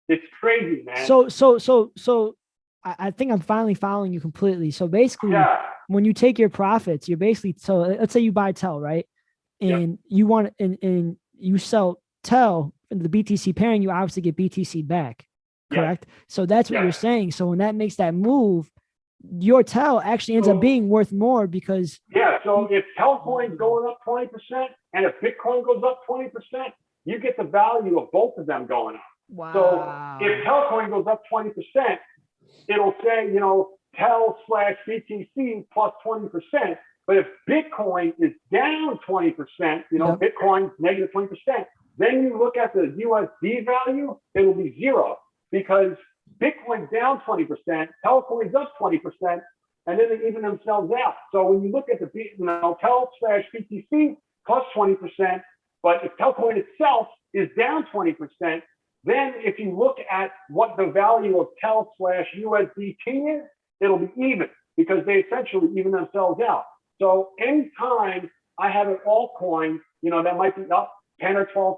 It's crazy, man. So I think I'm finally following you completely. So basically, when you take your profits, you're basically, so let's say you buy Tel, right? And you want, and you sell Tel, the BTC pairing, you obviously get BTC back, correct? So that's what you're saying. So when that makes that move, your Tel actually ends up being worth more because so if Telcoin's going up 20% and if Bitcoin goes up 20%, you get the value of both of them going up. Wow. So if Telcoin goes up 20%, it'll say, Tel slash BTC plus 20%. But if Bitcoin is down 20%, Bitcoin's negative 20%, then you look at the USD value, it'll be zero because Bitcoin's down 20%, Telcoin's up 20%, and then they even themselves out. So when you look at the Tel slash BTC plus 20%, but if Telcoin itself is down 20%, then if you look at what the value of Tel slash USDT is, it'll be even because they essentially even themselves out. So anytime I have an altcoin, that might be up 10 or 12%,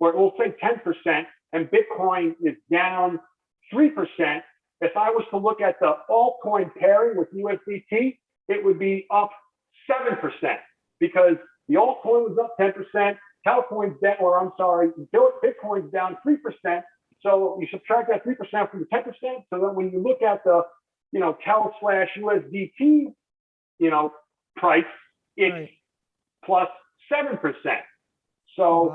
or we'll say 10%, and Bitcoin is down 3%, if I was to look at the altcoin pairing with USDT, it would be up 7% because the altcoin was up 10%, Telcoin's down, Bitcoin's down 3%. So you subtract that 3% from the 10%. So that when you look at the, Tel slash USDT, price, it's plus 7%. So,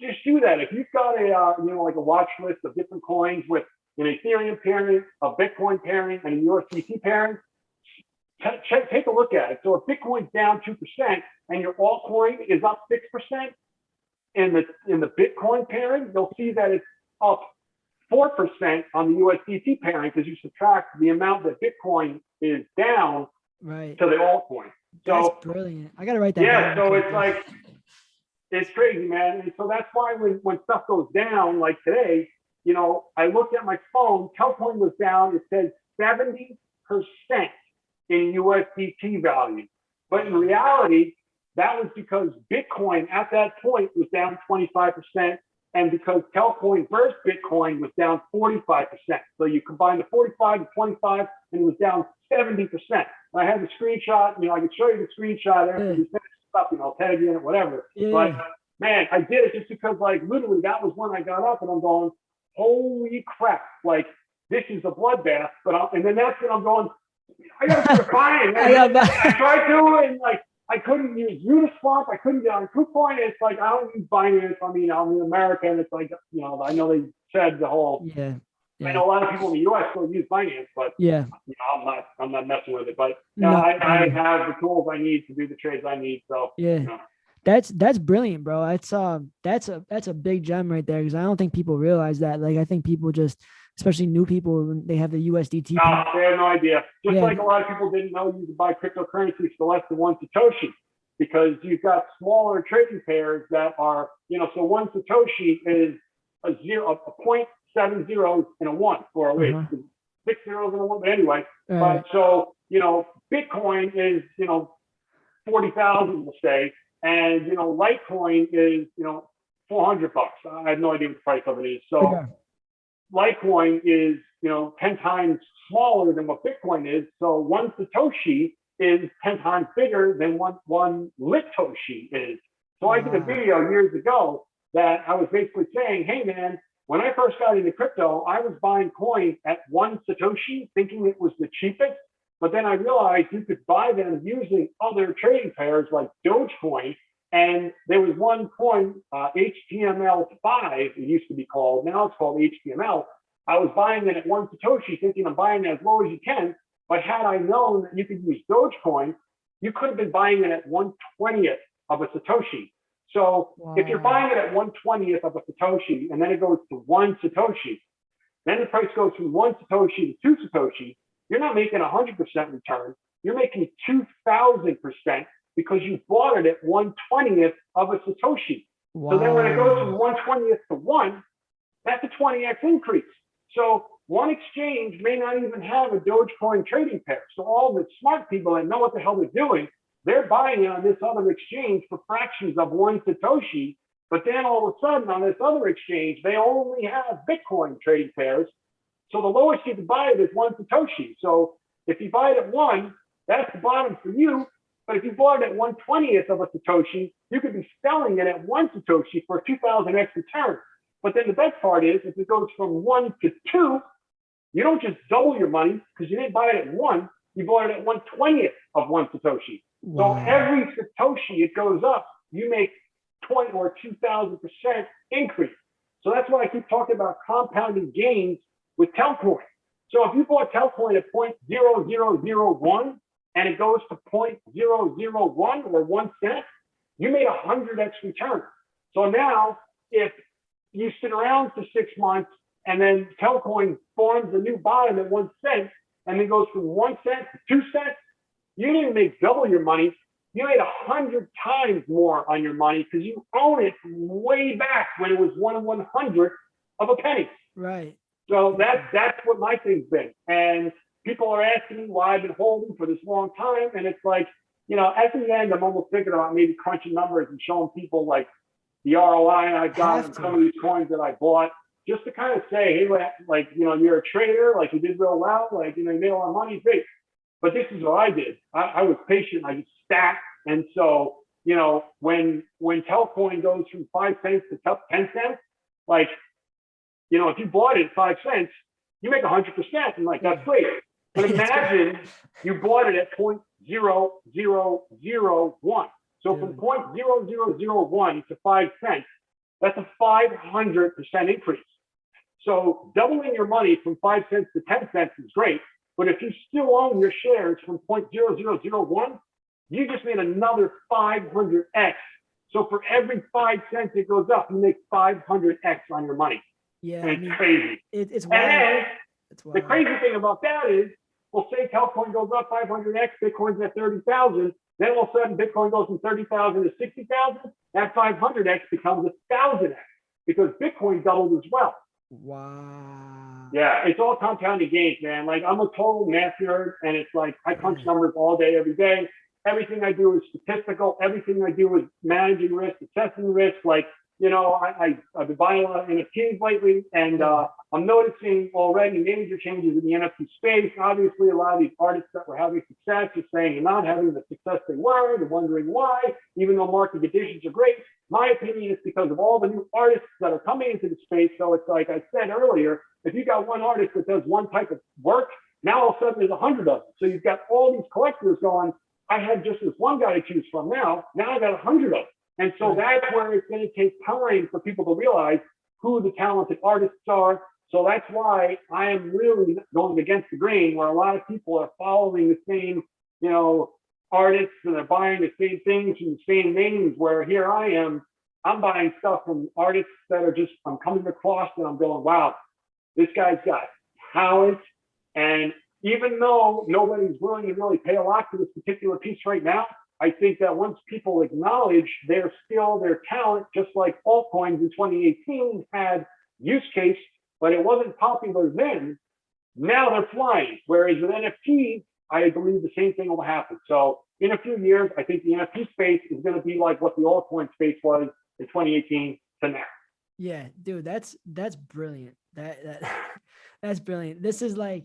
just do that. If you've got like a watch list of different coins with an Ethereum pairing, a Bitcoin pairing, and a USDT pairing, take a look at it. So if Bitcoin's down 2% and your altcoin is up 6%, in the Bitcoin pairing, you'll see that it's up 4% on the USDT pairing because you subtract the amount that Bitcoin is down to the altcoin. So that's brilliant. I got to write that down. So it's like, it's crazy, man. And so that's why when stuff goes down, like today, I looked at my phone, Telcoin was down, it says 70% in USDT value. But in reality, that was because Bitcoin at that point was down 25%, and because Telcoin versus Bitcoin was down 45%. So you combine the 45 and 25, and it was down 70%. And I have the screenshot, I can show you the screenshot after we finish stuff, tag you in it, whatever. But man, I did it just because, like, literally that was when I got up and I'm going, holy crap, like, this is a bloodbath. And then that's when I'm going, I got to start buying. I tried to, and like, I couldn't use Uniswap. I couldn't get on KuCoin. It's like, I don't use Binance. I mean, I'm in America, and it's like, I know they said the whole. I know a lot of people in the U.S. still use Binance, but I'm not messing with it. But I have the tools I need to do the trades I need. So that's brilliant, bro. That's a big gem right there because I don't think people realize that. Like, I think people just, especially new people, when they have the USDT. No, they have no idea. Just like a lot of people didn't know you could buy cryptocurrencies for less than 1 Satoshi because you've got smaller trading pairs that are, so 1 Satoshi is a point 7 zeros and a 1, or wait, 6 zeros and a 1. But anyway, but so, Bitcoin is, 40,000, we'll say, and, Litecoin is, $400. I have no idea what the price of it is. So Litecoin is, 10 times smaller than what Bitcoin is. So one Satoshi is 10 times bigger than one Litoshi is. So I did a video years ago that I was basically saying, hey man, when I first got into crypto, I was buying coins at one Satoshi, thinking it was the cheapest. But then I realized you could buy them using other trading pairs like Dogecoin. And there was one coin, HTML5, it used to be called. Now it's called HTML. I was buying it at one Satoshi, thinking I'm buying it as low as you can. But had I known that you could use Dogecoin, you could have been buying it at 1/20th of a Satoshi. So if you're buying it at 1/20th of a Satoshi, and then it goes to one Satoshi, then the price goes from one Satoshi to two Satoshi, you're not making 100% return. You're making 2,000% because you bought it at 1/20th of a Satoshi. So then when it goes from 1/20th to 1, that's a 20x increase. So one exchange may not even have a Dogecoin trading pair. So all the smart people that know what the hell they're doing, they're buying it on this other exchange for fractions of one Satoshi. But then all of a sudden on this other exchange, they only have Bitcoin trading pairs. So the lowest you can buy it is one Satoshi. So if you buy it at 1, that's the bottom for you. But if you bought it at 1/20th of a Satoshi, you could be selling it at one Satoshi for 2,000x return. But then the best part is if it goes from 1 to 2, you don't just double your money because you didn't buy it at 1, you bought it at 1/20th of one Satoshi. So every Satoshi it goes up, you make 20 or 2,000% increase. So that's why I keep talking about compounding gains with Telcoin. So if you bought Telcoin at 0.0001 and it goes to 0.001 or 1 cent, you made 100x return. So now if you sit around for 6 months and then Telcoin forms a new bottom at 1 cent and then goes from 1 cent to 2 cents, you didn't make double your money. You made 100 times more on your money because you own it way back when it was 1/100th of a penny. Right. So that's what my thing's been. And people are asking me why I've been holding for this long time. And it's like, at the end, I'm almost thinking about maybe crunching numbers and showing people like the ROI I've got on some of these coins that I bought, just to kind of say, hey, like, you're a trader, like you did real well, like, you made a lot of money, great. But this is what I did. I was patient. I just stacked. And so, when Telcoin goes from 5 cents to 10 cents, like, if you bought it at 5 cents, you make 100%. And like, that's great. But imagine you bought it at 0.0001. So from 0.0001 to 5 cents, that's a 500% increase. So doubling your money from 5 cents to 10 cents is great. But if you still own your shares from 0.0001, you just made another 500x. So for every 5 cents it goes up, you make 500x on your money. Yeah, and it's crazy. It's wild. And then the crazy thing about that is, we'll say Telcoin goes up 500x, Bitcoin's at 30,000. Then all of a sudden Bitcoin goes from 30,000 to 60,000. That 500x becomes 1,000x because Bitcoin doubled as well. Wow. Yeah, it's all compounding gains, man. Like I'm a total math nerd, and it's like I punch numbers all day, every day. Everything I do is statistical. Everything I do is managing risk, assessing risk. Like, I've been buying a lot of NFTs lately, and I'm noticing already major changes in the NFT space. Obviously, a lot of these artists that were having success are saying they're not having the success they were. They're wondering why, even though market conditions are great. My opinion is because of all the new artists that are coming into the space. So it's like I said earlier, if you got one artist that does one type of work, now all of a sudden there's 100 of them. So you've got all these collectors going, I had just this one guy to choose from now I got 100 of them. And so that's where it's going to take time for people to realize who the talented artists are. So that's why I am really going against the grain, where a lot of people are following the same, artists, and they're buying the same things from the same names, where here I am, I'm buying stuff from artists that are just, I'm coming across and I'm going, wow, this guy's got talent. And even though nobody's willing to really pay a lot for this particular piece right now, I think that once people acknowledge their skill, their talent, just like altcoins in 2018 had use case, but it wasn't popular then. Now they're flying. Whereas with NFTs, I believe the same thing will happen. So in a few years, I think the NFT space is going to be like what the altcoin space was in 2018 to now. Yeah, dude, that's brilliant. That's brilliant. This is like,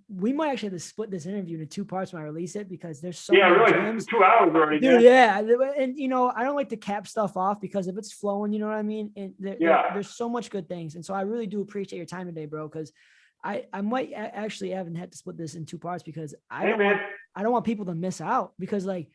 we might actually have to split this interview into 2 parts when I release it, because there's so many really gems. 2 hours already. Dude, yeah. And you know, I don't like to cap stuff off, because if it's flowing, you know what I mean? And there's so much good things. And so I really do appreciate your time today, bro, because I might actually haven't had to split this in 2 parts, because I don't want people to miss out, because like,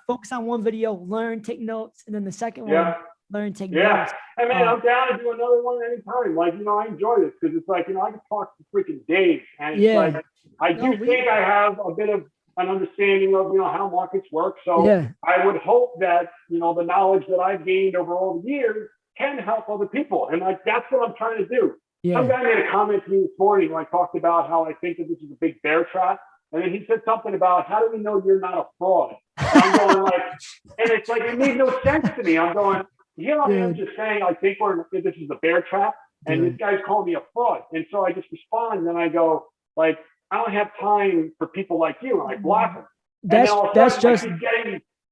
focus on one video, learn, take notes, and then the second one, learn, take notes. Hey man, I'm down to do another one anytime. Like, you know, I enjoy this, because it's like, you know, I can talk for freaking days, and it's like, I think I have a bit of an understanding of, you know, how markets work. So I would hope that, you know, the knowledge that I've gained over all the years can help other people. And like, that's what I'm trying to do. Some guy made a comment to me this morning when I talked about how I think that this is a big bear trap. And then he said something about, how do we know you're not a fraud? And I'm going like, and it's like, it made no sense to me. I'm going, here I am just saying, I think this is a bear trap, and this guy's calling me a fraud. And so I just respond, and I go, like, I don't have time for people like you, and I block them. That's just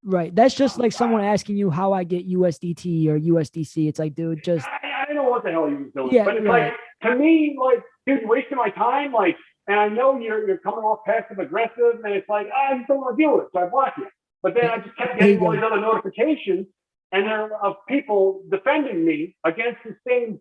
right. That's just like someone asking you how I get USDT or USDC. It's like, dude, just I don't know what the hell he was doing, but it's like, to me, like, dude, you're wasting my time, like, and I know you're coming off passive aggressive, and it's like, I just don't want to deal with it, so I block you. But then I just kept getting all these other notifications, and there are of people defending me against the same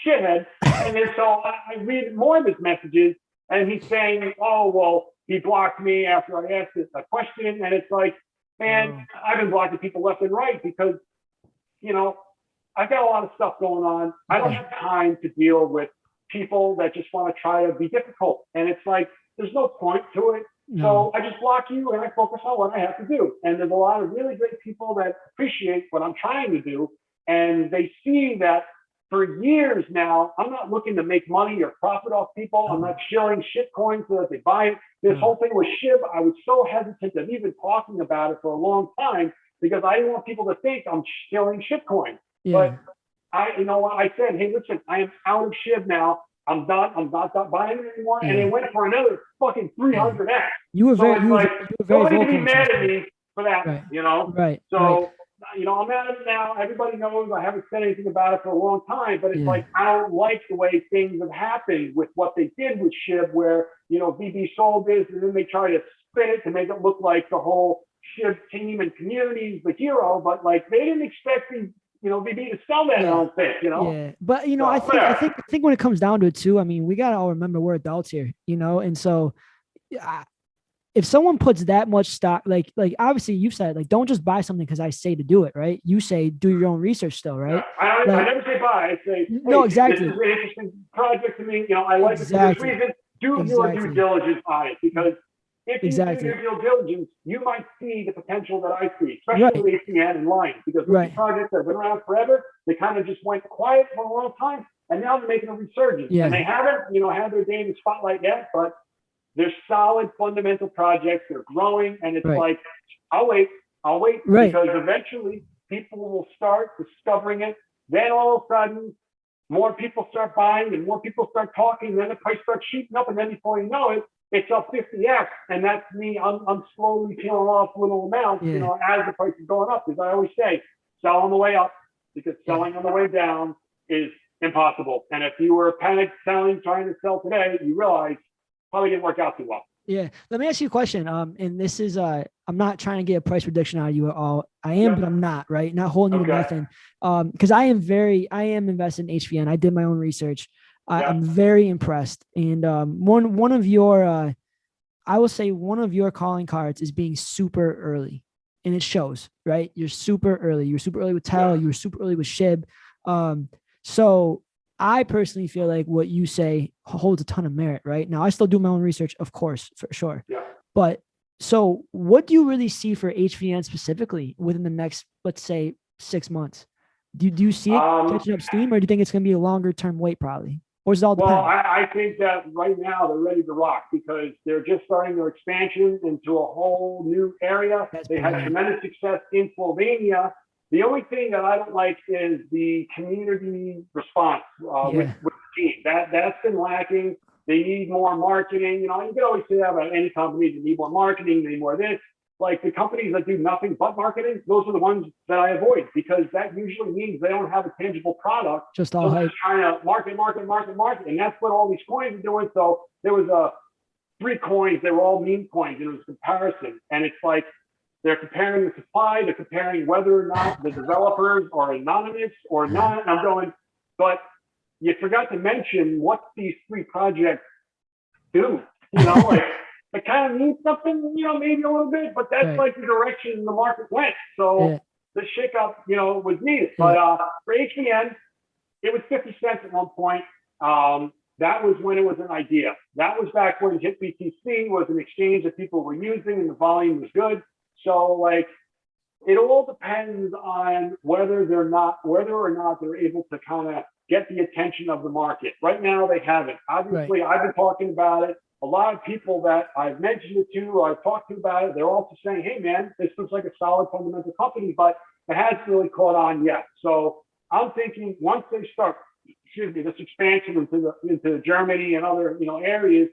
shithead. And then so I read more of his messages, and he's saying, oh, well, he blocked me after I asked a question. And it's like, man, I've been blocking people left and right, because, you know, I've got a lot of stuff going on. I don't have time to deal with people that just want to try to be difficult. And it's like, there's no point to it. So I just block you, and I focus on what I have to do. And there's a lot of really great people that appreciate what I'm trying to do. And they see that for years now, I'm not looking to make money or profit off people. I'm not shilling shit coins so that they buy it. This whole thing with SHIB, I was so hesitant of even talking about it for a long time, because I didn't want people to think I'm shilling shit coins. But you know what I said? Hey, listen, I am out of SHIB now. I'm not buying it anymore. And they went for another fucking 300x. You were very nobody can be mad at me for that, you know? So, you know, I'm at it now. Everybody knows I haven't said anything about it for a long time, but it's like, I don't like the way things have happened with what they did with SHIB, where, you know, BB sold this, and then they try to spin it to make it look like the whole SHIB team and community is the hero, but like, they didn't expect these, you know, BB to sell that, I don't think, you know? Yeah, but, you know, I think when it comes down to it too, I mean, we got to all remember we're adults here, you know? And so if someone puts that much stock, like obviously you've said, like, don't just buy something because I say to do it, right? You say, do your own research still, right? I never say buy. I say, hey, no, exactly. This is an interesting project to me. You know, I like it for this reason. Do your due diligence on it, because if you do your due diligence, you might see the potential that I see, especially with ACN and Lion, because these projects that have been around forever, they kind of just went quiet for a long time, and now they're making a resurgence. And they haven't, you know, had their day in the spotlight yet, but they're solid fundamental projects. They're growing, and it's like, I'll wait, because eventually people will start discovering it. Then all of a sudden, more people start buying, and more people start talking, and then the price starts shooting up, and then before you know it, it's up 50x, and that's me. I'm slowly peeling off little amounts, you know, as the price is going up. Because I always say, sell on the way up, because selling on the way down is impossible. And if you were panic selling, trying to sell today, you realize probably didn't work out too well. Yeah. Let me ask you a question. And this is, I'm not trying to get a price prediction out of you at all. I am, but I'm not, right? Not holding you to nothing. Because I am invested in HVN. I did my own research. I'm very impressed. And one of your, I will say one of your calling cards is being super early, and it shows, right? You're super early. You're super early with Tel. You were super early with SHIB. So I personally feel like what you say holds a ton of merit, right? Now, I still do my own research, of course, for sure. But so what do you really see for HVN specifically within the next, let's say, 6 months? Do you see it catching up steam, or do you think it's going to be a longer term wait probably? Or is it all dependent? Well, I think that right now they're ready to rock, because they're just starting their expansion into a whole new area. They had tremendous success in Slovenia, The only thing that I don't like is the community response with the team. That's been lacking. They need more marketing. You can always say that about any company. They need more marketing. They need more of this. Like the companies that do nothing but marketing, those are the ones that I avoid, because that usually means they don't have a tangible product. Just all hype. Trying to market. And that's what all these coins are doing. So there was 3 coins. They were all meme coins. And it was a comparison. And it's like, they're comparing the supply. They're comparing whether or not the developers are anonymous or not. And I'm going, but you forgot to mention what these 3 projects do. Like it kind of means something, maybe a little bit, but that's like the direction the market went. So the shakeup, was needed. But for HBN, it was 50 cents at one point. That was when it was an idea. That was back when HIT BTC was an exchange that people were using and the volume was good. So like, it all depends on whether or not they're able to kind of get the attention of the market. Right now, they haven't. Obviously, I've been talking about it. A lot of people that I've mentioned it to, or I've talked to about it, they're also saying, hey, man, this looks like a solid fundamental company, but it hasn't really caught on yet. So I'm thinking once they start, this expansion into Germany and other, areas,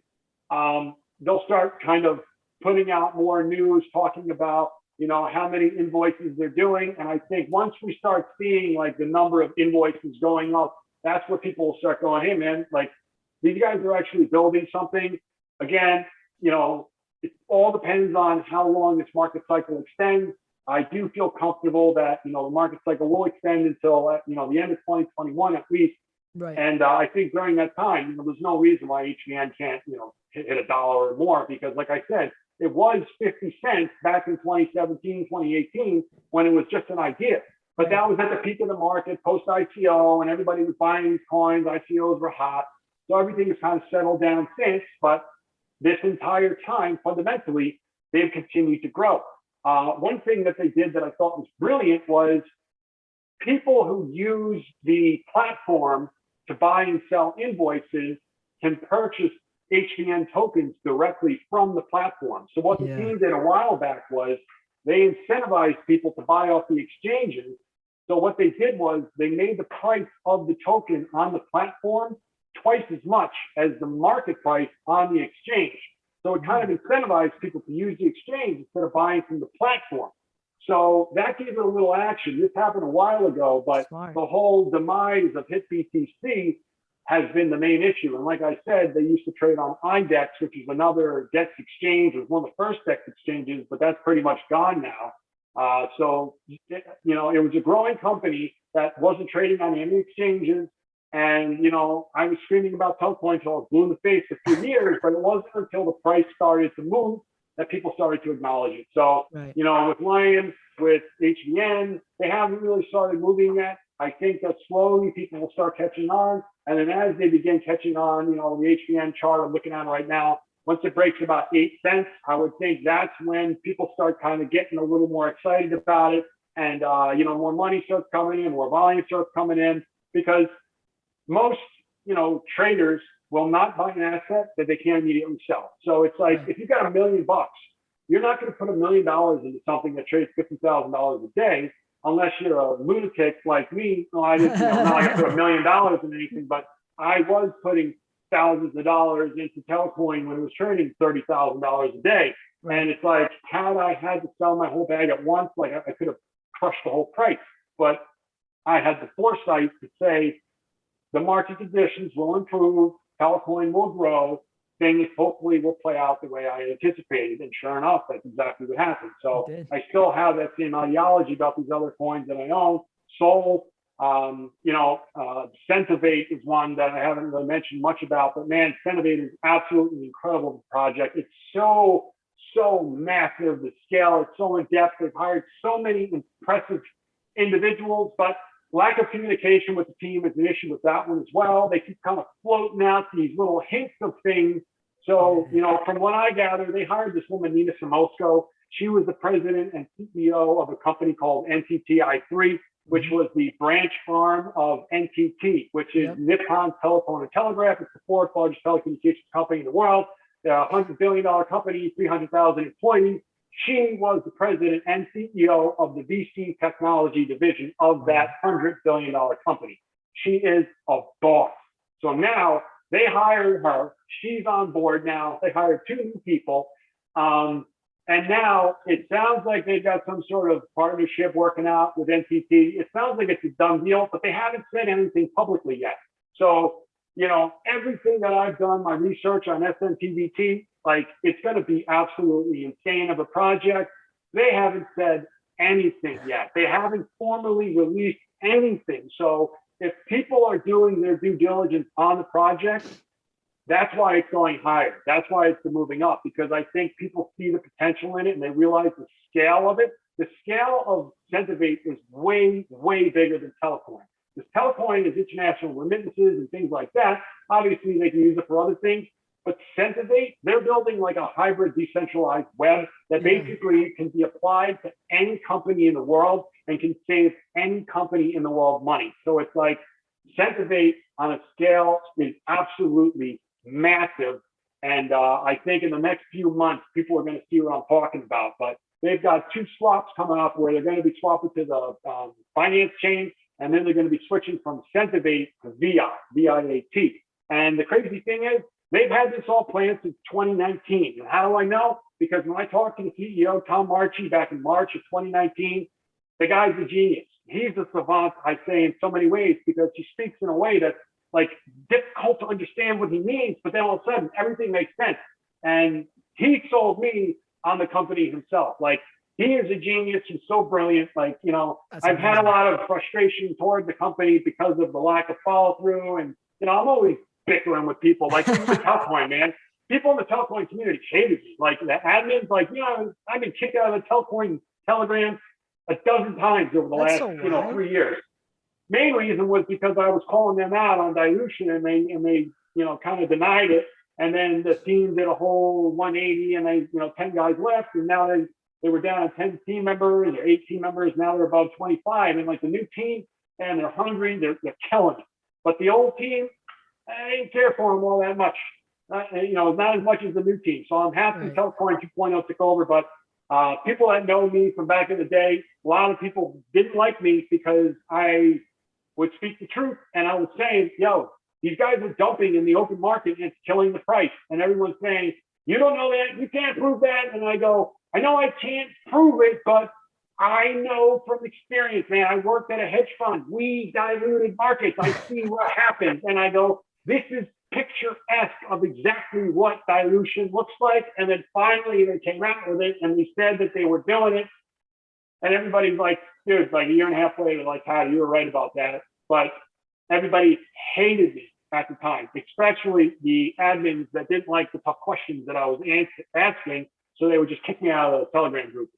they'll start kind of putting out more news, talking about, how many invoices they're doing. And I think once we start seeing like the number of invoices going up, that's where people will start going, hey, man, like these guys are actually building something. Again, it all depends on how long this market cycle extends. I do feel comfortable that, the market cycle will extend until, the end of 2021 at least. Right. And I think during that time, there's no reason why HBN can't, hit $1 or more, because like I said, it was 50 cents back in 2017, 2018, when it was just an idea. But that was at the peak of the market, post-ICO, and everybody was buying these coins. ICOs were hot. So everything has kind of settled down since. But this entire time, fundamentally, they've continued to grow. One thing that they did that I thought was brilliant was people who use the platform to buy and sell invoices can purchase HBN tokens directly from the platform. So what the team did a while back was they incentivized people to buy off the exchanges. So what they did was they made the price of the token on the platform twice as much as the market price on the exchange. So it kind of incentivized people to use the exchange instead of buying from the platform. So that gave it a little action. This happened a while ago, but the whole demise of HIT BTC has been the main issue. And like I said, they used to trade on IDEX, which is another DEX exchange. It was one of the first DEX exchanges, but that's pretty much gone now. So, it was a growing company that wasn't trading on any exchanges. And, I was screaming about Telcoin until I was blue in the face for a few years, but it wasn't until the price started to move that people started to acknowledge it. So, with Lion, with HBN, they haven't really started moving yet. I think that slowly people will start catching on. And then as they begin catching on, the HBN chart I'm looking at right now, once it breaks about 8 cents, I would think that's when people start kind of getting a little more excited about it. And, more money starts coming in, more volume starts coming in, because most, traders will not buy an asset that they can't immediately sell. So it's like, if you got $1 million, you're not going to put $1 million into something that trades $50,000 a day, unless you're a lunatic like me. No, I didn't, not like I put $1 million in anything, but I was putting thousands of dollars into Telcoin when it was trading $30,000 a day. And it's like, had I had to sell my whole bag at once, like I could have crushed the whole price. But I had the foresight to say, the market conditions will improve, Telcoin will grow, things hopefully will play out the way I anticipated. And sure enough, that's exactly what happened. So I still have that same ideology about these other coins that I own. Sol, Centivate is one that I haven't really mentioned much about, but man, Centivate is absolutely incredible project. It's so massive, the scale, it's so in depth. They've hired so many impressive individuals, but lack of communication with the team is an issue with that one as well. They keep kind of floating out these little hints of things. So, from what I gather, they hired this woman, Nina Samosco. She was the president and CEO of a company called NTTI3, which was the branch arm of NTT, which is Nippon Telephone and Telegraph. It's the 4th largest telecommunications company in the world. They're a $100 billion company, 300,000 employees. She was the president and CEO of the VC technology division of that $100 billion company. She is a boss. So now they hired her. She's on board now. They hired 2 new people. And now it sounds like they've got some sort of partnership working out with NTT. It sounds like it's a done deal, but they haven't said anything publicly yet. So, you know, everything that I've done, my research on SMPVT, like, it's going to be absolutely insane of a project. They haven't said anything yet. They haven't formally released anything. So if people are doing their due diligence on the project, that's why it's going higher. That's why it's moving up, because I think people see the potential in it and they realize the scale of it. The scale of Centivate is way, way bigger than Telcoin. Because Telcoin is international remittances and things like that. Obviously, they can use it for other things. But Centivate, they're building like a hybrid decentralized web that basically can be applied to any company in the world and can save any company in the world money. So it's like Centivate on a scale is absolutely massive. And I think in the next few months, people are going to see what I'm talking about. But they've got 2 swaps coming up where they're going to be swapping to the finance chain, and then they're going to be switching from Centivate to VIAT. And the crazy thing is, they've had this all planned since 2019. And how do I know? Because when I talked to the CEO, Tom Marchi, back in March of 2019, the guy's a genius. He's a savant, I say, in so many ways, because he speaks in a way that's like difficult to understand what he means, but then all of a sudden everything makes sense. And he sold me on the company himself. Like, he is a genius. He's so brilliant. Like, you know, I've had a lot of frustration toward the company because of the lack of follow through. And, you know, I'm always bickering with people, like the Telcoin, man. People in the Telcoin community hated me. Like, the admins, like, you know, I've been kicked out of the Telcoin Telegram a dozen times over the last, 3 years. Main reason was because I was calling them out on dilution, and they, you know, kind of denied it. And then the team did a whole 180, and they, you know, 10 guys left, and now they were down to 10 team members or 8 team members. Now they're above 25, and like the new team, and they're hungry, they're killing it. But the old team, I didn't care for them all that much. You know, not as much as the new team. So I'm happy Telcoin 2.0 took over, but people that know me from back in the day, a lot of people didn't like me because I would speak the truth. And I was saying, yo, these guys are dumping in the open market and it's killing the price. And everyone's saying, you don't know that, you can't prove that. And I go, I know I can't prove it, but I know from experience, man. I worked at a hedge fund. We diluted markets. I see what happens. And I go, this is picturesque of exactly what dilution looks like. And then finally they came out with it and we said that they were doing it. And everybody's like, dude, like a year and a half later, like, Paddy, you were right about that. But everybody hated me at the time, especially the admins that didn't like the tough questions that I was asking. So they would just kick me out of the Telegram group.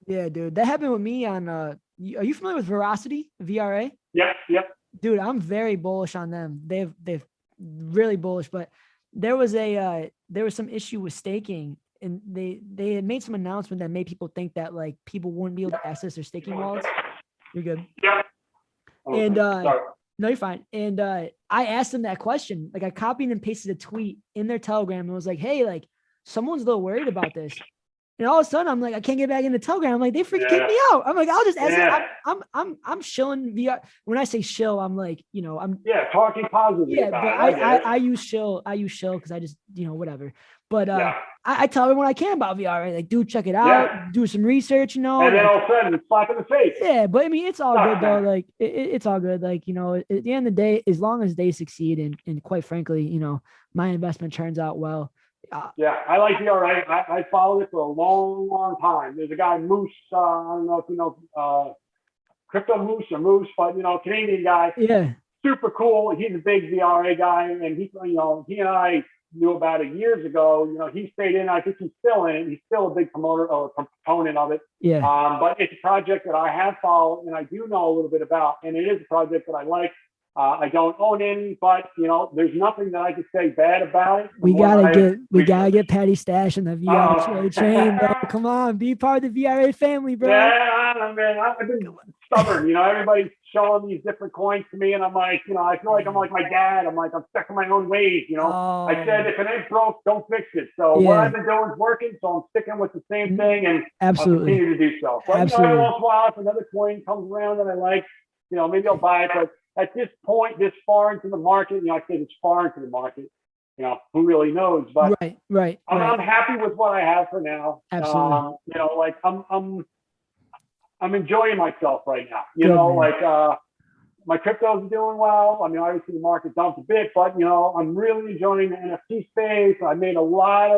Yeah, dude, that happened with me on, are you familiar with Veracity, VRA? Yep. Dude, I'm very bullish on them. They've really bullish, but there was some issue with staking, and they had made some announcement that made people think that like people wouldn't be able to access their staking wallets. You're good. Yeah. And no, you're fine. And I asked them that question. Like, I copied and pasted a tweet in their Telegram and was like, hey, like, someone's a little worried about this. And all of a sudden, I'm like, I can't get back into Telegram. I'm like, they freaking kicked me out. I'm like, I'll just ask them. I'm shilling VR. When I say shill, I'm like, you know, I'm talking positive. Yeah, but I use shill. I use shill because I just, you know, whatever. But I tell everyone I can about VR. Right? Like, dude, check it out. Do some research, you know. And then all of a sudden, it's slap in the face. Yeah, but I mean, it's all good though. Like, it's all good. Like, you know, at the end of the day, as long as they succeed, and quite frankly, you know, my investment turns out well. I like VRA. I followed it for a long, long time. There's a guy, Moose. I don't know if you know Crypto Moose or Moose, but you know, Canadian guy. Yeah. Super cool. He's a big VRA guy, and he and I knew about it years ago. You know, he stayed in. I think he's still in it. He's still a big promoter or proponent of it. Yeah. But it's a project that I have followed and I do know a little bit about, and it is a project that I like. I don't own any, but you know, there's nothing that I could say bad about it. We gotta get Paddy Stash in the VRA train, bro. Come on, be part of the VRA family, bro. Yeah, man. I've been stubborn. Everybody's showing these different coins to me, and I'm like, I feel like I'm like my dad. I'm like, I'm stuck in my own ways. I said, if it ain't broke, don't fix it. So what I've been doing is working, so I'm sticking with the same thing, and I'll continue to do so. But every once in a while, if another coin comes around that I like, maybe I'll buy it. But at this point, this far into the market, I say this far into the market, who really knows? But I'm happy with what I have for now. Absolutely. I'm enjoying myself right now. My cryptos are doing well. I mean, obviously the market dumped a bit, but I'm really enjoying the NFT space. I made a lot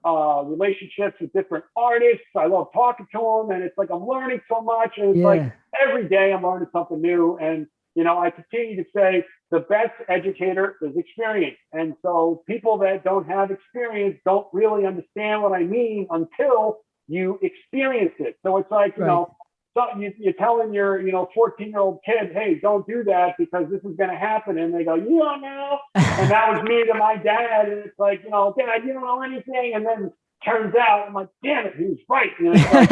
of relationships with different artists. I love talking to them, and it's like I'm learning so much. And it's like every day I'm learning something new. And I continue to say the best educator is experience. And so people that don't have experience don't really understand what I mean until you experience it. So it's like, so you're telling your, 14-year-old kid, hey, don't do that because this is going to happen. And they go, you don't know. And that was me to my dad. And it's like, Dad, you don't know anything. And then turns out, I'm like, damn it, he was right. It's like,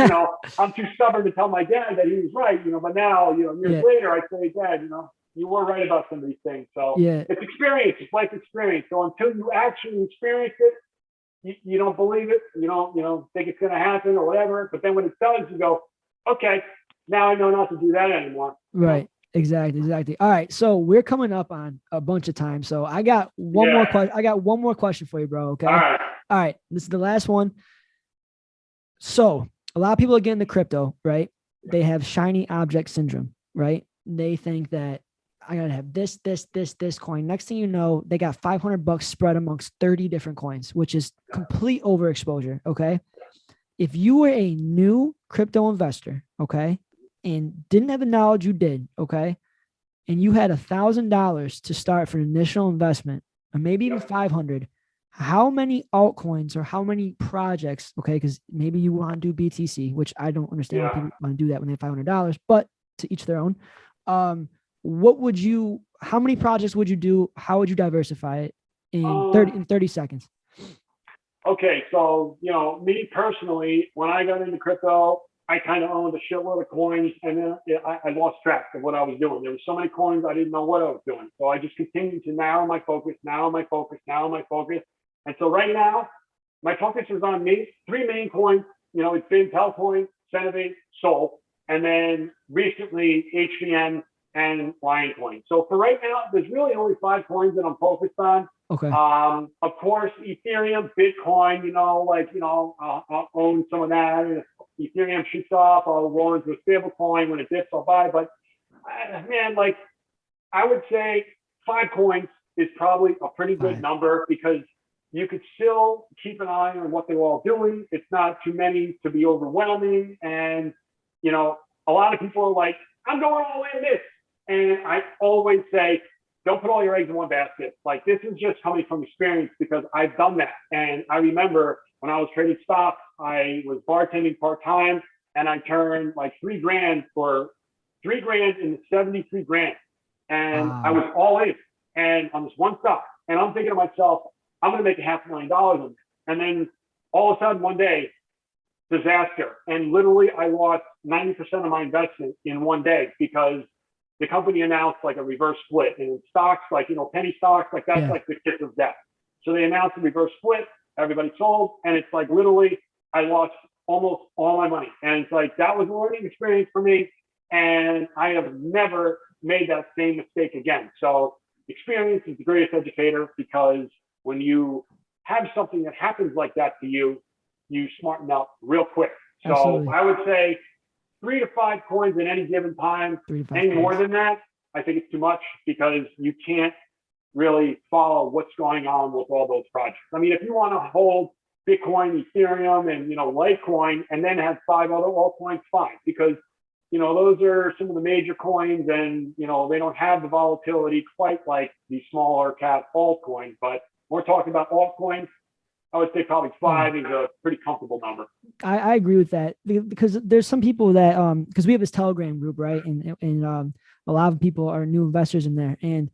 I'm too stubborn to tell my dad that he was right, but now, years later, I say, Dad, you were right about some of these things. So it's experience, it's life experience. So until you actually experience it, you don't believe it, you don't think it's going to happen or whatever. But then when it does, you go, okay, now I know not to do that anymore. Right. Exactly. All right. So we're coming up on a bunch of time. So I got one more question. I got one more question for you, bro. Okay. All right. This is the last one. So a lot of people are getting the crypto, right? They have shiny object syndrome, right? They think that I gotta have this coin. Next thing you know, they got $500 spread amongst 30 different coins, which is complete overexposure. Okay. If you were a new crypto investor, okay, and didn't have the knowledge you did, okay, and you had $1,000 to start for an initial investment, or maybe even 500, how many altcoins or how many projects, okay, because maybe you want to do BTC, which I don't understand why people want to do that when they have $500, but to each their own. How many projects would you do? How would you diversify it in 30 seconds? Okay, so, me personally, when I got into crypto, I kind of owned a shitload of coins, and then I lost track of what I was doing. There were so many coins, I didn't know what I was doing. So I just continued to narrow my focus. And so right now, my focus is on three main coins. It's been Telcoin, Centivate, Sol, and then recently HVN and Lioncoin. So for right now, there's really only 5 coins that I'm focused on. Okay. Of course, Ethereum, Bitcoin, I'll own some of that. And if Ethereum shoots off, I'll roll into a stable coin. When it dips, I'll buy. But I would say 5 coins is probably a pretty good number because you could still keep an eye on what they're all doing. It's not too many to be overwhelming. And, a lot of people are like, I'm going all in this. And I always say, don't put all your eggs in one basket. Like, this is just coming from experience because I've done that. And I remember when I was trading stocks, I was bartending part-time and I turned like $3,000 for $3,000 into 73 grand. And I was all in and on this one stock. And I'm thinking to myself, I'm going to make $500,000 on it. And then all of a sudden one day, disaster. And literally I lost 90% of my investment in one day because the company announced like a reverse split. And in stocks, like, penny stocks, like that's like the kiss of death. So they announced a reverse split, everybody sold. And it's like, literally, I lost almost all my money. And it's like, that was a learning experience for me. And I have never made that same mistake again. So experience is the greatest educator because when you have something that happens like that to you, you smarten up real quick. So absolutely. I would say 3 to 5 coins at any given time. Any more than that, I think it's too much because you can't really follow what's going on with all those projects. I mean, if you want to hold Bitcoin, Ethereum, and Litecoin, and then have 5 other altcoins, fine, because those are some of the major coins, and they don't have the volatility quite like the smaller cap altcoins. But we're talking about altcoins. I would say probably 5 is a pretty comfortable number. I agree with that because there's some people that because we have this Telegram group, right? And a lot of people are new investors in there, and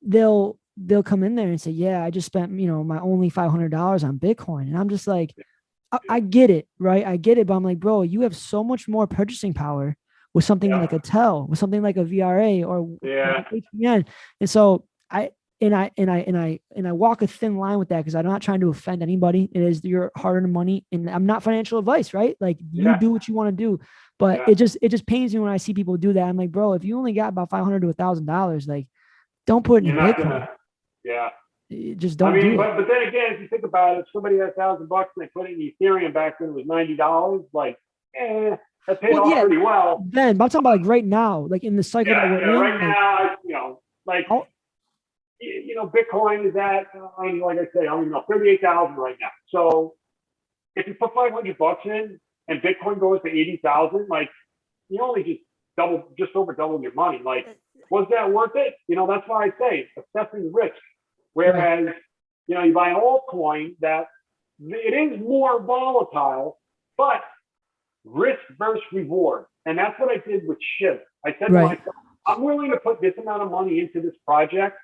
they'll come in there and say, yeah, I just spent my only $500 on Bitcoin, and I'm just like, I get it, right? I get it, but I'm like, bro, you have so much more purchasing power with something like a with something like a VRA or HBN. And so I walk a thin line with that, because I'm not trying to offend anybody. It is your hard-earned money, and I'm not financial advice, right? Like, you do what you want to do, but it just pains me when I see people do that. I'm like, bro, if you only got about $500 to $1,000, like, don't put it in Bitcoin. Just don't do it. But then again, if you think about it, if somebody had $1,000 and they put it in Ethereum back when it was $90, like, that paid off pretty well. Then, but I'm talking about like right now, like in the cycle that we're in. Right now, Bitcoin is at, like I say, 38,000 right now. So if you put $500 in and Bitcoin goes to 80,000, like, you only just over double your money. Like, was that worth it? That's why I say assessing the risk. Whereas, you buy an altcoin that it is more volatile, but risk versus reward. And that's what I did with SHIB. I said to myself, I'm willing to put this amount of money into this project.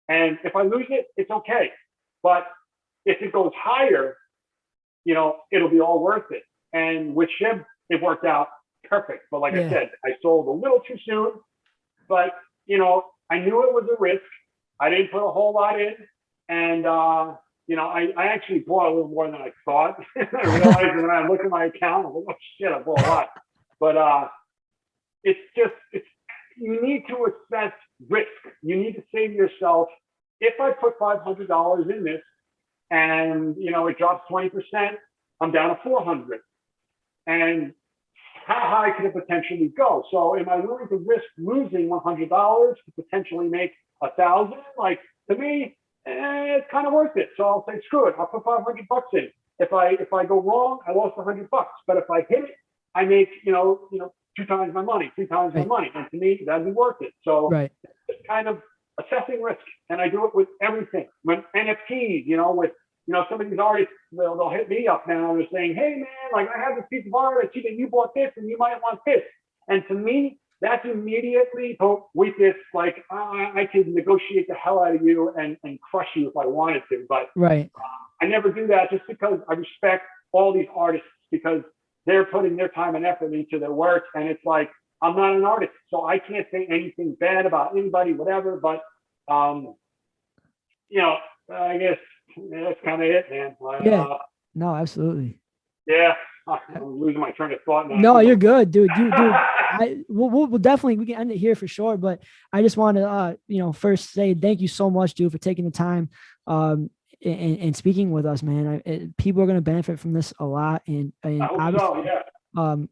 And if I lose it, it's okay. But if it goes higher, it'll be all worth it. And with SHIB, it worked out perfect. But like I said, I sold a little too soon. But, I knew it was a risk. I didn't put a whole lot in. And, I actually bought a little more than I thought. I realized when I looked at my account, I'm like, oh shit, I bought a lot. But it's you need to assess risk. You need to say to yourself, if I put $500 in this and, it drops 20%, I'm down to 400. And how high could it potentially go? So am I willing to risk losing $100 to potentially make 1,000? Like, to me, it's kind of worth it. So I'll say, screw it. I'll put $500 in. If I go wrong, I lost $100. But if I hit it, I make, 2 times my money, 3 times my money. And to me, that'd be worth it. So it's kind of assessing risk. And I do it with everything. With NFTs, with, some of these artists, they'll hit me up now and they're saying, hey man, like, I have this piece of art. I see that you bought this and you might want this. And to me, that's immediately with this, like, I could negotiate the hell out of you and crush you if I wanted to. But I never do that, just because I respect all these artists, because they're putting their time and effort into their work. And it's like, I'm not an artist, so I can't say anything bad about anybody, whatever. But, I guess that's kind of it, man. No, absolutely. I'm losing my train of thought now. No, you're good, dude. We'll definitely, we can end it here for sure. But I just want to, first say thank you so much, dude, for taking the time and speaking with us, man. People are going to benefit from this a lot. And obviously, I'm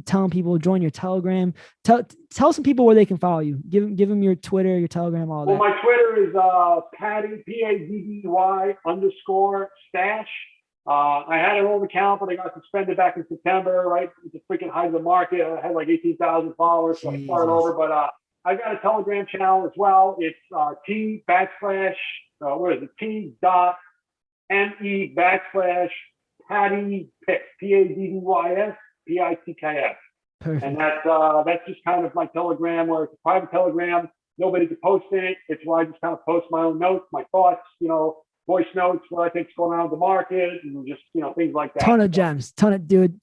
telling people, join your Telegram. Tell some people where they can follow you. Give them your Twitter, your Telegram, all that. Well, my Twitter is Paddy _Stash. I had an old account, but I got suspended back in September, right? It's a freaking height of the market. I had like 18,000 followers, so I started over. But I got a Telegram channel as well. It's T Paddy Picks, PADDYS PICKS. Perfect. And that's just kind of my Telegram, where it's a private Telegram. Nobody can post in it. It's where I just kind of post my own notes, my thoughts, voice notes, what I think's going on in the market, and just, things like that. Ton of gems, dude.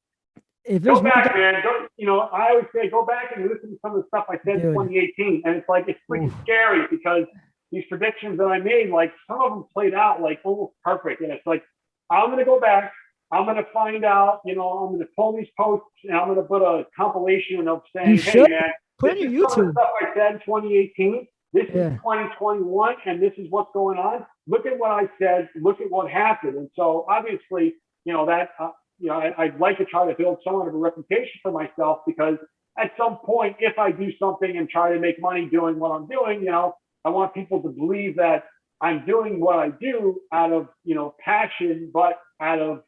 If go back, man. I always say go back and listen to some of the stuff I said in 2018, and it's like, it's freaking scary, because these predictions that I made, like, some of them played out like almost perfect, and it's like, I'm going to go back, I'm going to find out, I'm going to pull these posts, and I'm going to put a compilation of saying, hey man, put it on your YouTube. Stuff I said in 2018. This is 2021, and this is what's going on. Look at what I said. Look at what happened. And so, obviously, I'd like to try to build somewhat of a reputation for myself, because at some point, if I do something and try to make money doing what I'm doing, I want people to believe that I'm doing what I do out of, passion, but out of,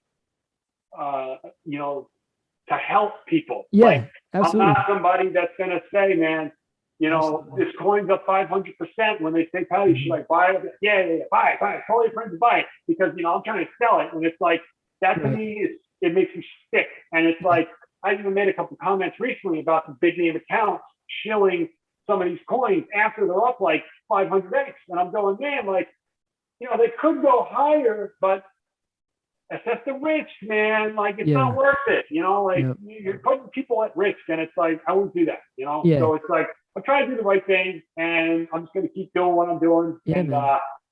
to help people. Yeah, like, absolutely. I'm not somebody that's going to say, man, this coin's up 500%. When they say, Paddy, should I buy it? Yeah, buy it. Tell your friends to buy it, because, I'm trying to sell it. And it's like, that to me, it makes me sick. And it's like, I even made a couple comments recently about the big name accounts shilling some of these coins after they're up like 500x. And I'm going, man, like, they could go higher, but assess the risk, man. Like, it's not worth it, you know, like you're putting people at risk, and it's like, I wouldn't do that, you know? So it's like, I'm trying to do the right thing, and I'm just going to keep doing what I'm doing, and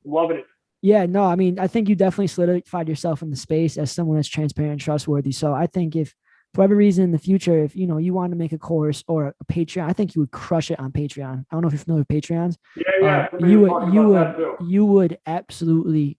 loving it. Yeah, no, I mean, I think you definitely solidified yourself in the space as someone that's transparent and trustworthy. So I think if for whatever reason in the future, if, you know, you want to make a course or a Patreon, I think you would crush it on Patreon. I don't know if you're familiar with Patreons. Yeah. You would absolutely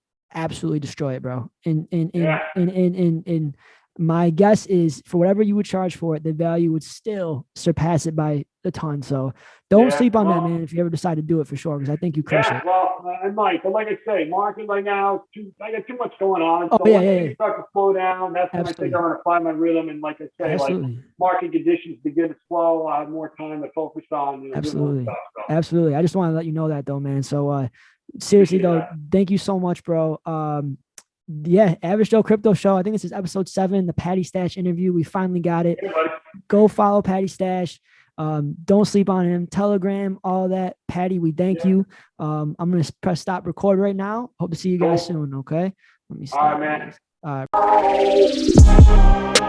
destroy it, bro. And my guess is for whatever you would charge for it, the value would still surpass it by a ton. So don't sleep on that, man, if you ever decide to do it, for sure, because I think you crush it. Well, I might, but like I say, market right now, I got too much going on. So when things start to slow down, that's when I think I'm going to find my rhythm. And like I say, like market conditions begin to slow, I have more time to focus on, you know, absolutely stuff, so. Absolutely. I just want to let you know that, though, man. So seriously, though, thank you so much, bro. Average Joe Crypto Show. I think this is episode 7, the Paddy Stash interview. We finally got it. Go follow Paddy Stash. Don't sleep on him. Telegram, all that. Paddy, we thank you. I'm going to press stop record right now. Hope to see you guys soon. Okay. Let me stop. All right, man. All right.